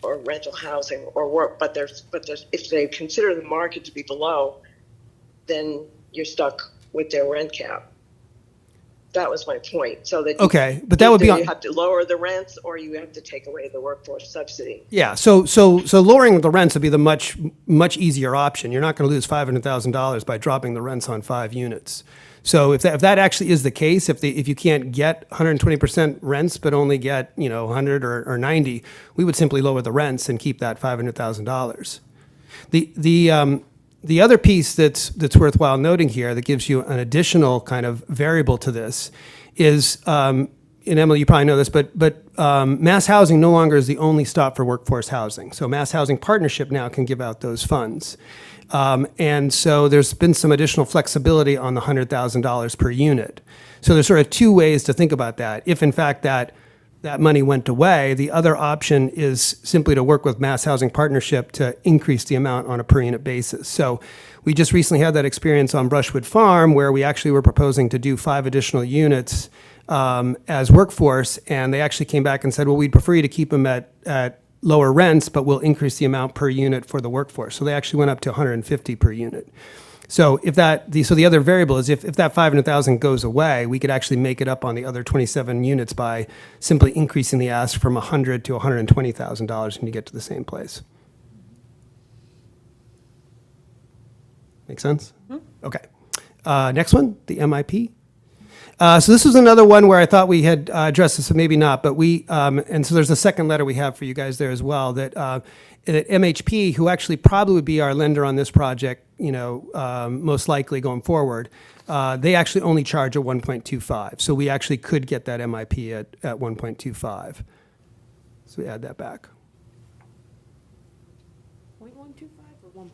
or rental housing or work, but if they consider the market to be below, then you're stuck with their rent cap. That was my point. So that okay, but that would be you have to lower the rents or you have to take away the workforce subsidy. Yeah. So lowering the rents would be the much easier option. You're not going to lose $500,000 by dropping the rents on 5 units. So if that actually is the case, if you can't get 120% rents but only get 100 or 90, we would simply lower the rents and keep that $500,000. The other piece that's worthwhile noting here that gives you an additional kind of variable to this is, and Emily, you probably know this, but Mass Housing no longer is the only stop for workforce housing. So Mass Housing Partnership now can give out those funds. And so there's been some additional flexibility on the $100,000 per unit. So there's sort of 2 ways to think about that. If in fact that money went away, the other option is simply to work with Mass Housing Partnership to increase the amount on a per unit basis. So we just recently had that experience on Brushwood Farm where we actually were proposing to do 5 additional units as workforce, and they actually came back and said, well, we'd prefer you to keep them at lower rents, but we'll increase the amount per unit for the workforce. So they actually went up to 150 per unit. So the other variable is if that 500,000 goes away, we could actually make it up on the other 27 units by simply increasing the ask from $100,000 to $120,000, and you get to the same place. Make sense? Mm-hmm. Okay. Next one, the MIP. So this was another one where I thought we had addressed this, but maybe not. But and so there's a second letter we have for you guys there as well. That that MHP, who actually probably would be our lender on this project, most likely going forward, they actually only charge at 1.25. So we actually could get that MIP at 1.25. So we add that back. 0.125 or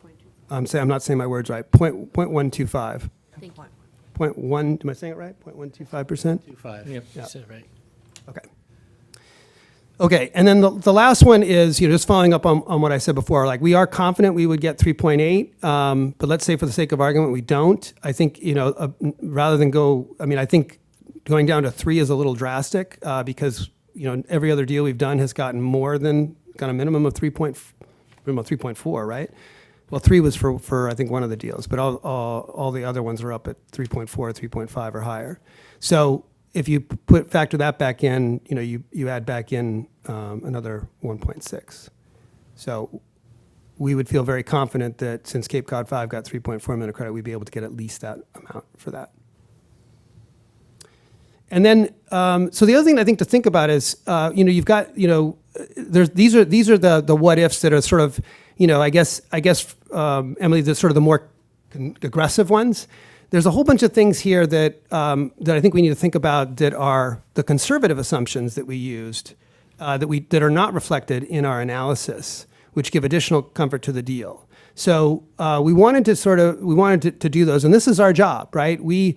1.25? I'm not saying my words right. 0.125. Thank you. 0.1, am I saying it right? 0.125%? 25. Yep, Yeah. you said it right. Okay. Okay, and then the last one is, just following up on what I said before, like we are confident we would get 3.8, but let's say for the sake of argument, we don't. I think, rather than I think going down to 3 is a little drastic because, every other deal we've done has gotten got a minimum of 3.4, right? Well, 3 was for I think one of the deals, but all the other ones are up at 3.4, 3.5 or higher. So if you factor that back in, you add back in another 1.6. So we would feel very confident that since Cape Cod 5 got 3.4 million of credit, we'd be able to get at least that amount for that. And then, so the other thing I think to think about is, you've got, these are the what ifs that are sort of, I guess, Emily, the sort of the more aggressive ones. There's a whole bunch of things here that I think we need to think about that are the conservative assumptions that we used that are not reflected in our analysis, which give additional comfort to the deal. So we wanted to do those, and this is our job, right? We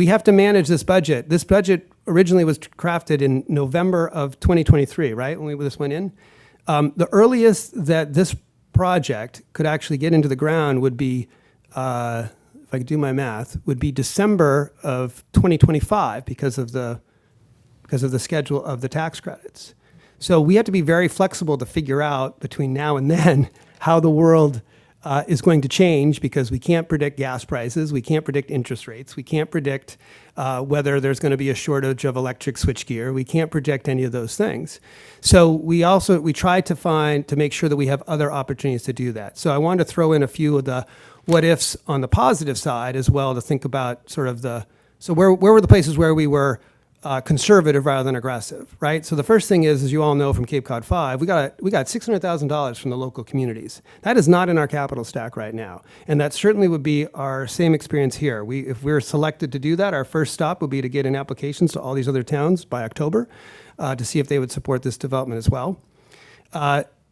have to manage this budget. This budget originally was crafted in November of 2023, right? When this went in, the earliest that this project could actually get into the ground would be, if I could do my math, would be December of 2025 because of the schedule of the tax credits. So we have to be very flexible to figure out between now and then how the world is going to change, because we can't predict gas prices, we can't predict interest rates, we can't predict whether there's going to be a shortage of electric switchgear, we can't predict any of those things. So we try to make sure that we have other opportunities to do that. So I wanted to throw in a few of the what ifs on the positive side as well, to think about sort of where were the places where we were conservative rather than aggressive, right? So the first thing is, as you all know from Cape Cod 5, we got $600,000 from the local communities. That is not in our capital stack right now, and that certainly would be our same experience here. If we're selected to do that, our first stop would be to get in applications to all these other towns by October to see if they would support this development as well.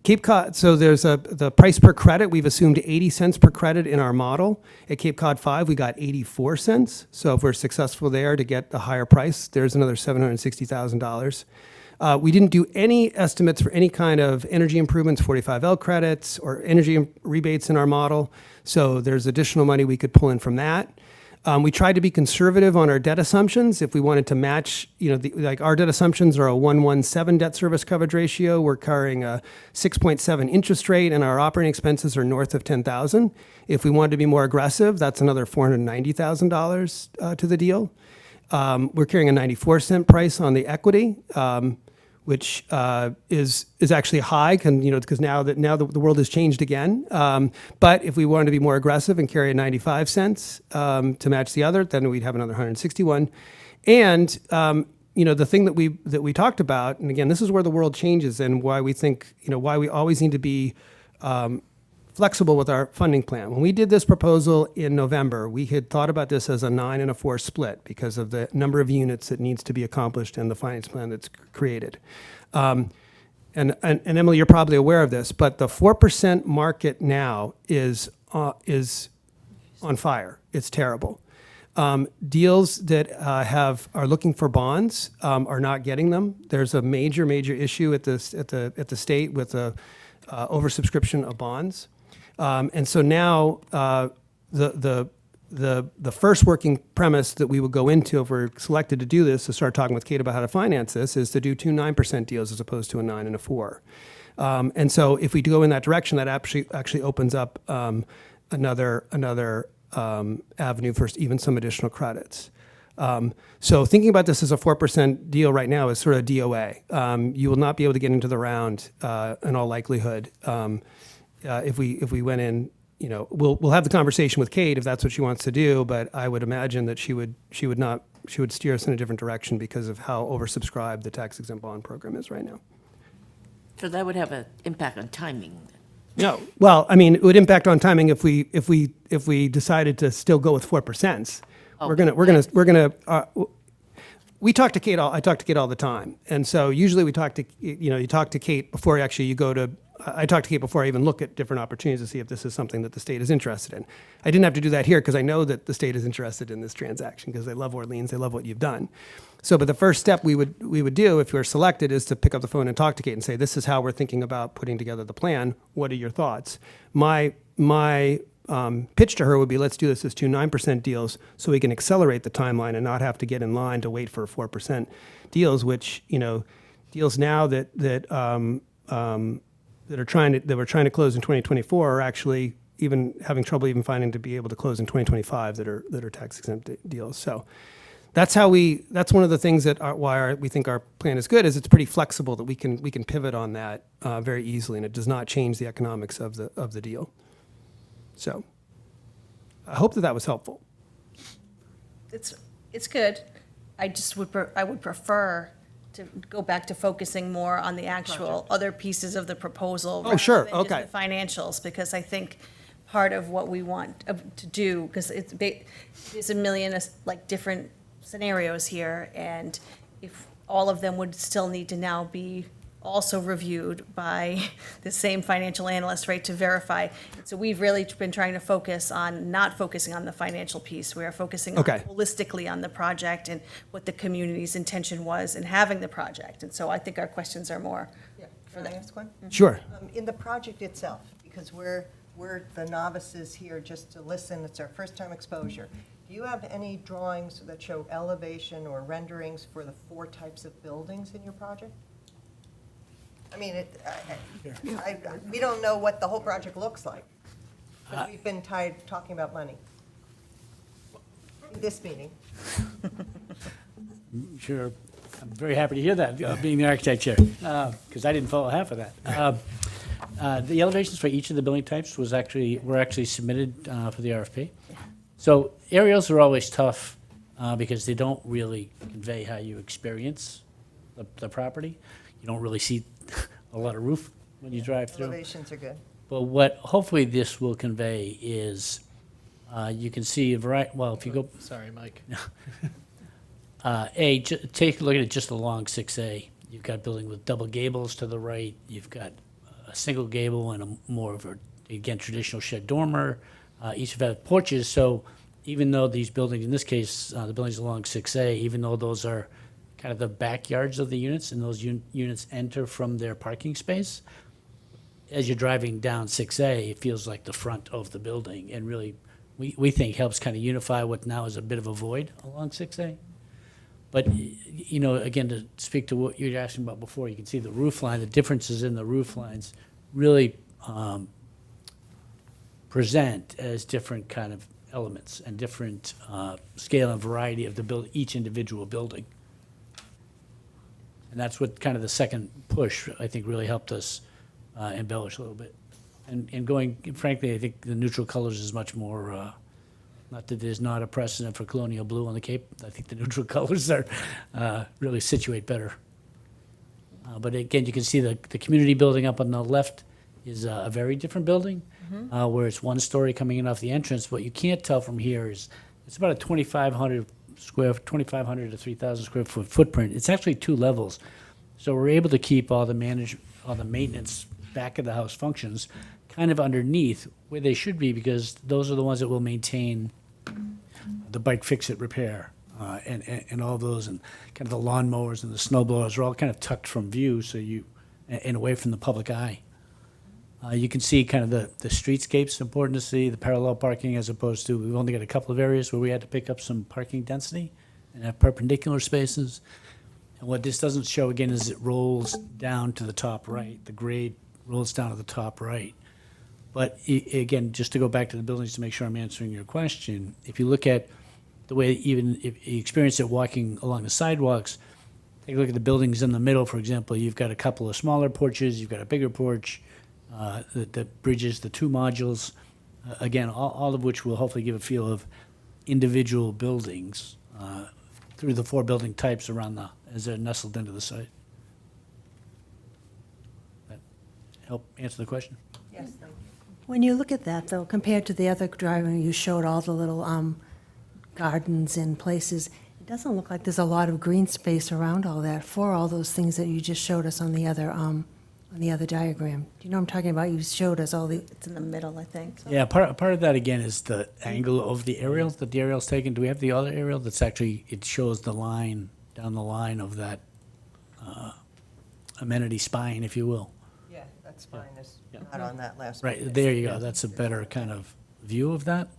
Cape Cod, so there's the price per credit. We've assumed 80 cents per credit in our model. At Cape Cod 5, we got 84 cents. So if we're successful there to get a higher price, there's another $760,000. We didn't do any estimates for any kind of energy improvements, 45L credits, or energy rebates in our model. So there's additional money we could pull in from that. We tried to be conservative on our debt assumptions. If we wanted to match, our debt assumptions are a 1.17 debt service coverage ratio. We're carrying a 6.7 interest rate, and our operating expenses are north of $10,000. If we wanted to be more aggressive, that's another $490,000 to the deal. We're carrying a 94-cent price on the equity, which is actually high, because now the world has changed again. But if we wanted to be more aggressive and carry a 95 cents to match the other, then we'd have another 161. And the thing that we talked about, and again, this is where the world changes, and why we think why we always need to be flexible with our funding plan. When we did this proposal in November, we had thought about this as a 9 and a 4 split because of the number of units that needs to be accomplished and the finance plan that's created. And Emily, you're probably aware of this, but the 4% market now is on fire. It's terrible. Deals that are looking for bonds are not getting them. There's a major issue at the state with the oversubscription of bonds. And so now the first working premise that we would go into if we're selected to do this, to start talking with Kate about how to finance this, is to do 2 9% deals as opposed to a 9 and a 4. And so if we go in that direction, that actually opens up another avenue for even some additional credits. So thinking about this as a 4% deal right now is sort of DOA. You will not be able to get into the round in all likelihood. If we went in, we'll have the conversation with Kate if that's what she wants to do. But I would imagine that she would steer us in a different direction because of how oversubscribed the tax exempt bond program is right now. So that would have an impact on timing. No, well, I mean, it would impact on timing if we decided to still go with 4%. We talk to Kate I talk to Kate all the time. And so usually you talk to Kate before actually you go to, I talk to Kate before I even look at different opportunities to see if this is something that the state is interested in. I didn't have to do that here because I know that the state is interested in this transaction because they love Orleans, they love what you've done. So, but the first step we would do if we're selected is to pick up the phone and talk to Kate and say, this is how we're thinking about putting together the plan. What are your thoughts? My pitch to her would be, let's do this as 2 9% deals so we can accelerate the timeline and not have to get in line to wait for 4% deals, which, deals now that we're trying to close in 2024 are actually even having trouble even finding to be able to close in 2025 that are tax exempt deals. So that's one of the things why we think our plan is good, is it's pretty flexible, that we can pivot on that very easily, and it does not change the economics of the deal. So I hope that was helpful. It's good. I just I would prefer to go back to focusing more on the actual other pieces of the proposal. Oh, sure. rather than just Okay. the financials, because I think part of what we want to do, because there's a million different scenarios here, and if all of them would still need to now be also reviewed by the same financial analyst, right, to verify. So we've really been trying to focus on not focusing on the financial piece. We are focusing Okay. holistically on the project and what the community's intention was in having the project. And so I think our questions are more for Can I that. ask one? Sure. In the project itself, because we're the novices here just to listen, it's our first time exposure. Do you have any drawings that show elevation or renderings for the 4 types of buildings in your project? I mean, we don't know what the whole project looks like, but we've been talking about money in this meeting. Sure. I'm very happy to hear that, being the architect chair, because I didn't follow half of that. The elevations for each of the building types were actually submitted for the RFP. So aerials are always tough because they don't really convey how you experience the property. You don't really see a lot of roof when you drive through. Elevations are good. But what hopefully this will convey is you can see a variety. Well, if you go, Sorry, Mike. take a look at it just along 6A. You've got a building with double gables to the right. You've got a single gable and a more of a, again, traditional shed dormer. Each have porches. So even though these buildings, in this case, the buildings along 6A, even though those are kind of the backyards of the units, and those units enter from their parking space, as you're driving down 6A, it feels like the front of the building, and really, we think helps kind of unify what now is a bit of a void along 6A. But, again, to speak to what you were asking about before, you can see the roof line, the differences in the roof lines really present as different kind of elements and different scale and variety of each individual building. And that's what kind of the second push, I think, really helped us embellish a little bit. And going, frankly, I think the neutral colors is much more, not that there's not a precedent for colonial blue on the Cape. I think the neutral colors are really situate better. But again, you can see the community building up on the left is a very different building, where it's 1 story coming in off the entrance. What you can't tell from here is it's about a 2,500 to 3,000 square foot footprint. It's actually 2 levels. So we're able to keep all the maintenance back of the house functions kind of underneath where they should be, because those are the ones that will maintain the bike fix-it repair and all those, and kind of the lawn mowers and the snow blowers are all kind of tucked from view, so and away from the public eye. You can see kind of the streetscapes, important to see, the parallel parking, as opposed to, we've only got a couple of areas where we had to pick up some parking density and have perpendicular spaces. And what this doesn't show, again, is it rolls down to the top right. The grade rolls down to the top right. But again, just to go back to the buildings to make sure I'm answering your question, if you look at the way, even if you experience it walking along the sidewalks, take a look at the buildings in the middle, for example. You've got a couple of smaller porches, you've got a bigger porch, that bridges the 2 modules, again, all of which will hopefully give a feel of individual buildings through the 4 building types around as they're nestled into the site. That help answer the question? Yes, thank you. When you look at that, though, compared to the other drawing, you showed all the little gardens and places, it doesn't look like there's a lot of green space around all that for all those things that you just showed us on the other diagram. Do you know what I'm talking about? You showed us all the, It's in the middle, I think. Yeah, part of that, again, is the angle of the aerial that the aerial's taken. Do we have the other aerial that's actually, it shows the line, down the line of that amenity spine, if you will? Yeah, that spine is not on that last. Right, page. there you go. That's a better kind of view of that.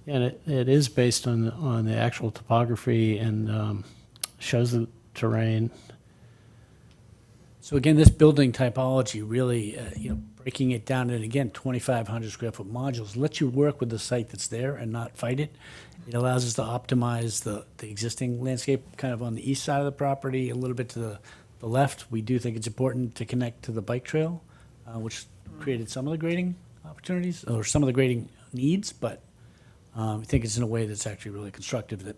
And it is based on the actual topography and shows the terrain. So again, this building typology really, breaking it down, and again, 2,500 square foot modules, lets you work with the site that's there and not fight it. It allows us to optimize the existing landscape kind of on the east side of the property, a little bit to the left. We do think it's important to connect to the bike trail, which created some of the grading opportunities, or some of the grading needs, but we think it's in a way that's actually really constructive, that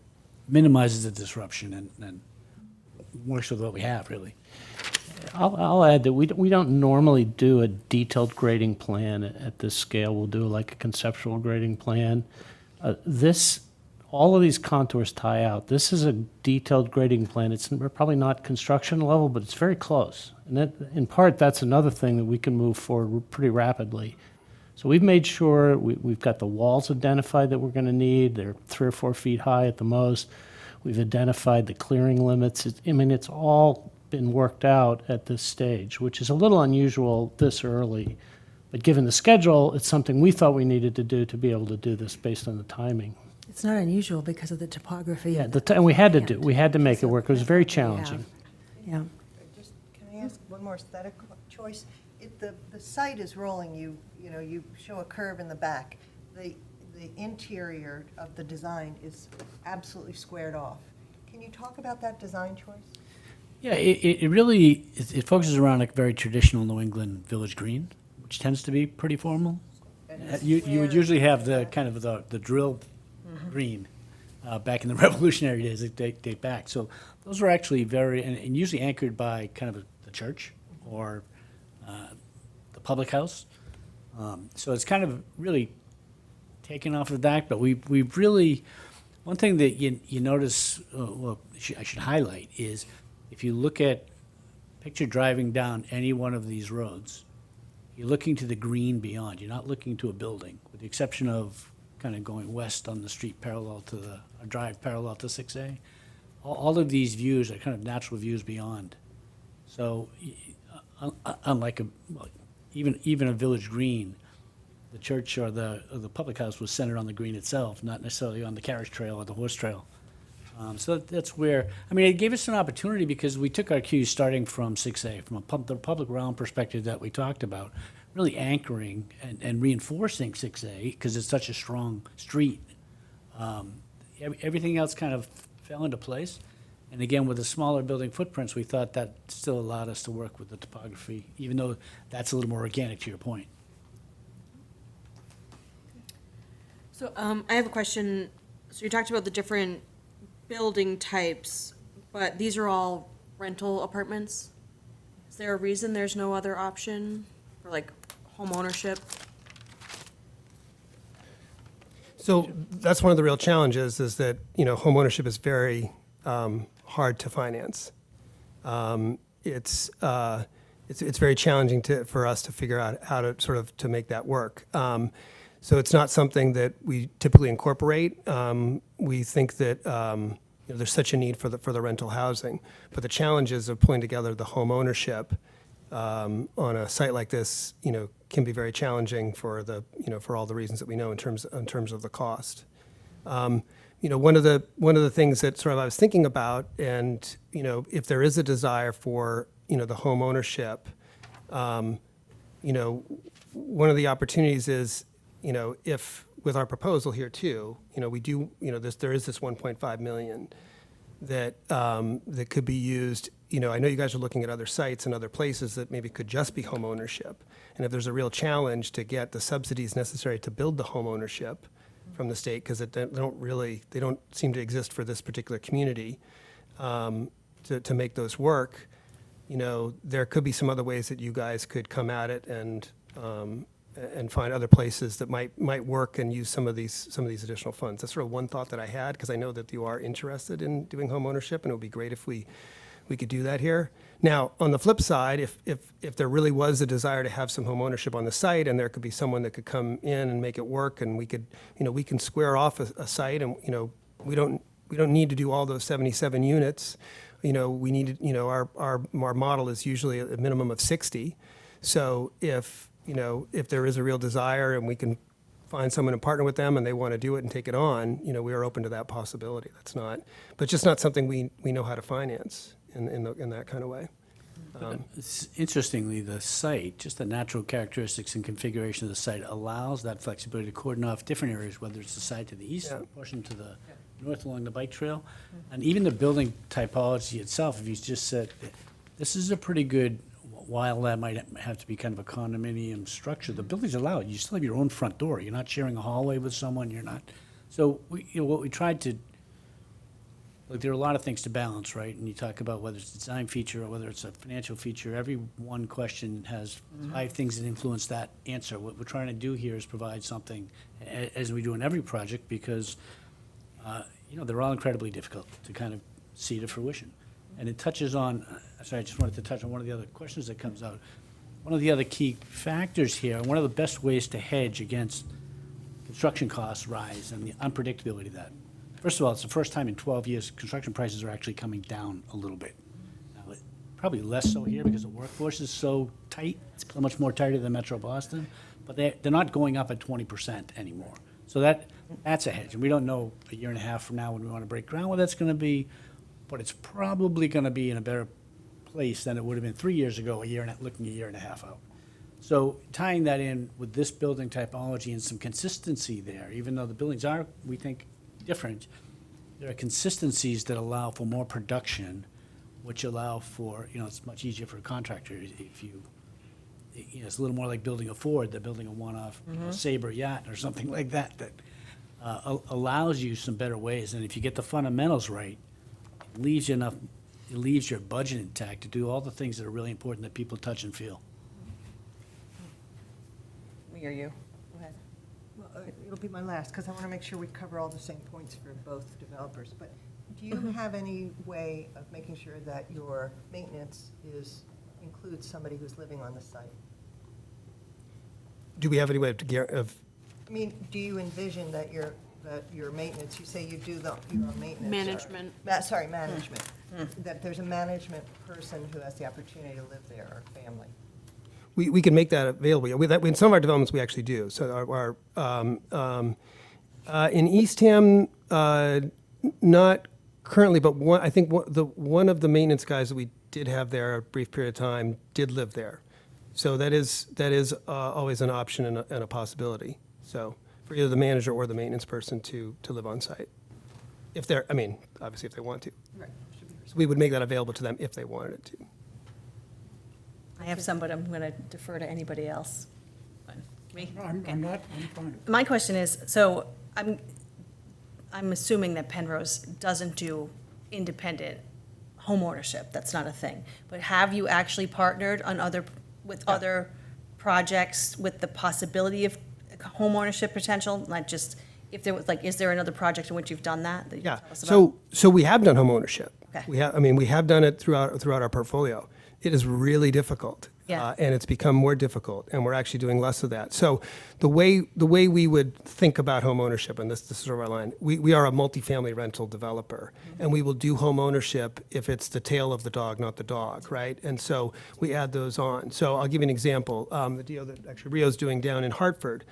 minimizes the disruption and works with what we have, really. I'll add that we don't normally do a detailed grading plan at this scale. We'll do like a conceptual grading plan. All of these contours tie out. This is a detailed grading plan. It's probably not construction level, but it's very close. And that, in part, that's another thing that we can move forward pretty rapidly. So we've made sure we've got the walls identified that we're going to need. They're 3 or 4 feet high at the most. We've identified the clearing limits. It's all been worked out at this stage, which is a little unusual this early. But given the schedule, it's something we thought we needed to do to be able to do this based on the timing. it's not unusual because of the topography. Yeah, of and we had to land. we had to make it work. It was very That's what we have. challenging. Yeah. Just, can I ask one more aesthetic choice? The site is rolling, you show a curve in the back. The interior of the design is absolutely squared off. Can you talk about that design choice? Yeah, it really, it focuses around a very traditional New England village green, which tends to be pretty formal. You would usually have the kind of the drill green back in the Revolutionary days that date back. So those were actually very, and usually anchored by kind of the church or the public house. So it's kind of really taken off of that, but we've really, one thing that you notice, I should highlight is if you look at, picture driving down any one of these roads, you're looking to the green beyond. You're not looking to a building, with the exception of kind of going west on the street parallel to a drive parallel to 6A. All of these views are kind of natural views beyond. So unlike even a village green, the church or the public house was centered on the green itself, not necessarily on the carriage trail or the horse trail. So that's where, it gave us an opportunity because we took our cues starting from 6A, from the public realm perspective that we talked about, really anchoring and reinforcing 6A because it's such a strong street. Everything else kind of fell into place. And again, with the smaller building footprints, we thought that still allowed us to work with the topography, even though that's a little more organic to your point. So I have a question. So you talked about the different building types, but these are all rental apartments? Is there a reason there's no other option for like home ownership? So that's one of the real challenges is that, home ownership is very hard to finance. It's very challenging for us to figure out how to sort of to make that work. So it's not something that we typically incorporate. We think that there's such a need for the rental housing, but the challenges of putting together the home ownership on a site like this, can be very challenging for for all the reasons that we know in terms of the cost. One of the things that sort of I was thinking about, and if there is a desire for the home ownership, one of the opportunities is if with our proposal here too, we do there is this 1.5 million that that could be used. I know you guys are looking at other sites and other places that maybe could just be home ownership, and if there's a real challenge to get the subsidies necessary to build the home ownership from the state, because they don't seem to exist for this particular community, to make those work, there could be some other ways that you guys could come at it and and find other places that might work and use some of these additional funds. That's sort of one thought that I had, because I know that you are interested in doing home ownership, and it would be great if we could do that here. Now, on the flip side, if there really was a desire to have some home ownership on the site, and there could be someone that could come in and make it work, and we can square off a site, and we don't need to do all those 77 units. We need to, our model is usually a minimum of 60. So if there is a real desire and we can find someone and partner with them and they want to do it and take it on, we are open to that possibility. But just not something we know how to finance in that kind of way. Interestingly, the site, just the natural characteristics and configuration of the site allows that flexibility to cordon off different areas, whether it's the side to the east, Yeah. portion to the north along the bike trail. And even the building typology itself, if you just said, this is a pretty good, while that might have to be kind of a condominium structure, the buildings allow it. You still have your own front door. You're not sharing a hallway with someone, you're not. So what we tried to, look, there are a lot of things to balance, right? And you talk about whether it's a design feature or whether it's a financial feature. Every one question has 5 things that influence that answer. What we're trying to do here is provide something, as we do in every project, because they're all incredibly difficult to kind of see to fruition. And it touches on, sorry, I just wanted to touch on one of the other questions that comes out. One of the other key factors here, and one of the best ways to hedge against construction costs rise and the unpredictability of that. First of all, it's the first time in 12 years construction prices are actually coming down a little bit. Now, probably less so here because the workforce is so tight. It's so much more tighter than Metro Boston, but they're not going up at 20% anymore. So that's a hedge. And we don't know a year and a half from now when we want to break ground what that's going to be, but it's probably going to be in a better place than it would have been 3 years ago, looking a year and a half out. So tying that in with this building typology and some consistency there, even though the buildings are, we think, different, there are consistencies that allow for more production, which allow for, it's much easier for a contractor if it's a little more like building a Ford than building a one-off Sabre yacht or something like that allows you some better ways. And if you get the fundamentals right, it leaves your budget intact to do all the things that are really important that people touch and feel. We hear you. Go ahead. Well, it'll be my last, because I want to make sure we cover all the same points for both developers. But do you have any way of making sure that your maintenance includes somebody who's living on the site? Do we have any way of I mean, do you envision that your maintenance, you say you do your own maintenance? Management. Management. That there's a management person who has the opportunity to live there, or family? We can make that available. In some of our developments, we actually do. So in Eastham, not currently, but I think one of the maintenance guys that we did have there a brief period of time did live there. So that is always an option and a possibility. So for either the manager or the maintenance person to live on site, obviously if they want to. Right. So we would make that available to them if they wanted it to. I have some, but I'm going to defer to anybody else. Me? I'm fine. My question is, so I'm assuming that Penrose doesn't do independent home ownership. That's not a thing. But have you actually partnered on other projects with the possibility of home ownership potential? Not just if there was, is there another project in which you've done that you can tell us about? So we have done home ownership. Okay. We have done it throughout our portfolio. It is really difficult. Yeah. And it's become more difficult, and we're actually doing less of that. So the way we would think about home ownership, and this is sort of our line, we are a multifamily rental developer, and we will do home ownership if it's the tail of the dog, not the dog, right? And so we add those on. So I'll give you an example. The deal that actually Rio's doing down in Hartford,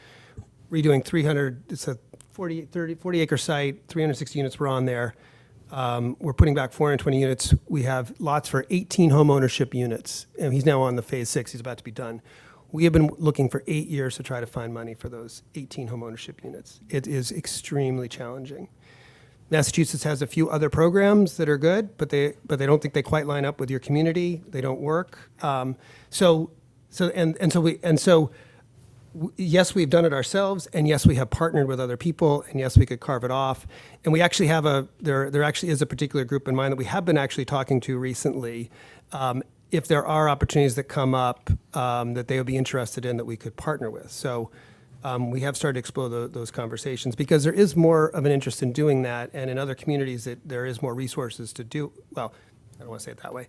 redoing 300, it's a 40 acre site, 360 units were on there. We're putting back 420 units. We have lots for 18 home ownership units, and he's now on the phase 6. He's about to be done. We have been looking for 8 years to try to find money for those 18 home ownership units. It is extremely challenging. Massachusetts has a few other programs that are good, but they don't think they quite line up with your community. They don't work. Yes, we've done it ourselves, and yes, we have partnered with other people, and yes, we could carve it off. And we actually have there actually is a particular group in mind that we have been actually talking to recently, if there are opportunities that come up that they would be interested in that we could partner with. So we have started to explore those conversations because there is more of an interest in doing that, and in other communities that there is more resources to do. Well, I don't want to say it that way.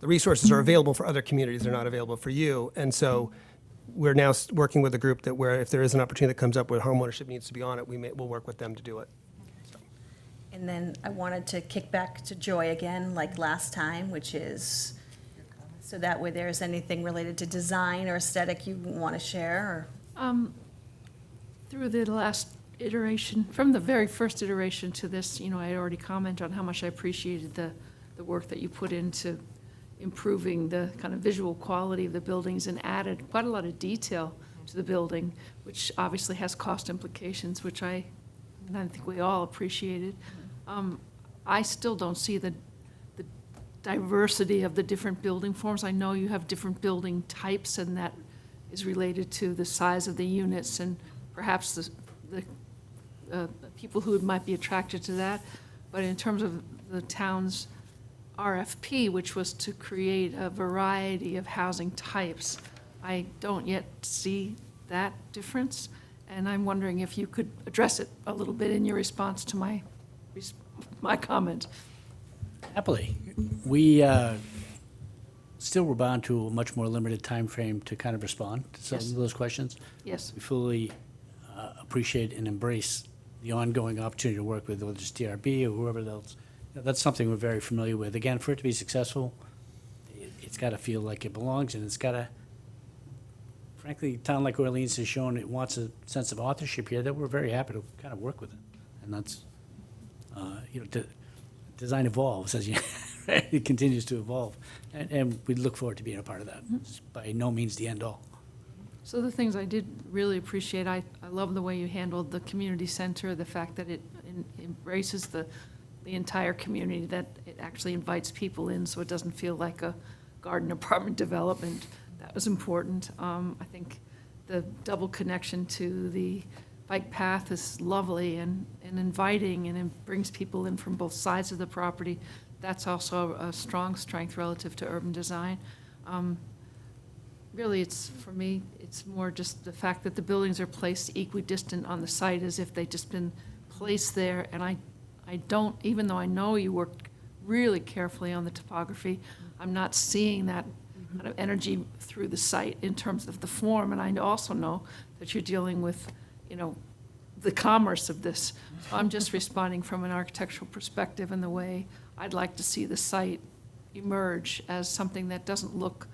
The resources are available for other communities; they're not available for you, and so we're now working with a group that where if there is an opportunity that comes up where homeownership needs to be on it, we'll work with them to do it. And then I wanted to kick back to Joy again, like last time, which is, so that way there's anything related to design or aesthetic you want to share, or? Through the last iteration, from the very first iteration to this, I had already commented on how much I appreciated the work that you put into improving the kind of visual quality of the buildings and added quite a lot of detail to the building, which obviously has cost implications, which I think we all appreciated. I still don't see the diversity of the different building forms. I know you have different building types, and that is related to the size of the units and perhaps the people who might be attracted to that. But in terms of the town's RFP, which was to create a variety of housing types, I don't yet see that difference. And I'm wondering if you could address it a little bit in your response to my comment. Happily. We still were bound to a much more limited time frame to kind of respond to some Yes. of those questions. Yes. We fully appreciate and embrace the ongoing opportunity to work with whether it's DRB or whoever else. That's something we're very familiar with. Again, for it to be successful, it's got to feel like it belongs, and it's got to, frankly, a town like Orleans has shown it wants a sense of authorship here that we're very happy to kind of work with it. And that's, design evolves, as you, it continues to evolve. And we look forward to being a part of that. It's by no means the end all. So the things I did really appreciate, I love the way you handled the community center, the fact that it embraces the entire community, that it actually invites people in so it doesn't feel like a garden apartment development. That was important. I think the double connection to the bike path is lovely and inviting, and it brings people in from both sides of the property. That's also a strong strength relative to urban design. Really, for me, it's more just the fact that the buildings are placed equidistant on the site as if they've just been placed there. And I don't, even though I know you worked really carefully on the topography, I'm not seeing that kind of energy through the site in terms of the form. And I also know that you're dealing with, the commerce of this. So I'm just responding from an architectural perspective and the way I'd like to see the site emerge as something that doesn't look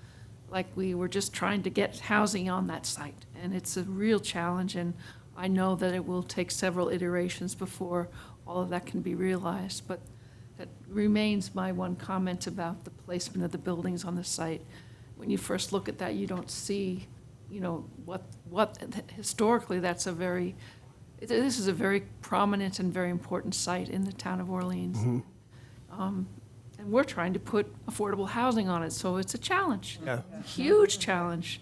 like we were just trying to get housing on that site. And it's a real challenge, and I know that it will take several iterations before all of that can be realized. But that remains my one comment about the placement of the buildings on the site. When you first look at that, you don't see, what historically this is a very prominent and very important site in the town of Orleans. Mm-hmm. And we're trying to put affordable housing on it, so it's a challenge. Yeah. Huge challenge.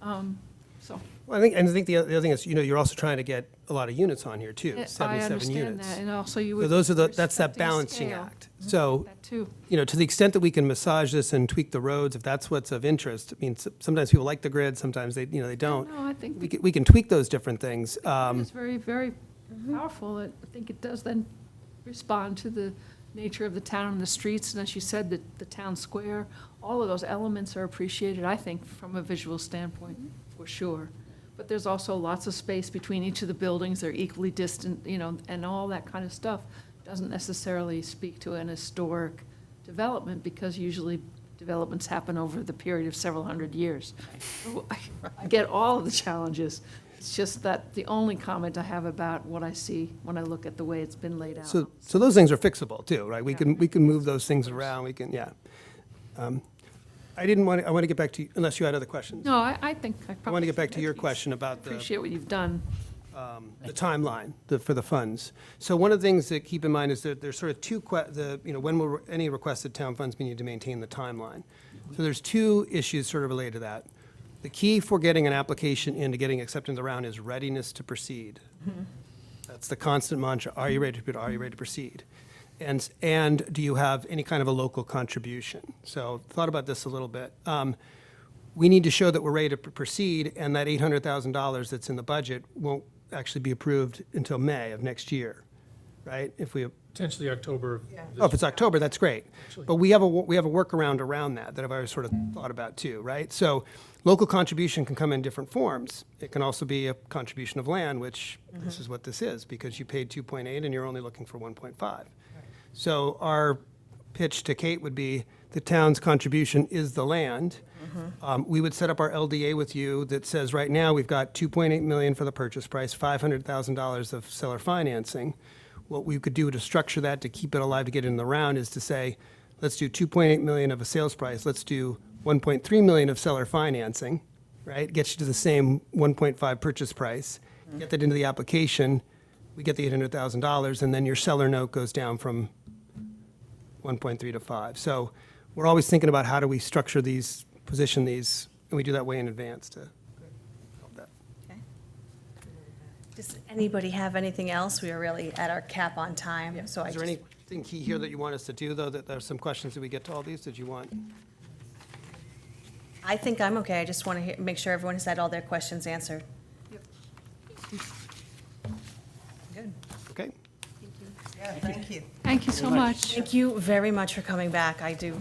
So. Well, I think the other thing is, you're also trying to get a lot of units on here too, I 77 understand units. that, and also you So would. those are that's that respecting balancing scale. act. So, That too. to the extent that we can massage this and tweak the roads, if that's what's of interest. I mean, sometimes people like the grid, sometimes they don't. No, I think We can tweak those different things. it's very, very powerful. I think it does then respond to the nature of the town and the streets, and as you said, the town square, all of those elements are appreciated, I think, from a visual standpoint, for sure. But there's also lots of space between each of the buildings, they're equally distant, and all that kind of stuff doesn't necessarily speak to an historic development, because usually developments happen over the period of several hundred years. So I get all of the challenges. It's just that the only comment I have about what I see when I look at the way it's been laid out. So those things are fixable too, right? We can move those things around. We can, yeah. I want to get back to you, unless you had other questions. No, I think I probably. I want to get back to your question about Appreciate what you've done. the timeline for the funds. So one of the things to keep in mind is that there's sort of two, when will any requested town funds be needed to maintain the timeline? So there's two issues sort of related to that. The key for getting an application into getting accepted in the round is readiness to proceed. That's the constant mantra. Are you ready to proceed? And do you have any kind of a local contribution? So thought about this a little bit. We need to show that we're ready to proceed, and that $800,000 that's in the budget won't actually be approved until May of next year, right? If we, Potentially October. oh, if it's October, that's great. But we have a workaround around that I've always sort of thought about too, right? So local contribution can come in different forms. It can also be a contribution of land, which this is what this is, because you paid 2.8 and you're only looking for 1.5. So our pitch to Kate would be the town's contribution is the land. We would set up our LDA with you that says right now we've got 2.8 million for the purchase price, $500,000 of seller financing. What we could do to structure that to keep it alive to get it in the round is to say, let's do 2.8 million of a sales price. Let's do 1.3 million of seller financing, right? Gets you to the same 1.5 purchase price. Get that into the application. We get the $800,000, and then your seller note goes down from 1.3 to 5. So we're always thinking about how do we structure these, position these, and we do that way in advance to help that. Does anybody have anything else? We are really at our cap on time, so I Is just. there anything key here that you want us to do, though, that there's some questions that we get to all these? Did you want? I think I'm okay. I just want to make sure everyone has had all their questions answered. Good. Okay. Yeah, thank you. Thank you so much. Thank you very much for coming back. I do